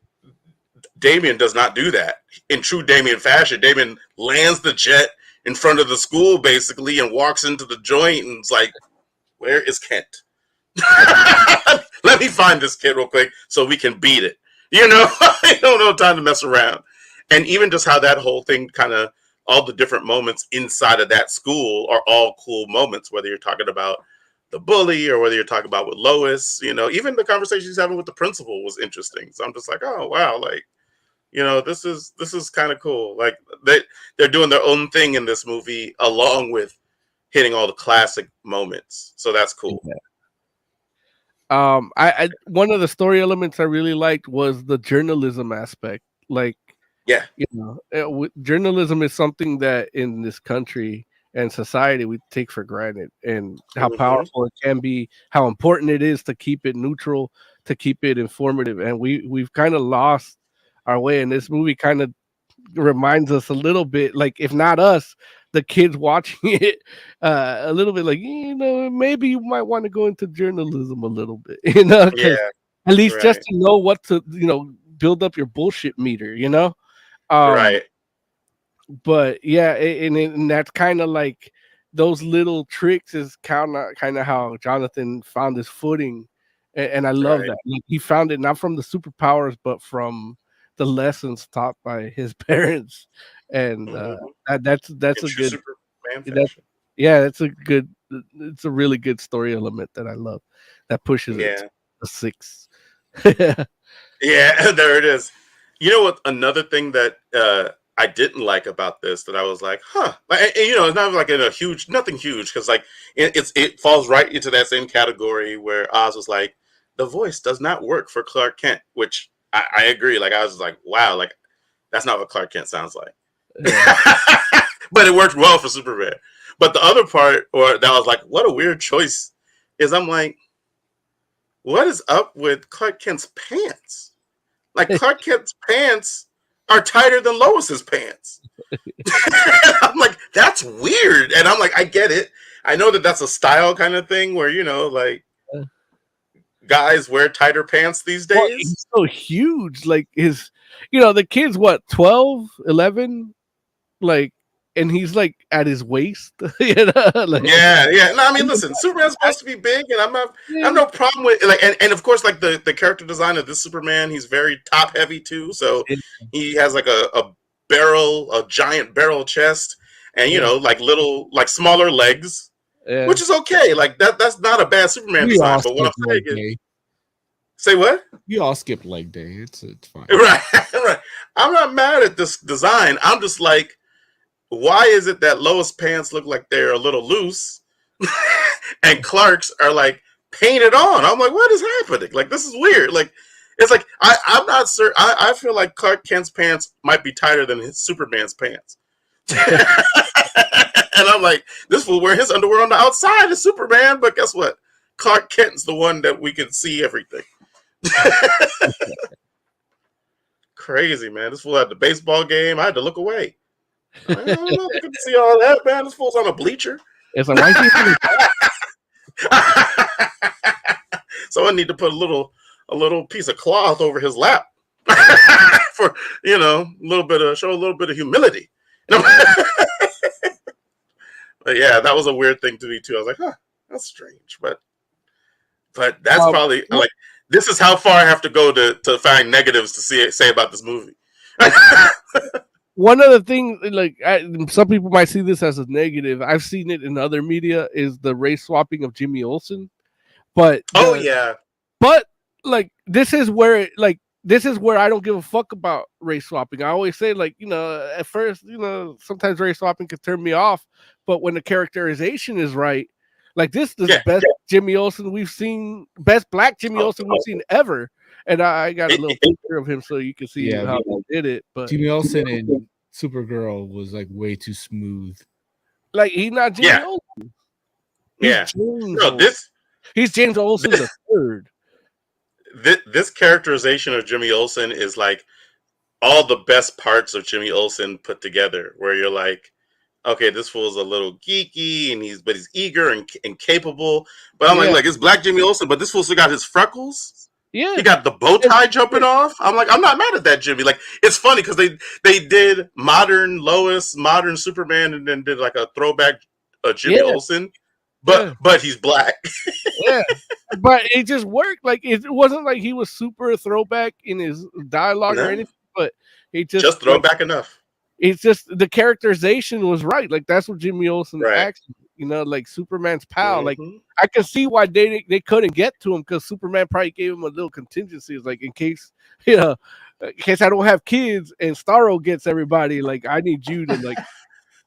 Damien does not do that. In true Damien fashion, Damien lands the jet in front of the school basically and walks into the joint and it's like, where is Kent? Let me find this kid real quick so we can beat it. I don't know time to mess around. And even just how that whole thing kind of, all the different moments inside of that school are all cool moments, whether you're talking about the bully or whether you're talking about with Lois, even the conversation he's having with the principal was interesting. So I'm just like, oh wow, like, this is kind of cool. Like they're doing their own thing in this movie along with hitting all the classic moments. So that's cool. Yeah. I one of the story elements I really liked was the journalism aspect. Like, Yeah. journalism is something that in this country and society we take for granted, and how Mhm. powerful it can be, how important it is to keep it neutral, to keep it informative, and we've kind of lost our way. And this movie kind of reminds us a little bit, like if not us, the kids watching it, a little bit like, maybe you might want to go into journalism a little bit, because Yeah. at least just Right. to know what to, build up your bullshit meter. Um, Right. but yeah, and that's kind of like those little tricks is kind of how Jonathan found his footing, and I love Right. that. Like, he found it not from the superpowers, but from the lessons taught by his parents, and Mhm. that's In a true good Superman that fashion. yeah, it's a really good story element that I love, that pushes it to Yeah. a 6. Yeah, there it is. You know what? Another thing that I didn't like about this that I was like, huh? Like, and, it's not like in a huge, nothing huge, because like it falls right into that same category where Oz was like, the voice does not work for Clark Kent, which I agree. Like I was like, wow, like that's not what Clark Kent sounds like. Yeah. But it worked well for Superman. But the other part, or that was like, what a weird choice, is I'm like, what is up with Clark Kent's pants? Like Clark Kent's pants are tighter than Lois's pants. I'm like, that's weird. And I'm like, I get it. I know that that's a style kind of thing where, like guys wear tighter pants these Well, days. he's so huge. Like the kid's what, 12, 11, like, and he's like at his waist. Like, Yeah, yeah. No, I I mean, mean, listen, Superman's I, supposed to be big, and I yeah, have no problem with like, and of course, like the character design of this Superman, he's very top heavy too. So he has like a giant barrel chest, and yeah, like little, like smaller legs, yeah. which is okay. Like that's not a bad Superman We all design. But what skip I'm saying leg is, day. say what? We all skip leg day. It's fine. Right, right. I'm not mad at this design. I'm just like, why is it that Lois pants look like they're a little loose, and Clark's are like painted on? I'm like, what is happening? Like, this is weird. Like, it's like I'm not certain. I feel like Clark Kent's pants might be tighter than his Superman's pants. And I'm like, this will wear his underwear on the outside of Superman, but guess what? Clark Kent's the one that we can see everything. Crazy, man. This fool at the baseball game. I had to look away. I don't know if I could see all that, man. This fool's on a bleacher. It's like, why is So I need to put a little piece of cloth over his lap for show a little bit of humility. But yeah, that was a weird thing to me too. I was like, huh, that's strange, but that's probably like, this is how far I have to go to find negatives to say about this movie. one of the things, like, some people might see this as a negative. I've seen it in other media, is the race swapping of Jimmy Olsen. But Yeah, but like, this is where I don't give a fuck about race swapping. I always say, like, at first, sometimes race swapping could turn me off, but when the characterization is right, like this is the best Jimmy Olsen we've seen, best black Jimmy Olsen we've seen ever. And I got a little picture of him so you can see how he did it. But Jimmy Olsen and Supergirl was like way too smooth. like, he's not Jimmy Olsen. He's James he's James Olsen the third. This characterization of Jimmy Olsen is like all the best parts of Jimmy Olsen put together, where you're like, okay, this fool's a little geeky and he's eager and capable. But I'm like, it's black Jimmy Olsen, but this fool still got his freckles. Yeah, he got the bow tie jumping off. I'm like, I'm not mad at that, Jimmy. Like, it's funny because they did modern Lois, modern Superman, and then did like a throwback Jimmy Olsen. But he's black. Yeah, but it just worked. Like, it wasn't like he was super throwback in his dialogue or anything, but he just throwback enough. It's just the characterization was right. Like, that's what Jimmy Olsen acts, like Superman's pal. Like, I can see why they couldn't get to him, because Superman probably gave him a little contingency, like, in case I don't have kids and Starro gets everybody. Like, I need you to, like,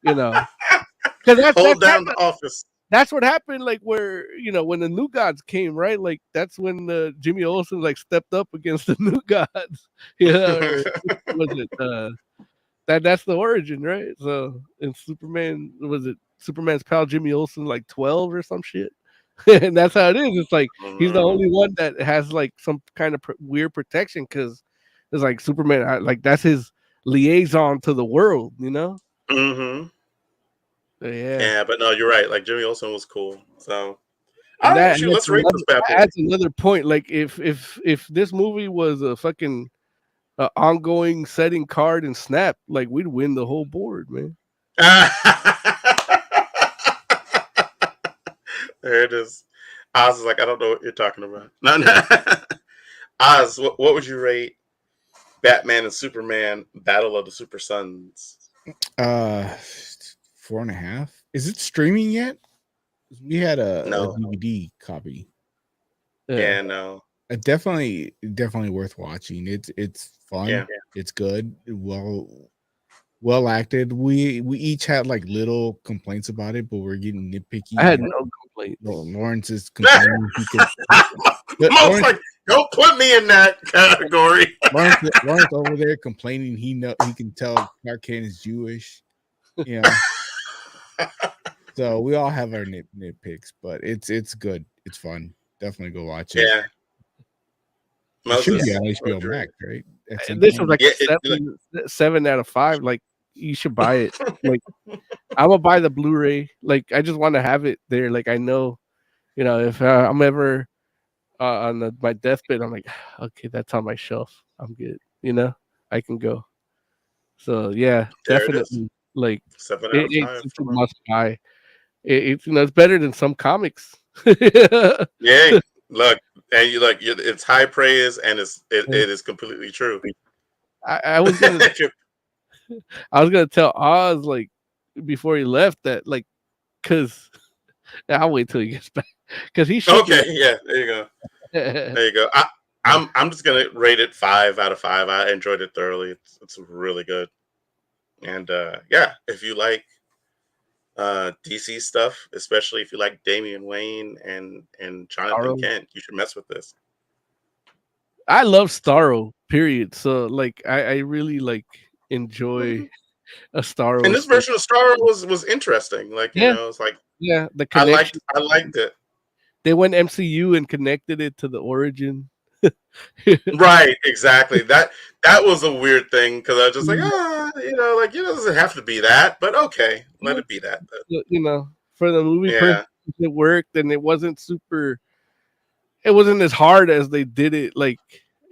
because hold down the office. that's what happened. Like where when the New Gods came, right? Like that's when Jimmy Olsen like stepped up against the New Gods. Yeah, or was it that's the origin, right? So in Superman, was it Superman's pal Jimmy Olsen like 12 or some shit? And that's how it is. It's like he's the only one that has like some kind of weird protection because it's like Superman, like that's his liaison to the world, Mm-hmm. Yeah. Yeah, but no, you're right. Like Jimmy Olsen was cool. So, And all right, that shoot, let's rate this bad boy. adds another point. Like if this movie was a fucking ongoing setting card and Snap, like we'd win the whole board, man. There it is. Oz is like, I don't know what you're talking about. No. Oz, what would you rate Batman and Superman Battle of the Super Sons? 4.5. Is it streaming yet? We had a DVD copy. Yeah, no. Definitely worth watching. It's fun. Yeah. It's good. Well acted. We each had like little complaints about it, but we're getting nitpicky. I had no complaints. Lawrence is complaining. Most like, don't put me in that category. Lawrence over there complaining. He can tell Clark Kent is Jewish. So we all have our nitpicks, but it's good. It's fun. Definitely go watch it. Yeah. It should be on HBO Max, right? This was like 7 out of 5. Like you should buy it. Like I'm gonna buy the Blu-ray. Like I just want to have it there. Like I know, if I'm ever on my deathbed, I'm like, okay, that's on my shelf. I'm good. I can go. So yeah, there definitely. Like 7 out of 5. It's a must buy. It's better than some comics. Yeah, look, and it's high praise, and it is completely true. I was gonna tell Oz like before he left that like because I'll wait till he gets back because he should. Okay, yeah, there you go. There you go. I'm just gonna rate it 5 out of 5. I enjoyed it thoroughly. It's really good, and yeah, if you like DC stuff, especially if you like Damian Wayne and Jonathan Kent, you should mess with this. I love Starro, period. So like I really like enjoy a Starro. And this version of Starro was interesting. Like, it's like the connection. I liked it. They went MCU and connected it to the origin. Right, exactly. That was a weird thing because I was just like, it doesn't have to be that, but okay, let it be that. For the movie, it worked, and it wasn't super. It wasn't as hard as they did it. Like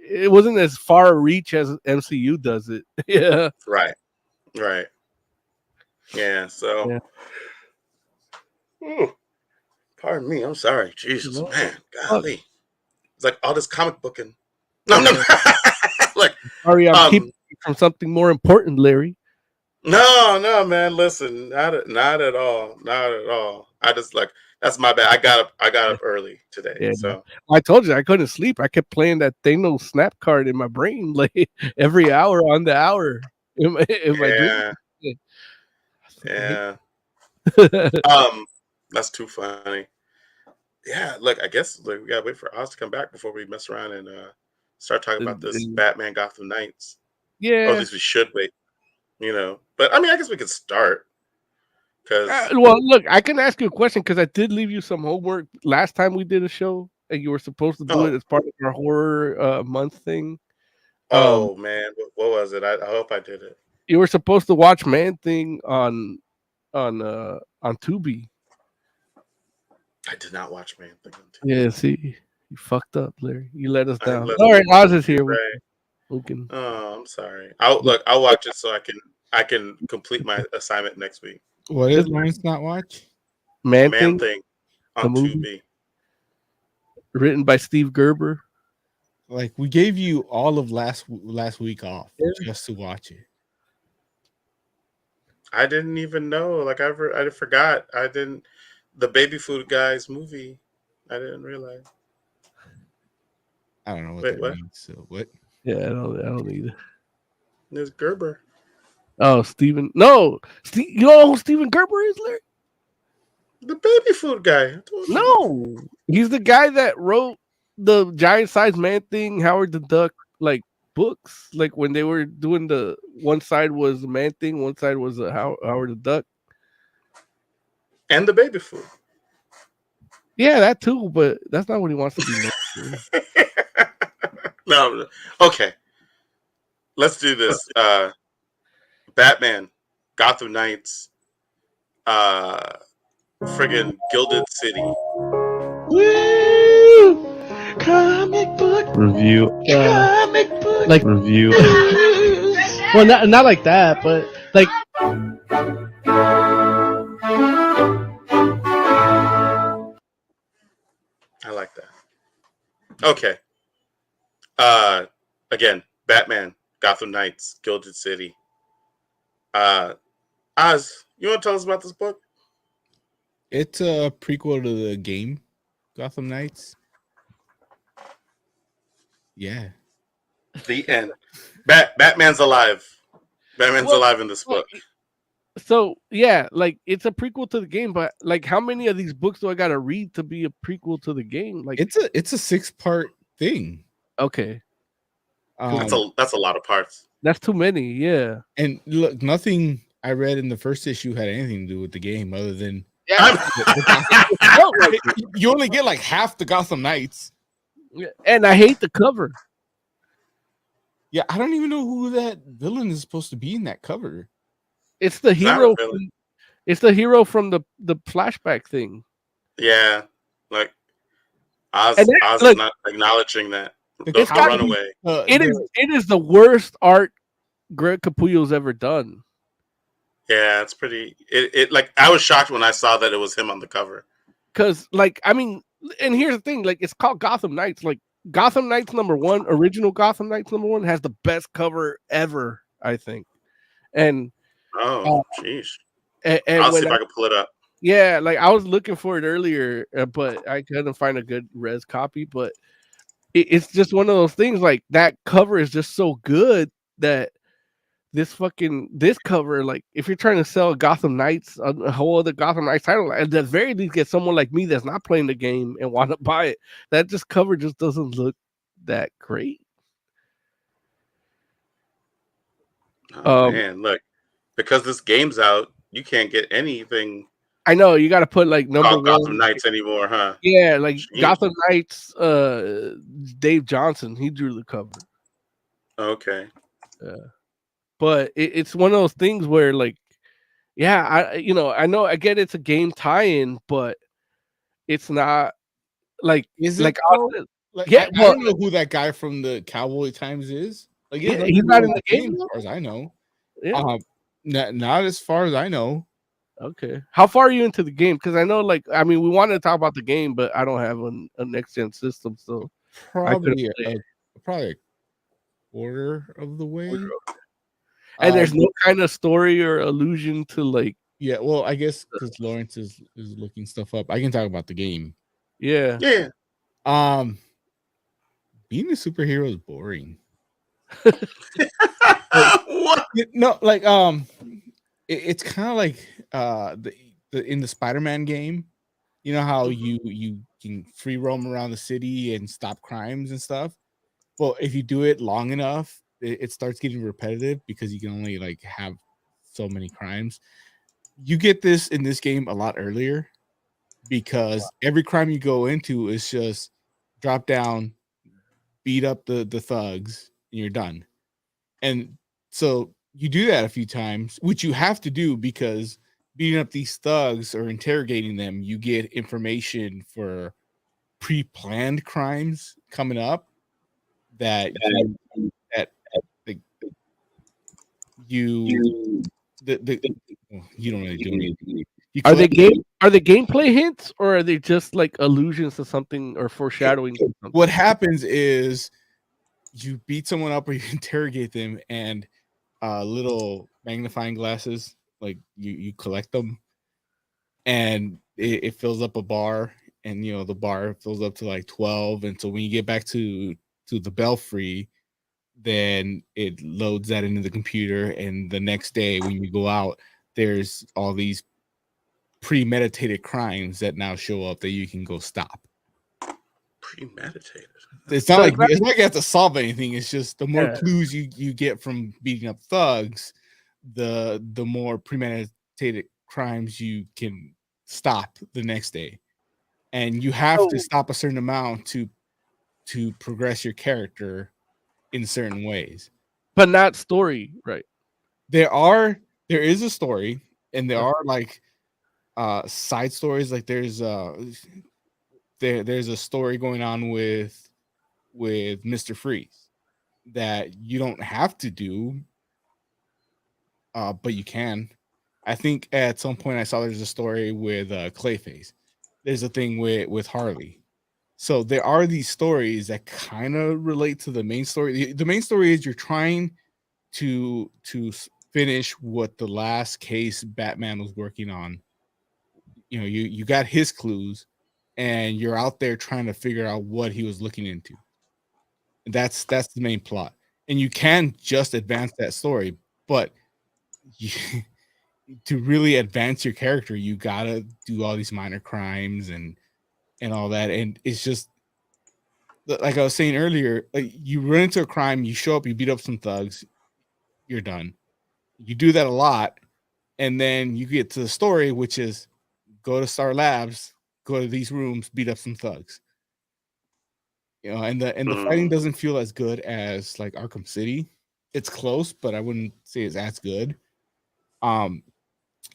it wasn't as far reach as MCU does it. Yeah. Right. Yeah. So. Yeah. Ooh, pardon me. I'm sorry. Jesus, man. Golly. It's like all this comic booking. No. Like, sorry, I'm keeping you from something more important, Larry. No, man. Listen, not at all. I just that's my bad. I got up early today. Yeah, so I told you I couldn't sleep. I kept playing that Thanos snap card in my brain like every hour on the hour. In my dream. Yeah. That's too funny. Yeah, look, I guess we gotta wait for Oz to come back before we mess around and start talking about this Batman Gotham Knights. Yeah, or at least we should wait. But I mean, I guess we could start. Well, look, I can ask you a question because I did leave you some homework last time we did a show, and you were supposed to do it as part of our horror month thing. Oh man, what was it? I hope I did it. You were supposed to watch Man Thing on Tubi. I did not watch Man Thing on Tubi. Yeah, see, you fucked up, Larry. You let us down. All right, Oz is here. We can. Oh, I'm sorry. I'll watch it so I can complete my assignment next week. What is Lawrence not watch? Man Thing on Tubi. Written by Steve Gerber. Like we gave you all of last week off just to watch it. I didn't even know. Like I forgot. I didn't. The Baby Food Guys movie. I didn't realize. I don't know what that means. So what? Yeah, I don't either. There's Gerber. Oh, Steven. No, you don't know who Steven Gerber is, Larry? The baby food guy. No, he's the guy that wrote the giant sized man thing, Howard the Duck, like books. Like when they were doing the one side was the man thing, one side was the Howard the Duck. And the baby food. Yeah, that too, but that's not what he wants to be known for. No. Okay. Let's do this. Batman, Gotham Knights, friggin' Gilded City. Woo! Comic book Review. comic book Like review. well, not like that, but like I like that. Okay. Again, Batman, Gotham Knights, Gilded City. Oz, you want to tell us about this book? It's a prequel to the game Gotham Knights. Yeah. The end. Batman's alive. Batman's alive in this book. So yeah, like it's a prequel to the game, but like how many of these books do I gotta read to be a prequel to the game? Like It's a 6-part thing. okay, That's a lot of parts. that's too many. Yeah, And look, nothing I read in the first issue had anything to do with the game other than you only get like half the Gotham Knights. and I hate the cover. Yeah, I don't even know who that villain is supposed to be in that cover. It's the It's not hero. really. It's the hero from the flashback thing. Yeah, like Oz And that- is look, not acknowleding that. The The gotta be, runaway. It is the worst art Greg Capullo's ever done. Yeah, it's pretty. It like I was shocked when I saw that it was him on the cover. Because like I mean, and here's the thing: like it's called Gotham Knights. Like Gotham Knights #1, original Gotham Knights #1 has the best cover ever, I think. And Oh, jeez. and I'll see when if I can pull it up. yeah, like I was looking for it earlier, but I couldn't find a good res copy. But it's just one of those things. Like that cover is just so good that this cover, like if you're trying to sell Gotham Knights, a whole other Gotham Knights title, at the very least get someone like me that's not playing the game and want to buy it. That just cover just doesn't look that great. Oh man, look, because this game's out, you can't get anything I know you got to put like number called one. Gotham Knights anymore, huh? Yeah, like Jeez. Gotham Knights. Dave Johnson, he drew the cover. Okay. But it's one of those things where like, yeah, I know I get it's a game tie-in, but it's not like Is it like though? Like, yeah, I don't know who that guy from the Cowboy Times is. Like, Yeah, he's not in the game, as far as I know. yeah. Not as far as I know. Okay, how far are you into the game? Because I know, like, I mean, we wanted to talk about the game, but I don't have a next gen system, so Probably play a quarter of the way. and there's no kind of story or allusion to like, Yeah, well, I guess because Lawrence is looking stuff up, I can talk about the game. yeah. Yeah. Being a superhero is boring. What? No, like it's kind of like the in the Spider-Man game. You know how you can free roam around the city and stop crimes and stuff. Well, if you do it long enough, it starts getting repetitive because you can only like have so many crimes. You get this in this game a lot earlier because every crime you go into is just drop down, beat up the thugs, and you're done. And so you do that a few times, which you have to do because beating up these thugs or interrogating them, you get information for pre-planned crimes coming up that you don't really do anything. Are they gameplay hints or are they just like allusions to something or foreshadowing to something? What happens is you beat someone up or you interrogate them, and little magnifying glasses, like you collect them, and it fills up a bar, and the bar fills up to like 12, and so when you get back to the belfry, then it loads that into the computer, and the next day when you go out, there's all these premeditated crimes that now show up that you can go stop. Premeditated. It's not like you have to solve anything. It's just the more clues you get from beating up thugs, the more premeditated crimes you can stop the next day. And you have to stop a certain amount to progress your character in certain ways. But not story, right? There is a story, and there are like side stories. Like there's a story going on with Mr. Freeze that you don't have to do, but you can. I think at some point I saw there's a story with Clayface. There's a thing with Harley. So there are these stories that kind of relate to the main story. The main story is you're trying to finish what the last case Batman was working on. You know, you got his clues, and you're out there trying to figure out what he was looking into. That's the main plot, and you can just advance that story, but to really advance your character, you gotta do all these minor crimes and all that, and it's just like I was saying earlier. Like you run into a crime, you show up, you beat up some thugs, you're done. You do that a lot, and then you get to the story, which is go to Star Labs, go to these rooms, beat up some thugs. You know, and the fighting doesn't feel as good as like Arkham City. It's close, but I wouldn't say it's as good.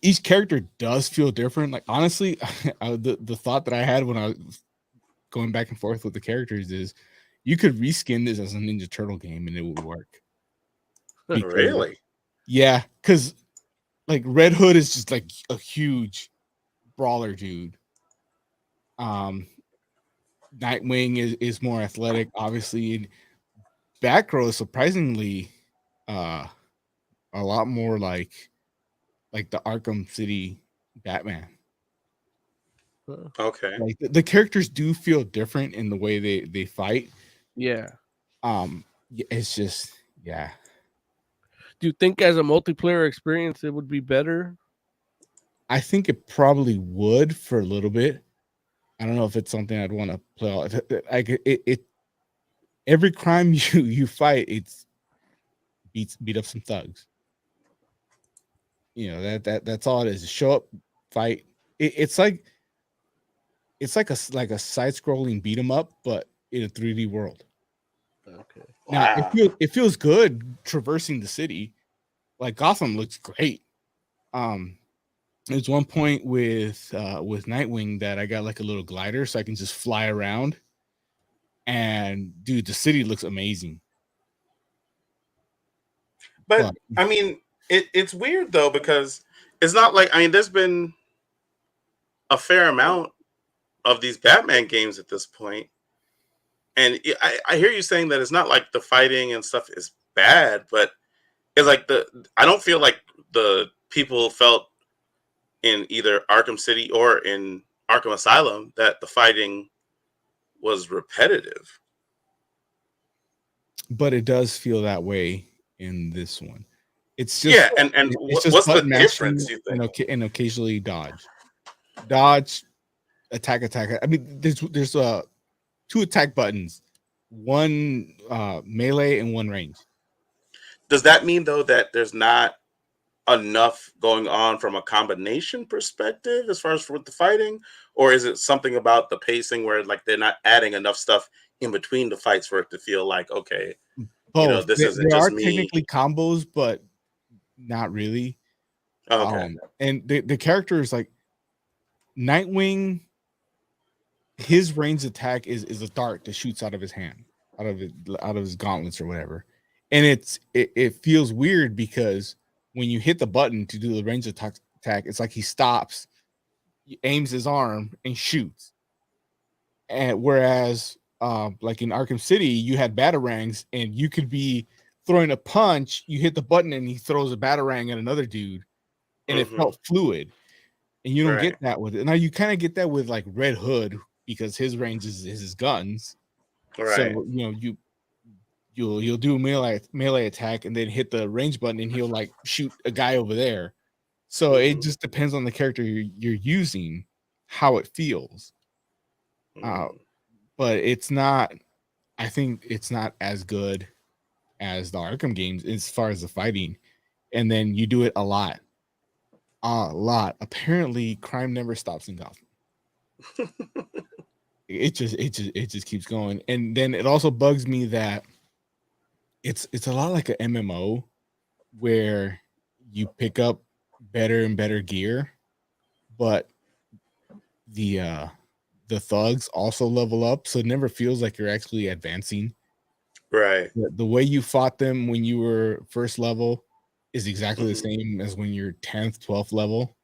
Each character does feel different. Like honestly, the thought that I had when I was going back and forth with the characters is you could reskin this as a Ninja Turtle game and it would work. Really? Yeah, because like Red Hood is just like a huge brawler dude. Nightwing is more athletic, obviously. And Batgirl is surprisingly a lot more like the Arkham City Batman. Okay. Like the characters do feel different in the way they fight. Yeah. It's just yeah. Do you think as a multiplayer experience it would be better? I think it probably would for a little bit. I don't know if it's something I'd want to play all. Like it every crime you fight, it's beat up some thugs. You know, that's all it is. Show up, fight. It's like a side scrolling beat 'em up, but in a 3D world. Okay. Now it feels good traversing the city. Like Gotham looks great. There's one point with Nightwing that I got like a little glider so I can just fly around. And dude, the city looks amazing. But I mean, it's weird though, because it's not like, I mean, there's been a fair amount of these Batman games at this point. And I hear you saying that it's not like the fighting and stuff is bad, but it's like I don't feel like the people felt in either Arkham City or in Arkham Asylum that the fighting was repetitive. But it does feel that way in this one. It's just and it's just what's the button difference, mashing you think? and occasionally dodge, attack. I mean, there's two attack buttons, one melee and one range. Does that mean though that there's not enough going on from a combination perspective as far as with the fighting, or is it something about the pacing where like they're not adding enough stuff in between the fights for it to feel like, okay, Both. you know, this isn't there just are me. technically combos, but not really. Okay. And the character is like Nightwing. His range attack is a dart that shoots out of his hand, out of his gauntlets or whatever, and it feels weird because when you hit the button to do the range attack, it's like he stops, he aims his arm and shoots. And whereas like in Arkham City, you had batarangs and you could be throwing a punch, you hit the button and he throws a batarang at another dude, and it felt fluid. And you don't get that with it. Now you kind of get that with like Red Hood because his range is his guns. Right. So you know you'll do a melee attack and then hit the range button and he'll like shoot a guy over there. So it just depends on the character you're using, how it feels. But it's not. I think it's not as good as the Arkham games as far as the fighting. And then you do it a lot. Apparently, crime never stops in Gotham. it just keeps going. And then it also bugs me that it's a lot like an MMO where you pick up better and better gear, but the thugs also level up, so it never feels like you're actually advancing. Right. The way you fought them when you were first level is exactly the same as when you're 10th, 12th level.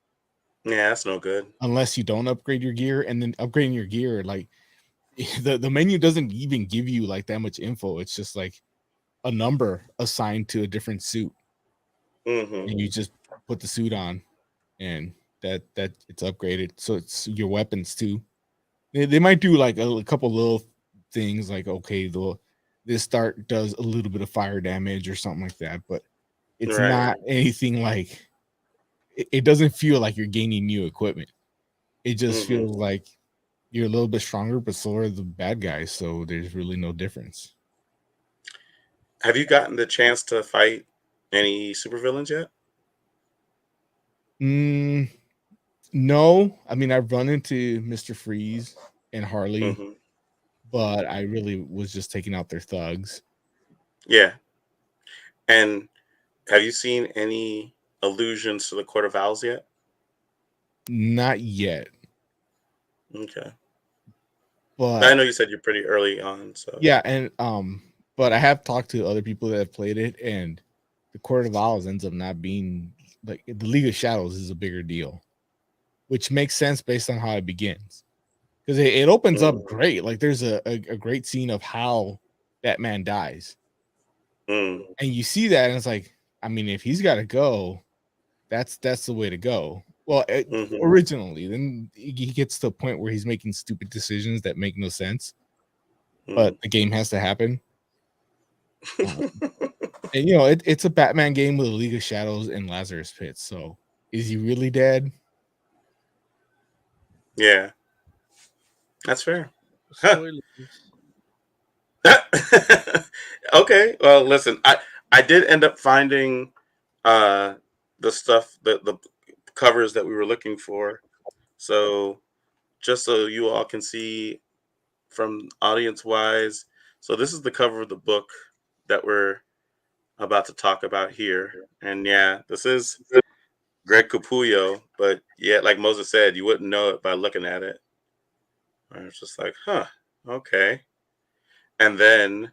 Yeah, that's no good. Unless you don't upgrade your gear, and then upgrading your gear, like the menu doesn't even give you like that much info. It's just like a number assigned to a different suit. And you just put the suit on, and that it's upgraded. So it's your weapons too. They might do like a couple little things, like okay, this start does a little bit of fire damage or something like that, but it's not anything like it doesn't feel like you're gaining new equipment. It just feels like you're a little bit stronger, but so are the bad guys. So there's really no difference. Have you gotten the chance to fight any supervillains yet? No. I mean, I've run into Mr. Freeze and Harley, but I really was just taking out their thugs. Yeah. And have you seen any allusions to the Court of Owls yet? Not yet. Okay. But I know you said you're pretty early on, so yeah, and but I have talked to other people that have played it, and the Court of Owls ends up not being like the League of Shadows is a bigger deal, which makes sense based on how it begins. Because it opens up great. Like there's a great scene of how Batman dies. And you see that, and it's like, I mean, if he's got to go, that's the way to go. Well, originally, then he gets to a point where he's making stupid decisions that make no sense, but the game has to happen. And you know, it's a Batman game with a League of Shadows and Lazarus Pit. So, is he really dead? Yeah, that's fair. Okay, well, listen, I did end up finding the stuff, the covers that we were looking for. So just so you all can see from audience wise, so this is the cover of the book that we're about to talk about here. And yeah, this is Greg Capullo, but yeah, like Moses said, you wouldn't know it by looking at it. I was just like, huh, okay. And then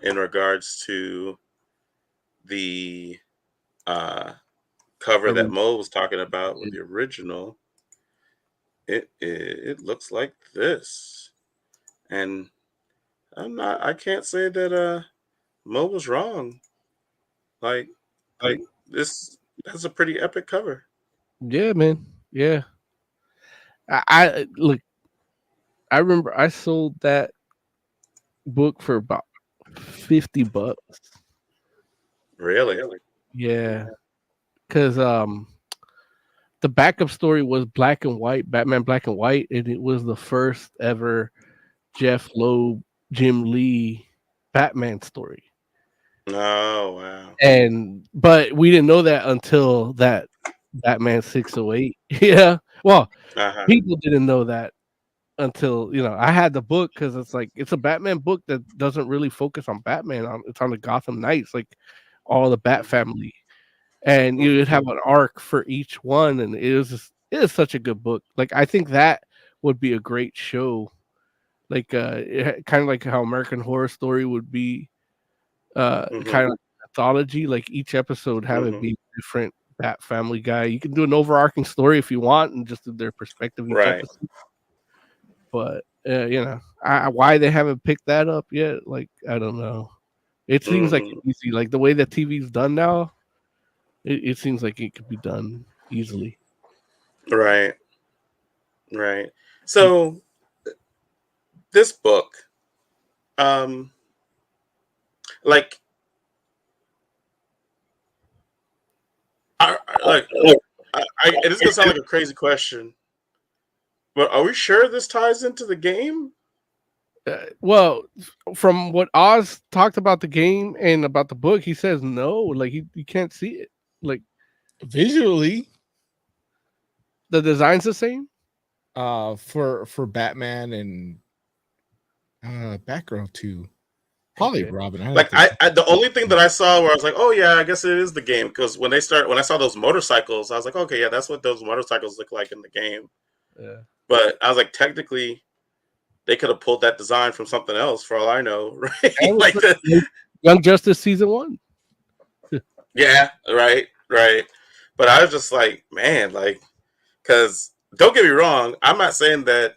in regards to the cover that Mo was talking about with the original, it looks like this. And I can't say that Mo was wrong. Like this that's a pretty epic cover. Yeah, man. Yeah. I look, I remember I sold that book for about $50. Really? Yeah. Cause the backup story was black and white, Batman Black and White, and it was the first ever Jeff Loeb, Jim Lee Batman story. Oh wow. But we didn't know that until that Batman 608. Yeah. Well, people didn't know that until, you know, I had the book because it's like it's a Batman book that doesn't really focus on Batman. It's on the Gotham Knights, like all the Bat family. And you would have an arc for each one, and it is such a good book. Like I think that would be a great show. Like kind of like how American Horror Story would be kind of like anthology, like each episode have it be different Bat family guy. You can do an overarching story if you want and just do their perspective each episode. But you know, why they haven't picked that up yet, like I don't know. It seems like easy, like the way that TV's done now. It seems like it could be done easily. Right. So this book, like It is gonna sound like a crazy question, but are we sure this ties into the game? Well, from what Oz talked about the game and about the book, he says no. Like you can't see it. Like Visually, the design's the same. for Batman and Batgirl too. Probably Okay. Robin. Like the only thing that I saw where I was like, oh yeah, I guess it is the game, because when I saw those motorcycles, I was like, okay, yeah, that's what those motorcycles look like in the game. Yeah. But I was like, technically, they could have pulled that design from something else, for all I know, right? like Young Justice season 1. yeah, right. But I was just like, man, like, because don't get me wrong, I'm not saying that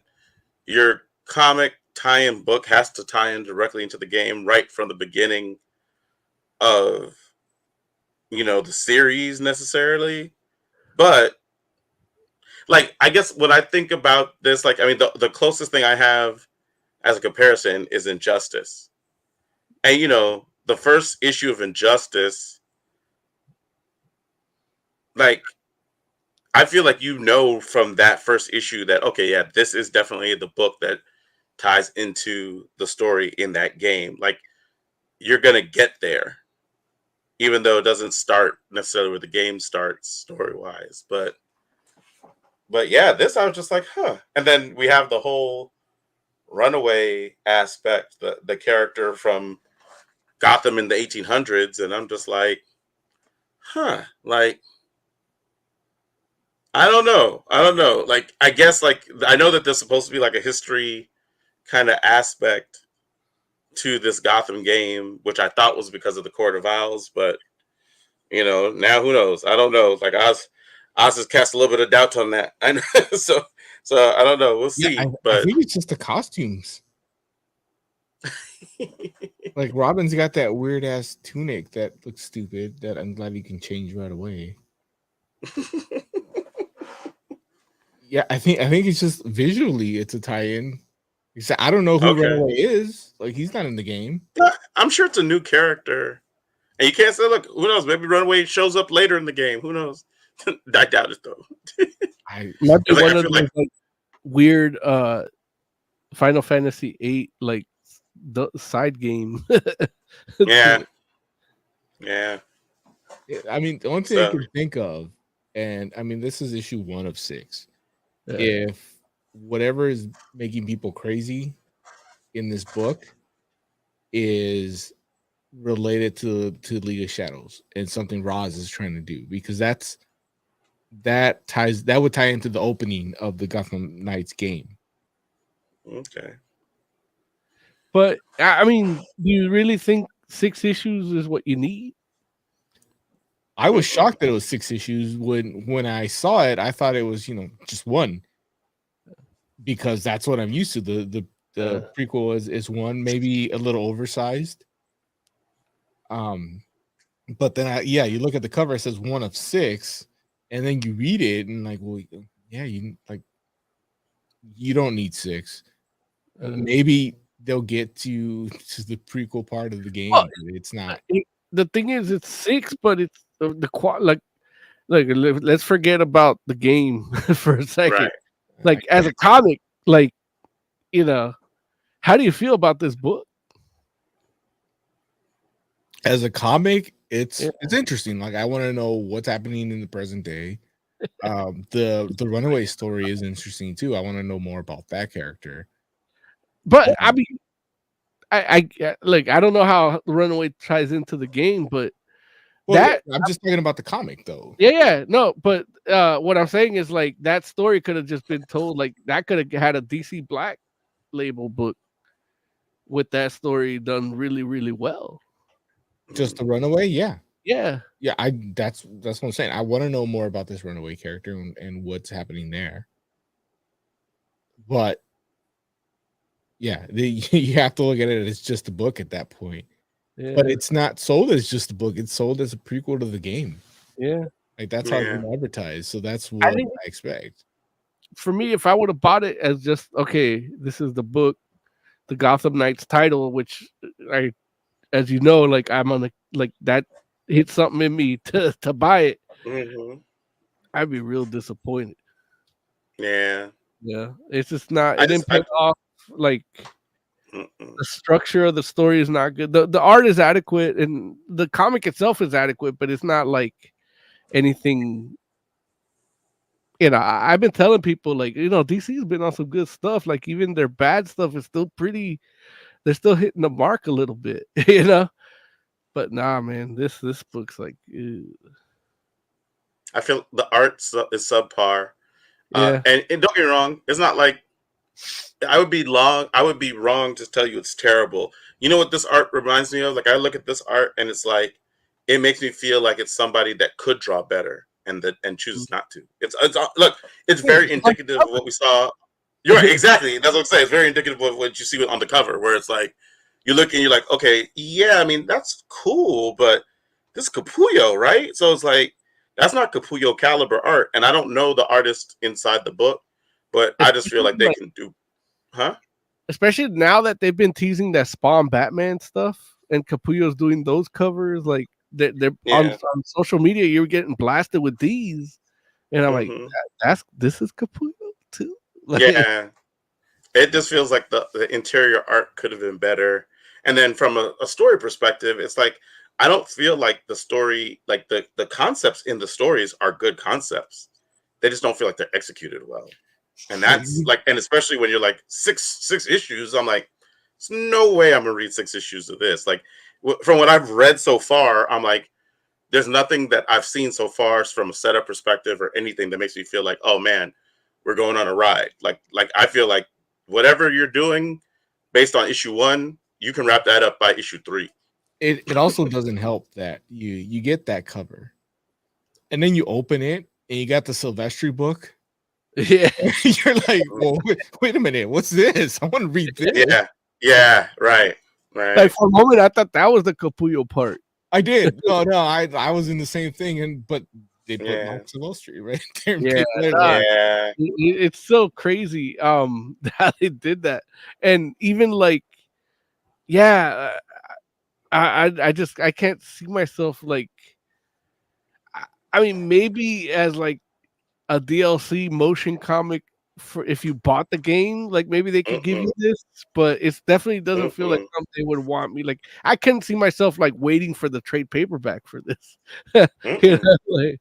your comic tie-in book has to tie in directly into the game right from the beginning of the series necessarily, but like I guess when I think about this, like I mean the closest thing I have as a comparison is Injustice, and the first issue of Injustice, like I feel like from that first issue that okay, yeah, this is definitely the book that ties into the story in that game. Like you're gonna get there, even though it doesn't start necessarily where the game starts story wise. But yeah, this I was just like, huh. And then we have the whole runaway aspect, the character from Gotham in the 1800s, and I'm just like, huh, like I don't know. Like I guess like I know that there's supposed to be like a history kind of aspect to this Gotham game, which I thought was because of the Court of Owls, but now who knows? I don't know. Like Oz just cast a little bit of doubt on that. I know. so I don't know. We'll see. I but think it's just the costumes. Like Robin's got that weird ass tunic that looks stupid that I'm glad he can change right away. Yeah, I think it's just visually it's a tie-in. I don't know who Runaway is. Like he's not in the game. I'm sure it's a new character. And you can't say, look, who knows? Maybe Runaway shows up later in the game. Who knows? I doubt it though. Might be one of those like weird Final Fantasy VIII like the side game. Yeah. I mean, the only thing I can think of, and I mean, this is issue 1 of 6. Yeah. If whatever is making people crazy in this book is related to League of Shadows and something Roz is trying to do, because that would tie into the opening of the Gotham Knights game. Okay. But I mean, do you really think 6 issues is what you need? I was shocked that it was 6 issues. When I saw it, I thought it was just 1, because that's what I'm used to. The prequel is 1, maybe a little oversized. But then you look at the cover, it says 1 of 6, and then you read it and like, well, yeah, you don't need 6. Maybe they'll get to the prequel part of the game. Well, it's not. The thing is, it's 6, but it's like let's forget about the game for a second. Right. Like as a comic, like how do you feel about this book? As a comic, it's interesting. Like I want to know what's happening in the present day. The Runaway story is interesting too. I want to know more about that character. But I mean, I don't know how Runaway ties into the game, but I'm just talking about the comic though. Yeah, no, but what I'm saying is like that story could have just been told, like that could have had a DC Black Label book with that story done really, really well. Just the Runaway, yeah. That's what I'm saying. I want to know more about this Runaway character and what's happening there. But yeah, you have to look at it as just a book at that point. Yeah. But it's not sold as just a book. It's sold as a prequel to the game. Yeah. Like that's how it's been advertised. So that's what I expect. For me, if I would have bought it as just, okay, this is the book, the Gotham Knights title, which as you know, like I'm on like that hit something in me to buy it. Mm-hmm. I'd be real disappointed. Yeah. Yeah, it's just not. I It didn't just, pay off. Like mm-mm. the structure of the story is not good. The art is adequate, and the comic itself is adequate, but it's not like anything. I've been telling people like DC's been on some good stuff. Like even their bad stuff is still pretty. They're still hitting the mark a little bit, But nah, man, this book's like, ew. I feel the art is subpar. Yeah, And don't get me wrong, it's not like I would be wrong to tell you it's terrible. You know what this art reminds me of? Like I look at this art and it's like it makes me feel like it's somebody that could draw better and chooses not to. It's look, it's very indicative of what we saw. You're right, exactly. That's what I'm saying. It's very indicative of what you see on the cover, where it's like you look and you're like, okay, yeah, I mean that's cool, but this is Capullo, right? So it's like that's not Capullo caliber art, and I don't know the artist inside the book, but I just feel like they can do, huh? especially now that they've been teasing that Spawn Batman stuff, and Capullo's doing those covers. Like they're Yeah. on social media, you're getting blasted with these, and I'm like, Hmm. this is Capullo too. Like, Yeah. It just feels like the interior art could have been better. And then from a story perspective, it's like I don't feel like the story, like the concepts in the stories are good concepts. They just don't feel like they're executed well. And that's like, and especially when you're like six issues, I'm like, there's no way I'm gonna read 6 issues of this. Like from what I've read so far, I'm like, there's nothing that I've seen so far from a setup perspective or anything that makes me feel like, oh man, we're going on a ride. Like I feel like whatever you're doing based on issue 1, you can wrap that up by issue 3. It also doesn't help that you get that cover, and then you open it and you got the Silvestri book. yeah, You're like, well, wait a minute, what's this? I want to read this. Yeah, right. like for a moment, I thought that was the Capullo part. I did. No, I was in the same thing, but they put Yeah. Mark Silvestri right there. Yeah, Yeah. It's so crazy how they did that, and even like, yeah, I can't see myself like. I mean, maybe as like a DLC motion comic for if you bought the game, like maybe they could give you this, but it definitely doesn't feel like something they would want me. Like I couldn't see myself like waiting for the trade paperback for this. Like,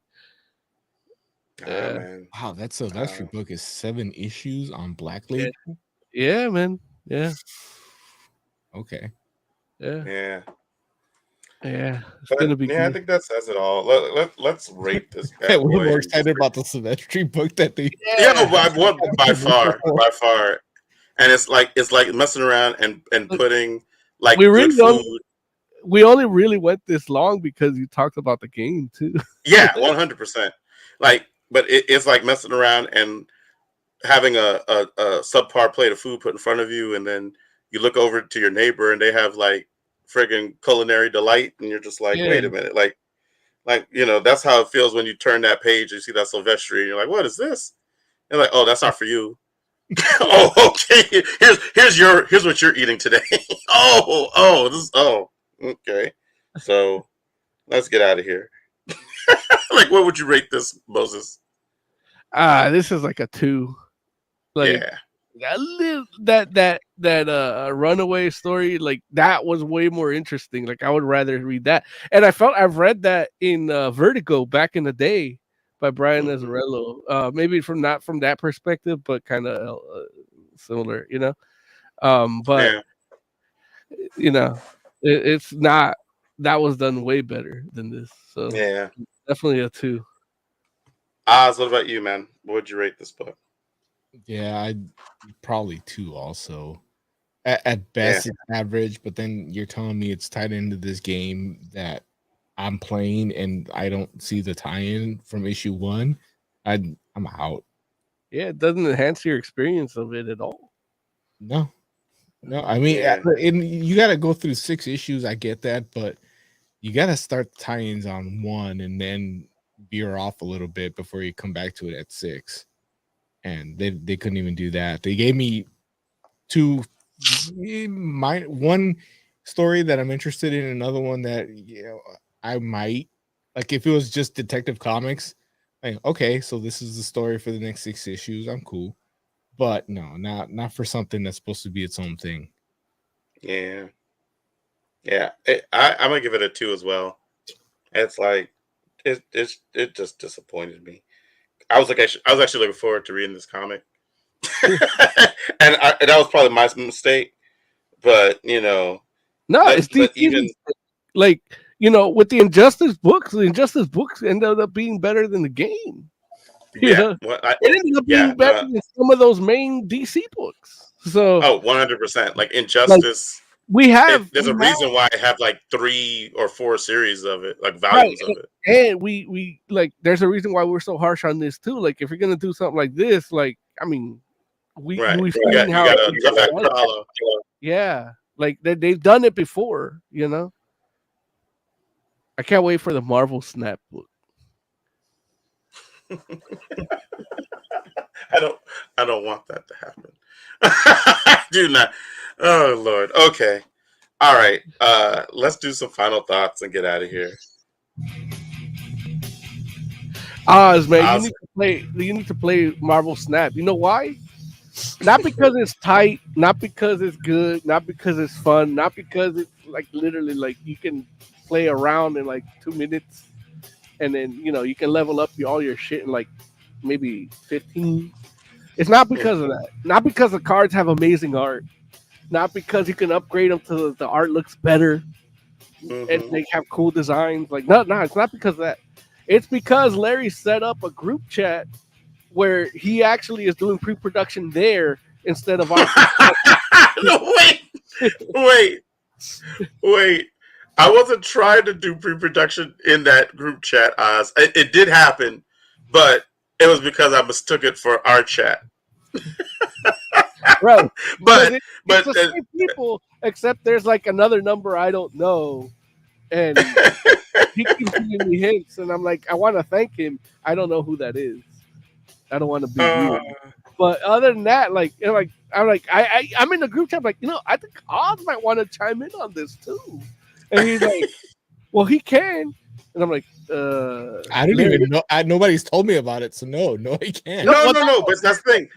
Man. Wow, that Silvestri book is 7 issues on Black Label. Yeah, man. Yeah. Okay. Yeah. It's gonna be. I think that says it all. Let's rate this. Hey, we're more excited about the Silvestri book that they. By far. And it's like messing around and putting like we good food. We only really went this long because you talked about the game too. Yeah, 100%. Like, but it's like messing around and having a subpar plate of food put in front of you, and then you look over to your neighbor and they have like friggin' culinary delight, and you're just like, wait a minute, like that's how it feels when you turn that page and you see that Silvestri, and you're like, what is this? And like, oh, that's not for you. Oh, okay. Here's what you're eating today. Okay. So let's get out of here. Like, what would you rate this, Moses? This is like a 2. Like that runaway story, like that was way more interesting. Like I would rather read that. And I've read that in Vertigo back in the day by Brian Azzarello. Maybe not from that perspective, but kind of similar, but it's not. That was done way better than this. So definitely a 2. Oz, what about you, man? What would you rate this book? Yeah, I'd probably 2 also. At best, it's average, but then you're telling me it's tied into this game that I'm playing and I don't see the tie-in from issue 1. I'm out. Yeah, it doesn't enhance your experience of it at all. No, I mean, you got to go through 6 issues. I get that, but you got to start tie-ins on 1 and then veer off a little bit before you come back to it at 6. And they couldn't even do that. They gave me 2, one story that I'm interested in, another one that I might like if it was just Detective Comics. Like, okay, so this is the story for the next 6 issues. I'm cool, but no, not for something that's supposed to be its own thing. Yeah, yeah. I'm gonna give it a 2 as well. It's like it just disappointed me. I was actually looking forward to reading this comic, and that was probably my mistake. But No, it's but these even like with the Injustice books ended up being better than the game. yeah, It ended up being better than some of those main DC books. So 100%. Like like Injustice, there's a we have reason why I have like 3 or 4 series of it, like right, volumes of it. and we like there's a reason why we're so harsh on this too. Like if you're gonna do something like this, like I mean, Right. we've You seen how got a tough act to follow. yeah, like they've done it before. I can't wait for the Marvel Snap book. I don't want that to happen. I do not. Oh Lord. Okay. All right. Let's do some final thoughts and get out of here. Oz, man, Oz. you need to play Marvel Snap. You know why? Not because it's tight, not because it's good, not because it's fun, not because it's like literally like you can play around in like 2 minutes and then you can level up all your shit in like maybe 15. It's not because of that. Not because the cards have amazing art. Not because you can upgrade them to the art looks better and they have cool designs. Like no, it's not because of that. It's because Larry set up a group chat where he actually is doing pre-production there instead of our. No, wait. I wasn't trying to do pre-production in that group chat, Oz. It did happen, but it was because I mistook it for our chat. Right. But it's the same people, except there's like another number I don't know. And he keeps giving me hints, and I'm like, I want to thank him. I don't know who that is. I don't want to be weird. But other than that, I'm in the group chat, like, I think Oz might want to chime in on this too. And he's like, well, he can. And I'm like, I didn't even know. Nobody's told me about it, so no, he can't. No. But that's the thing.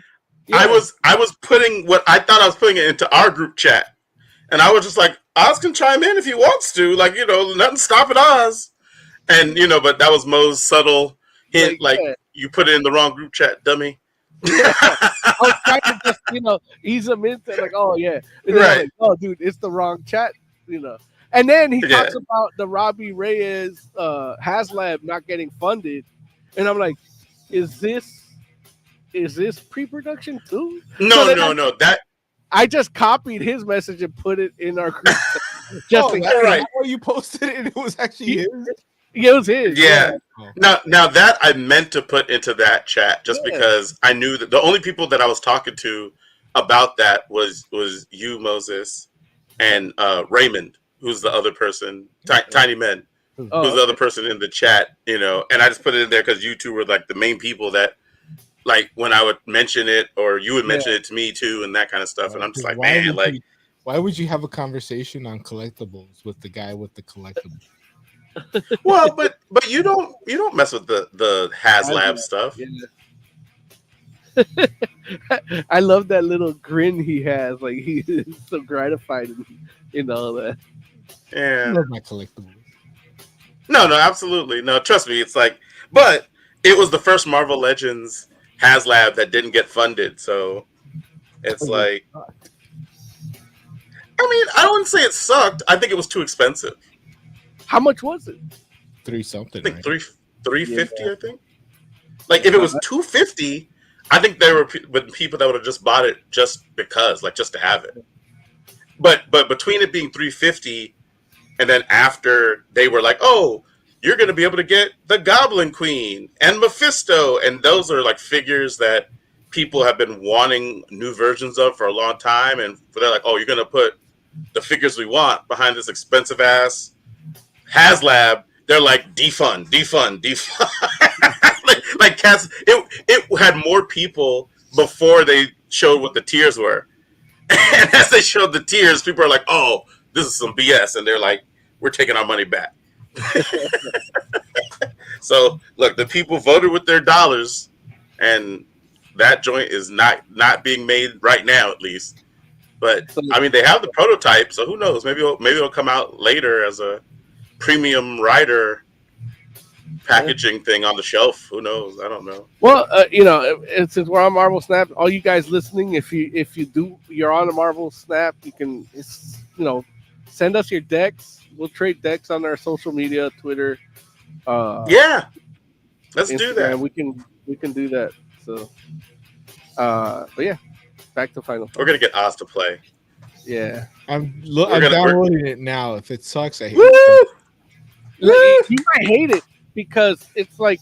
Yeah. I was putting what I thought I was putting it into our group chat, and I was just like, Oz can chime in if he wants to. Like, nothing stopping Oz. And but that was Mo's subtle hint, you put it in the wrong group chat, dummy. I was trying to just ease him into like, oh yeah, and right. Like, oh dude, it's the wrong chat, And then he talks about the Robbie Reyes HasLab not getting funded, and I'm like, is this pre-production too? No. That I just copied his message and put it in our group. Just right. You posted it, and it was actually his. Yeah, it was his. Yeah. Now that I meant to put into that chat just because I knew that the only people that I was talking to about that was you, Moses, and Raymond, who's the other person, Tiny Men, who's the other person in the chat, and I just put it in there because you two were like the main people that, like, when I would mention it or you would mention it to me too and that kind of stuff, and I'm just like, man, like, why would you have a conversation on collectibles with the guy with the collectibles? Well, but you don't mess with the HasLab stuff. Yeah. I love that little grin he has. Like he's so gratified in all that. Yeah, I love my collectibles. No, absolutely no. Trust me, it's like, but it was the first Marvel Legends HasLab that didn't get funded, so it's like, I mean, I wouldn't say it sucked. I think it was too expensive. How much was it? 3 something. I think $350. I think. Like if it was $250, I think there were people that would have just bought it just because, like, just to have it. But between it being $350 and then after they were like, oh, you're going to be able to get the Goblin Queen and Mephisto, and those are like figures that people have been wanting new versions of for a long time, and they're like, oh, you're going to put the figures we want behind this expensive ass HasLab. They're like, defund. like cats. It had more people before they showed what the tiers were, and as they showed the tiers, people are like, oh, this is some BS, and they're like, we're taking our money back. So look, the people voted with their dollars, and that joint is not being made right now, at least. But So, I mean, they have the prototype, so who knows? Maybe it'll come out later as a premium rider packaging thing on the shelf. Who knows? I don't know. well, since we're on Marvel Snap, all you guys listening, if you're on a Marvel Snap, you can, send us your decks. We'll trade decks on our social media, Twitter, Yeah, let's Instagram. do that. We can do that. So, but yeah, back to Final Fantasy. We're gonna get Oz to play. Yeah, I'm downloading it now. If it sucks, I hate Woo! it. You might hate it because it's like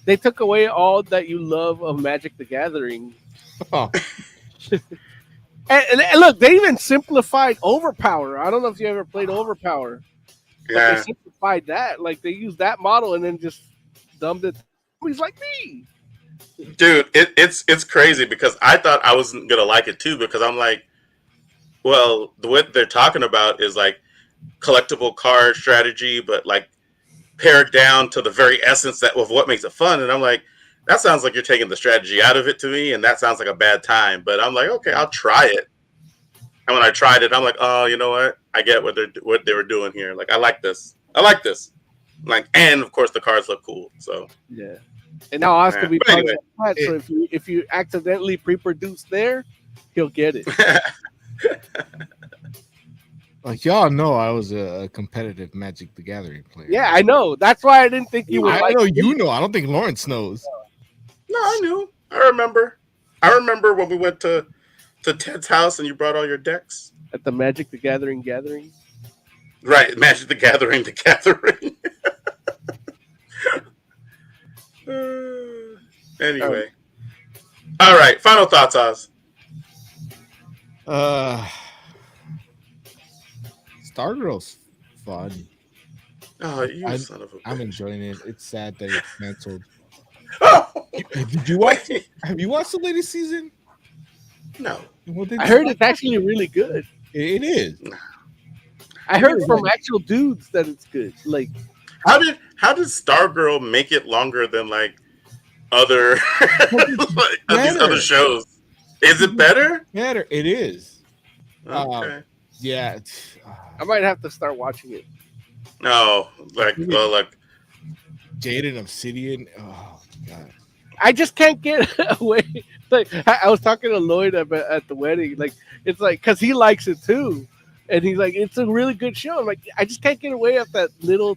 they took away all that you love of Magic the Gathering. Oh, And look, they even simplified Overpower. I don't know if you ever played Overpower. But Yeah. they simplified that. Like they used that model and then just dumbed it. He's like me. Dude, it's crazy because I thought I wasn't gonna like it too because I'm like, well, what they're talking about is like collectible card strategy, but like pared down to the very essence of what makes it fun. And I'm like, that sounds like you're taking the strategy out of it to me, and that sounds like a bad time. But I'm like, okay, I'll try it. And when I tried it, I'm like, oh, you know what? I get what they were doing here. Like, I like this. Like, and of course the cards look cool. So Yeah. And now Oz could be But part anyway. of that. So if you accidentally pre-produce there, he'll get it. like y'all know, I was a competitive Magic the Gathering player. Yeah, I know. That's why I didn't think you would I like know it. you know. I don't think Lawrence knows. No, I knew. I remember when we went to Ted's house and you brought all your decks. At the Magic the Gathering gathering. Right, Magic the Gathering. Anyway. All right, final thoughts, Oz. Stargirl's fun. Oh, you son of a bitch. I'm enjoying it. It's sad that it's canceled. Oh, Did you watch? Have you watched the latest season? no. I heard it's actually really good. It is. I heard from actual dudes that it's good. Like, How did Stargirl make it longer than like other these other shows? Is it better? Better. It is. Okay. Yeah. I might have to start watching it. No, like Jade and Obsidian. Oh god. I just can't get away. Like I was talking to Lloyd at the wedding. Like it's like because he likes it too, and he's like, it's a really good show. I'm like, I just can't get away of that little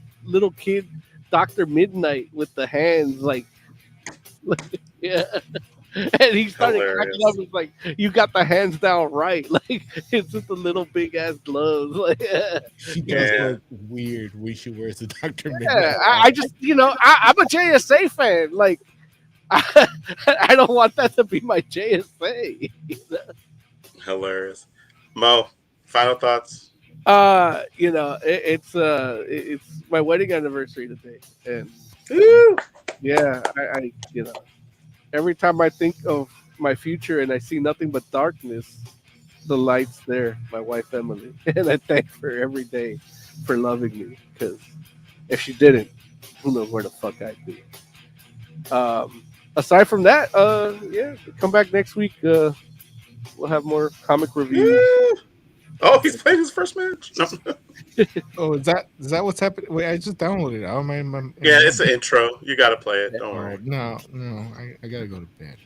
kid, Dr. Midnight with the hands. Like yeah. And he started cracking up. He's like, "You got the hands down right. Like it's just the little big ass gloves." Like, She does look weird when she wears the Dr. Midnight. yeah, I just, I'm a JSA fan. Like, I don't want that to be my JSA. hilarious. Mo, final thoughts. It's my wedding anniversary today, and yeah, I every time I think of my future and I see nothing but darkness, the light's there, my wife Emily, and I thank her every day for loving me. Because if she didn't, who knows where the fuck I'd be. Aside from that, come back next week. We'll have more comic reviews. Oh, he's playing his first match. No. Oh, is that what's happening? Wait, I just downloaded it. Oh, Yeah, it's an intro. You got to play it. Don't worry. No, I gotta go to bed.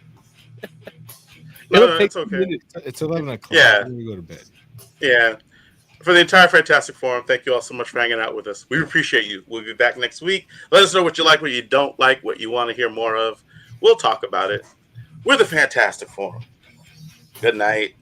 No, it's okay. It's 11 o'clock. Yeah. I'm gonna go to bed. Yeah. For the entire Fantastic Forum, thank you all so much for hanging out with us. We appreciate you. We'll be back next week. Let us know what you like, what you don't like, what you want to hear more of. We'll talk about it. We're the Fantastic Forum. Good night.